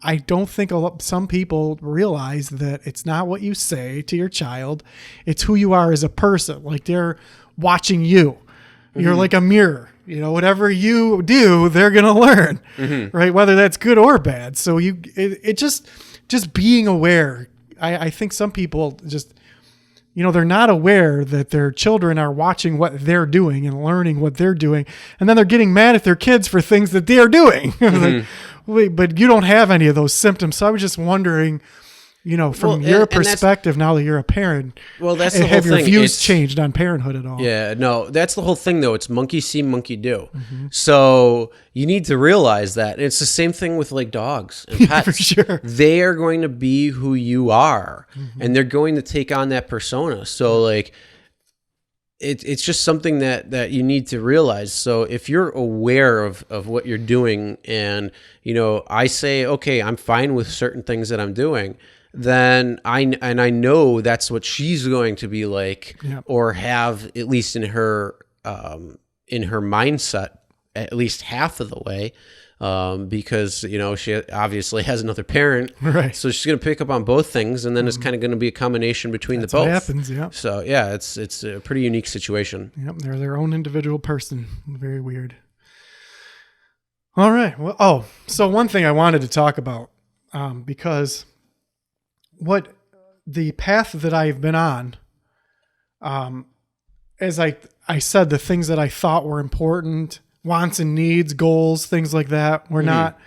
I don't think some people realize that it's not what you say to your child. It's who you are as a person. Like, they're watching you. You're like a mirror. Whatever you do, they're going to learn, right? Whether that's good or bad. So it just being aware. I think some people just, they're not aware that their children are watching what they're doing and learning what they're doing. And then they're getting mad at their kids for things that they're doing. Like, wait, but you don't have any of those symptoms. So I was just wondering, from your perspective, now that you're a parent, that's the whole have your thing. views changed on parenthood at all? Yeah, no, that's the whole thing, though. It's monkey see, monkey do. So you need to realize that. It's the same thing with like dogs and pets. For sure. They are going to be who you are, and they're going to take on that persona. So like, it's just something that you need to realize. So if you're aware of what you're doing, and I say, okay, I'm fine with certain things that I'm doing, then I know that's what she's going to be like, or have, at least in her mindset, at least half of the way. because she obviously has another parent, Right. so she's going to pick up on both things, and then it's kind of going to be a combination between the both. What happens, yeah. So yeah, it's a pretty unique situation. Yep, they're their own individual person. Very weird. All right. Well, so one thing I wanted to talk about, because what the path that I've been on, as I said, the things that I thought were important, wants and needs, goals, things like that, were not.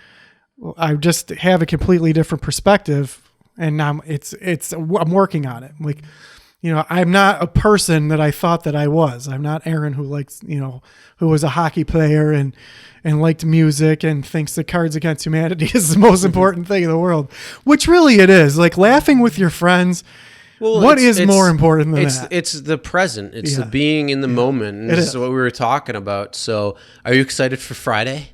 I just have a completely different perspective, and I'm working on it. Like, I'm not a person that I thought that I was. I'm not Aaron who likes, who was a hockey player and liked music and thinks that Cards Against Humanity is the most important thing in the world, which really it is. Like laughing with your friends. Well, what is more important than that? It's the present. It's the being in the moment. And this is what we were talking about. So are you excited for Friday?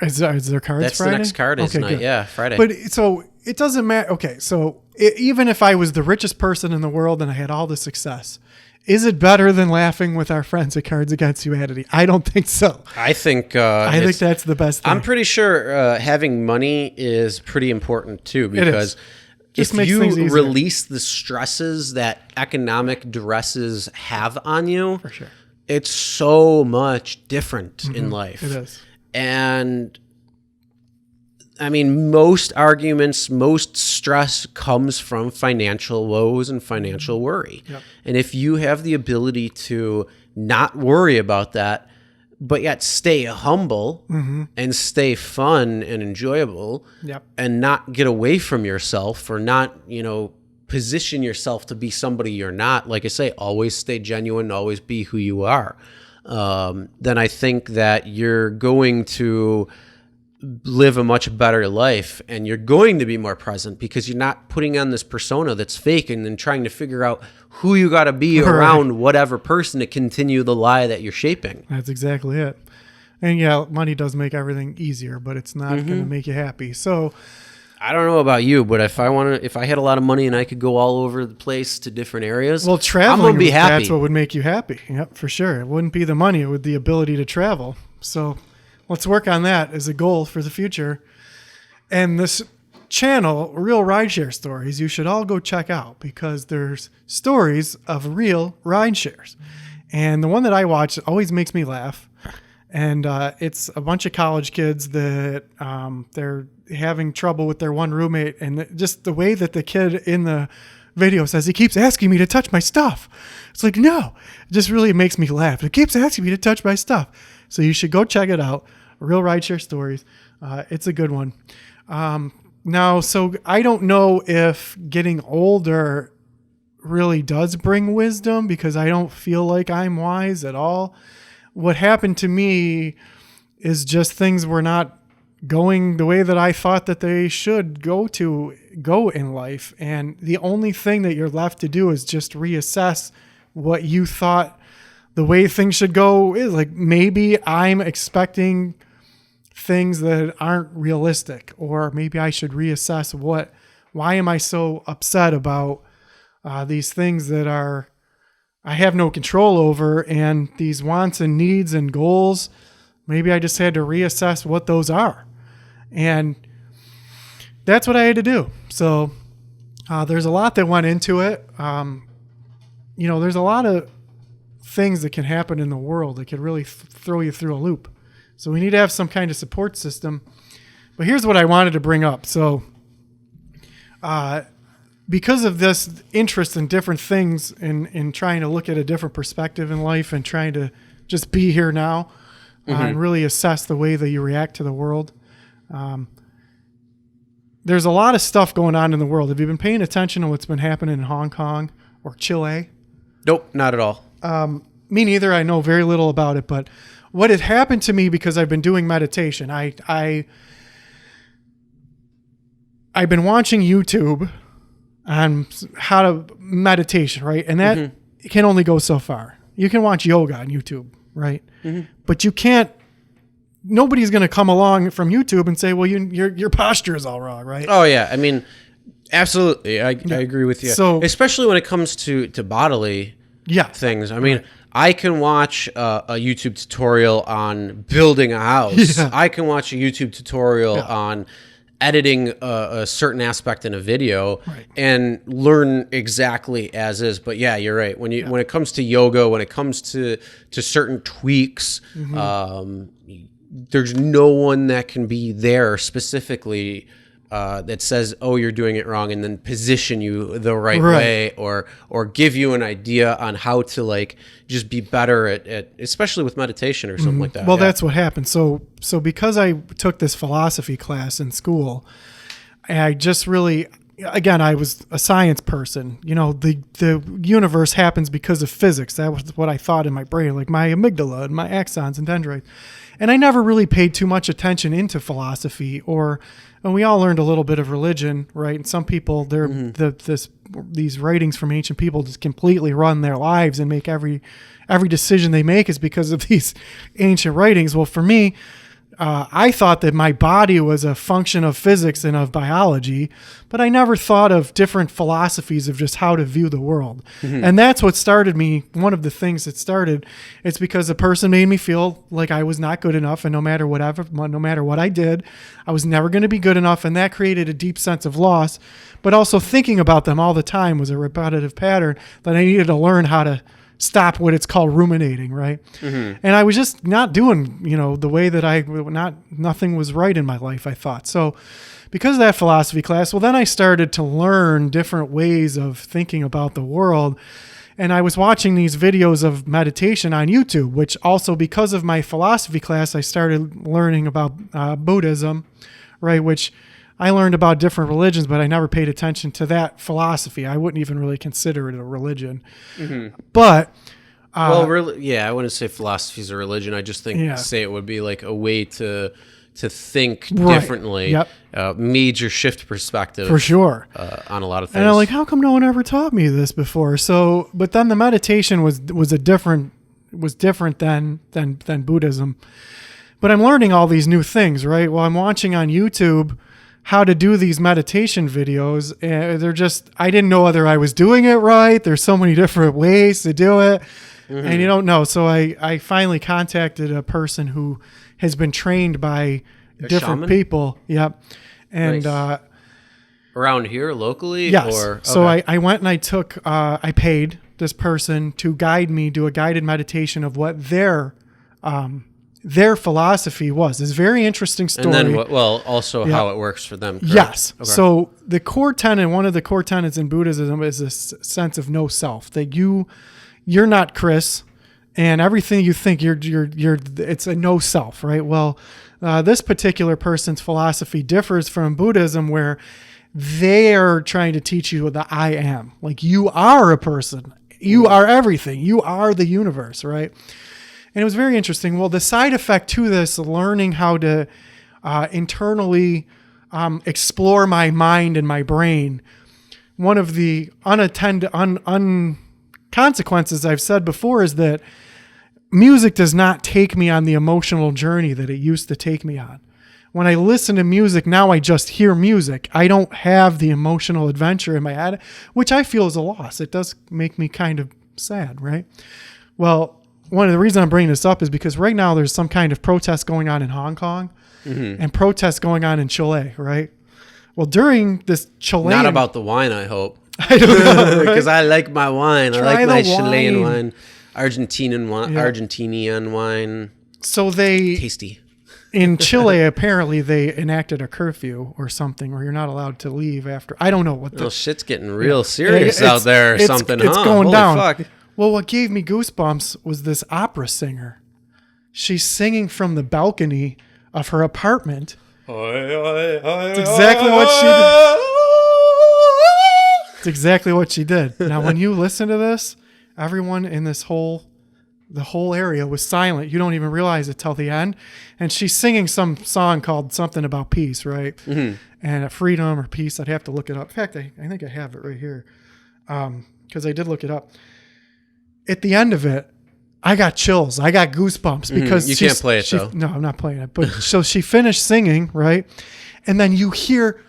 Is there cards That's Friday? the next card is night. Yeah, Friday. But so it doesn't matter. Okay, so even if I was the richest person in the world and I had all the success, is it better than laughing with our friends at Cards Against Humanity? I don't think so. I think that's the best thing. I'm pretty sure having money is pretty important too, because if you release the stresses that economic duresses have on you, for sure, it's so much different in life. It is. And I mean, most arguments, most stress comes from financial woes and financial worry. Yep. And if you have the ability to not worry about that, but yet stay humble and stay fun and enjoyable, and not get away from yourself, or not, position yourself to be somebody you're not, like I say, always stay genuine, always be who you are, then I think that you're going to live a much better life, and you're going to be more present because you're not putting on this persona that's fake and then trying to figure out who you got to be around whatever person to continue the lie that you're shaping. That's exactly it. And yeah, money does make everything easier, but it's not going to make you happy. So I don't know about you, but if I had a lot of money and I could go all over the place to different areas, well, traveling, I'm gonna be happy. That's what would make you happy. Yep, for sure. It wouldn't be the money; it would be the ability to travel. So let's work on that as a goal for the future. And this channel, Real Rideshare Stories, you should all go check out, because there's stories of real ride shares. And the one that I watch always makes me laugh. And it's a bunch of college kids that they're having trouble with their one roommate. And just the way that the kid in the video says, he keeps asking me to touch my stuff. It's like, no, it just really makes me laugh. It keeps asking me to touch my stuff. So you should go check it out. Real Rideshare Stories. It's a good one. Now, so I don't know if getting older really does bring wisdom, because I don't feel like I'm wise at all. What happened to me is just things were not going the way that I thought that they should go in life. And the only thing that you're left to do is just reassess what you thought the way things should go is. Like, maybe I'm expecting things that aren't realistic, or maybe I should reassess why am I so upset about these things that I have no control over, and these wants and needs and goals. Maybe I just had to reassess what those are. And that's what I had to do. So there's a lot that went into it. There's a lot of things that can happen in the world that could really throw you through a loop. So we need to have some kind of support system. But here's what I wanted to bring up. So because of this interest in different things, in trying to look at a different perspective in life and trying to just be here now, and really assess the way that you react to the world, there's a lot of stuff going on in the world. Have you been paying attention to what's been happening in Hong Kong or Chile? Nope, not at all. Me neither. I know very little about it, but what had happened to me, because I've been doing meditation, I've been watching YouTube on how to meditation, right? And that can only go so far. You can watch yoga on YouTube, right? But you can't. Nobody's going to come along from YouTube and say, "Well, your posture is all wrong," right? Oh yeah, I mean, absolutely, I agree with you. So, especially when it comes to bodily things. I mean, I can watch a YouTube tutorial on building a house. Yeah. I can watch a YouTube tutorial on editing a certain aspect in a video and learn exactly as is. But yeah, you're right. When it comes to yoga, when it comes to certain tweaks, there's no one that can be there specifically that says, "Oh, you're doing it wrong," and then position you the right way, or give you an idea on how to like just be better at especially with meditation or something like that. Well, that's what happened. So because I took this philosophy class in school, I just really, again, I was a science person. You know, the universe happens because of physics. That was what I thought in my brain, like my amygdala and my axons and dendrites. And I never really paid too much attention into philosophy, and we all learned a little bit of religion, right? And some people, these writings from ancient people just completely run their lives and make every decision they make is because of these ancient writings. Well, for me, I thought that my body was a function of physics and of biology, but I never thought of different philosophies of just how to view the world. And that's what started me. One of the things that started, it's because a person made me feel like I was not good enough, and no matter what I did, I was never going to be good enough, and that created a deep sense of loss. But also thinking about them all the time was a repetitive pattern that I needed to learn how to stop what it's called ruminating, right? And I was just not doing, the way that nothing was right in my life, I thought. So because of that philosophy class, well, then I started to learn different ways of thinking about the world. And I was watching these videos of meditation on YouTube, which also because of my philosophy class, I started learning about Buddhism, right? Which I learned about different religions, but I never paid attention to that philosophy. I wouldn't even really consider it a religion. But really, I wouldn't say philosophy is a religion. I just think say it would be like a way to think differently. Major shift perspective for sure on a lot of things. And I'm like, how come no one ever taught me this before? So, but then the meditation was different than Buddhism. But I'm learning all these new things, right? Well, I'm watching on YouTube how to do these meditation videos, and I didn't know whether I was doing it right. There's so many different ways to do it, and you don't know. So I finally contacted a person who has been trained by different shaman? people. Yep. And Nice. Around here locally? yes. Or, So okay. I went and I paid this person to guide me, do a guided meditation of what their philosophy was. It's a very interesting story. And then, also how it works for them. Correct? Yes. Okay. So the core tenet, one of the core tenets in Buddhism is this sense of no self, that you're not Chris, and everything you think it's a no self, right? Well, this particular person's philosophy differs from Buddhism, where they are trying to teach you the I am. Like, you are a person. You are everything. You are the universe, right? And it was very interesting. Well, the side effect to this, learning how to internally explore my mind and my brain, one of the unintended consequences I've said before is that music does not take me on the emotional journey that it used to take me on. When I listen to music, now I just hear music. I don't have the emotional adventure in my head, which I feel is a loss. It does make me kind of sad, right? Well, one of the reasons I'm bringing this up is because right now there's some kind of protest going on in Hong Kong and protests going on in Chile, right? Well, during this Chilean... Not about the wine, I hope. I don't know, Because I like my wine. I like my the Chilean wine. wine. Argentinian wine. So they... Tasty. In Chile, apparently they enacted a curfew or something, where you're not allowed to leave after... I don't know what the... Well, shit's getting real serious out there or something, It's huh? going Holy down. Fuck. Well, what gave me goosebumps was this opera singer. She's singing from the balcony of her apartment. It's exactly what she did. It's exactly what she did. Now, when you listen to this, everyone in the whole area was silent. You don't even realize it till the end. And she's singing some song called something about peace, right? And freedom or peace. I'd have to look it up. In fact, I think I have it right here, because I did look it up. At the end of it, I got chills. I got goosebumps because you can't play it though. No, I'm not playing it. But so she finished singing, right? And then you hear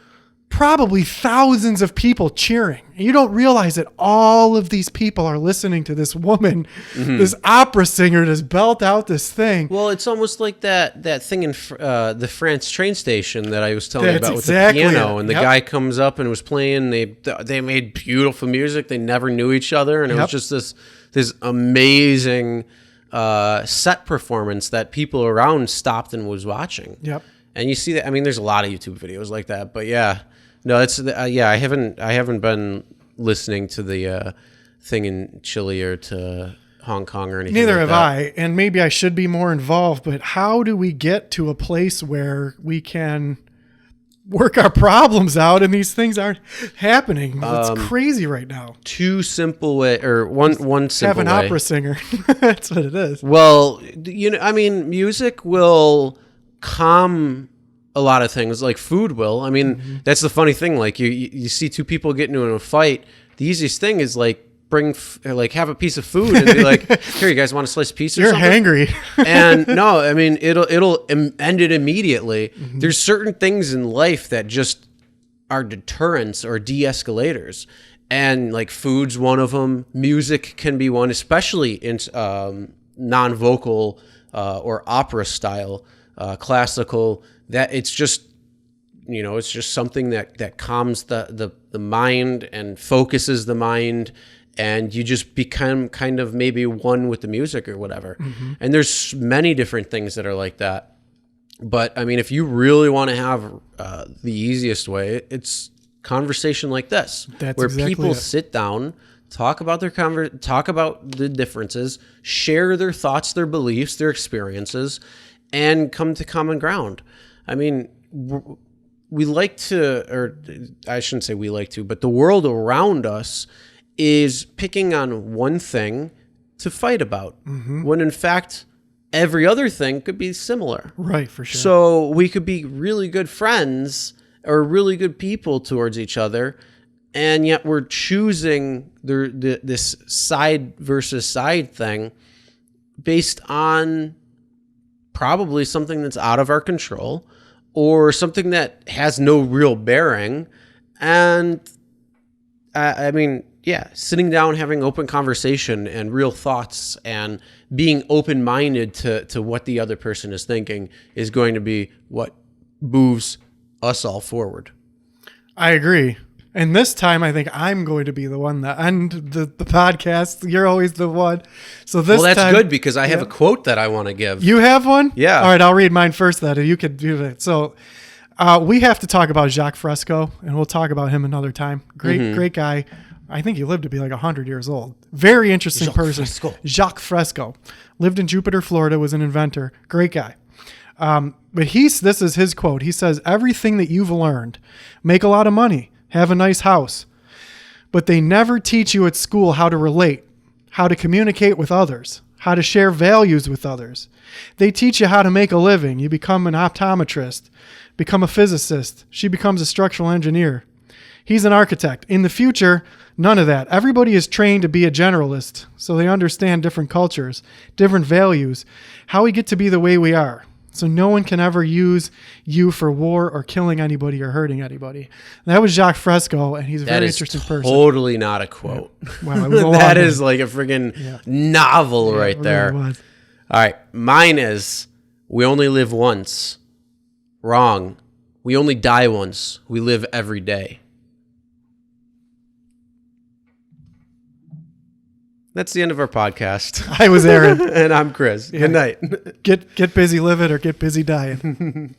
probably thousands of people cheering. And you don't realize that all of these people are listening to this woman, this opera singer, just belt out this thing. Well, it's almost like that thing in the France train station that I was telling you That's about exactly with the piano, it. and the Yep. guy comes up and was playing. They made beautiful music. They never knew each other, and it Yep. was just this amazing set performance that people around stopped and was watching. Yep. And you see that. I mean, there's a lot of YouTube videos like that, but yeah, no, it's yeah. I haven't been listening to the thing in Chile or to Hong Kong or anything. Neither like have that. I, and maybe I should be more involved, but how do we get to a place where we can work our problems out and these things aren't happening? It's crazy right now. Two simple way, or one simple Have an way. opera singer. That's what it is. Well, you know, I mean, music will calm a lot of things, like food will. I mean, that's the funny thing. Like you see two people get into a fight. The easiest thing is like have a piece of food and be like, here, you guys want a slice of pizza? You're or something? hangry. And no, I mean, it'll end it immediately. There's certain things in life that just are deterrents or de-escalators. And like food's one of them. Music can be one, especially in non-vocal or opera style, classical, that it's just, you know, it's just something that calms the mind and focuses the mind, and you just become kind of maybe one with the music or whatever. And there's many different things that are like that. But I mean, if you really want to have the easiest way, it's conversation like this, That's where exactly people it. sit down, talk about talk about the differences, share their thoughts, their beliefs, their experiences, and come to common ground. I mean, we like to, or I shouldn't say we like to, but the world around us is picking on one thing to fight about, when in fact every other thing could be similar. Right, for sure. So we could be really good friends or really good people towards each other, and yet we're choosing this side versus side thing based on probably something that's out of our control or something that has no real bearing. And I mean, yeah, sitting down, having open conversation and real thoughts and being open-minded to what the other person is thinking is going to be what moves us all forward. I agree. And this time, I think I'm going to be the one that end the podcast. You're always the one. So this Well, that's time, good because I have a quote that I want to give. You have one? Yeah. All right, I'll read mine first then, and you could do that. So we have to talk about Jacques Fresco, and we'll talk about him another time. Great guy. I think he lived to be like 100 years old. Very interesting person. Fresco. Jacques Fresco. Lived in Jupiter, Florida, was an inventor. Great guy. But this is his quote. He says, everything that you've learned, make a lot of money, have a nice house, but they never teach you at school how to relate, how to communicate with others, how to share values with others. They teach you how to make a living. You become an optometrist, become a physicist. She becomes a structural engineer. He's an architect. In the future, none of that. Everybody is trained to be a generalist, so they understand different cultures, different values, how we get to be the way we are. So no one can ever use you for war or killing anybody or hurting anybody. And that was Jacques Fresco, and he's a very interesting person. Totally not a quote. Wow, it was a long That one. is like a friggin' novel right It there. really was. All right. Mine is, we only live once. Wrong. We only die once. We live every day. That's the end of our podcast. I was Aaron. And I'm Chris. Good night. Get busy living or get busy dying.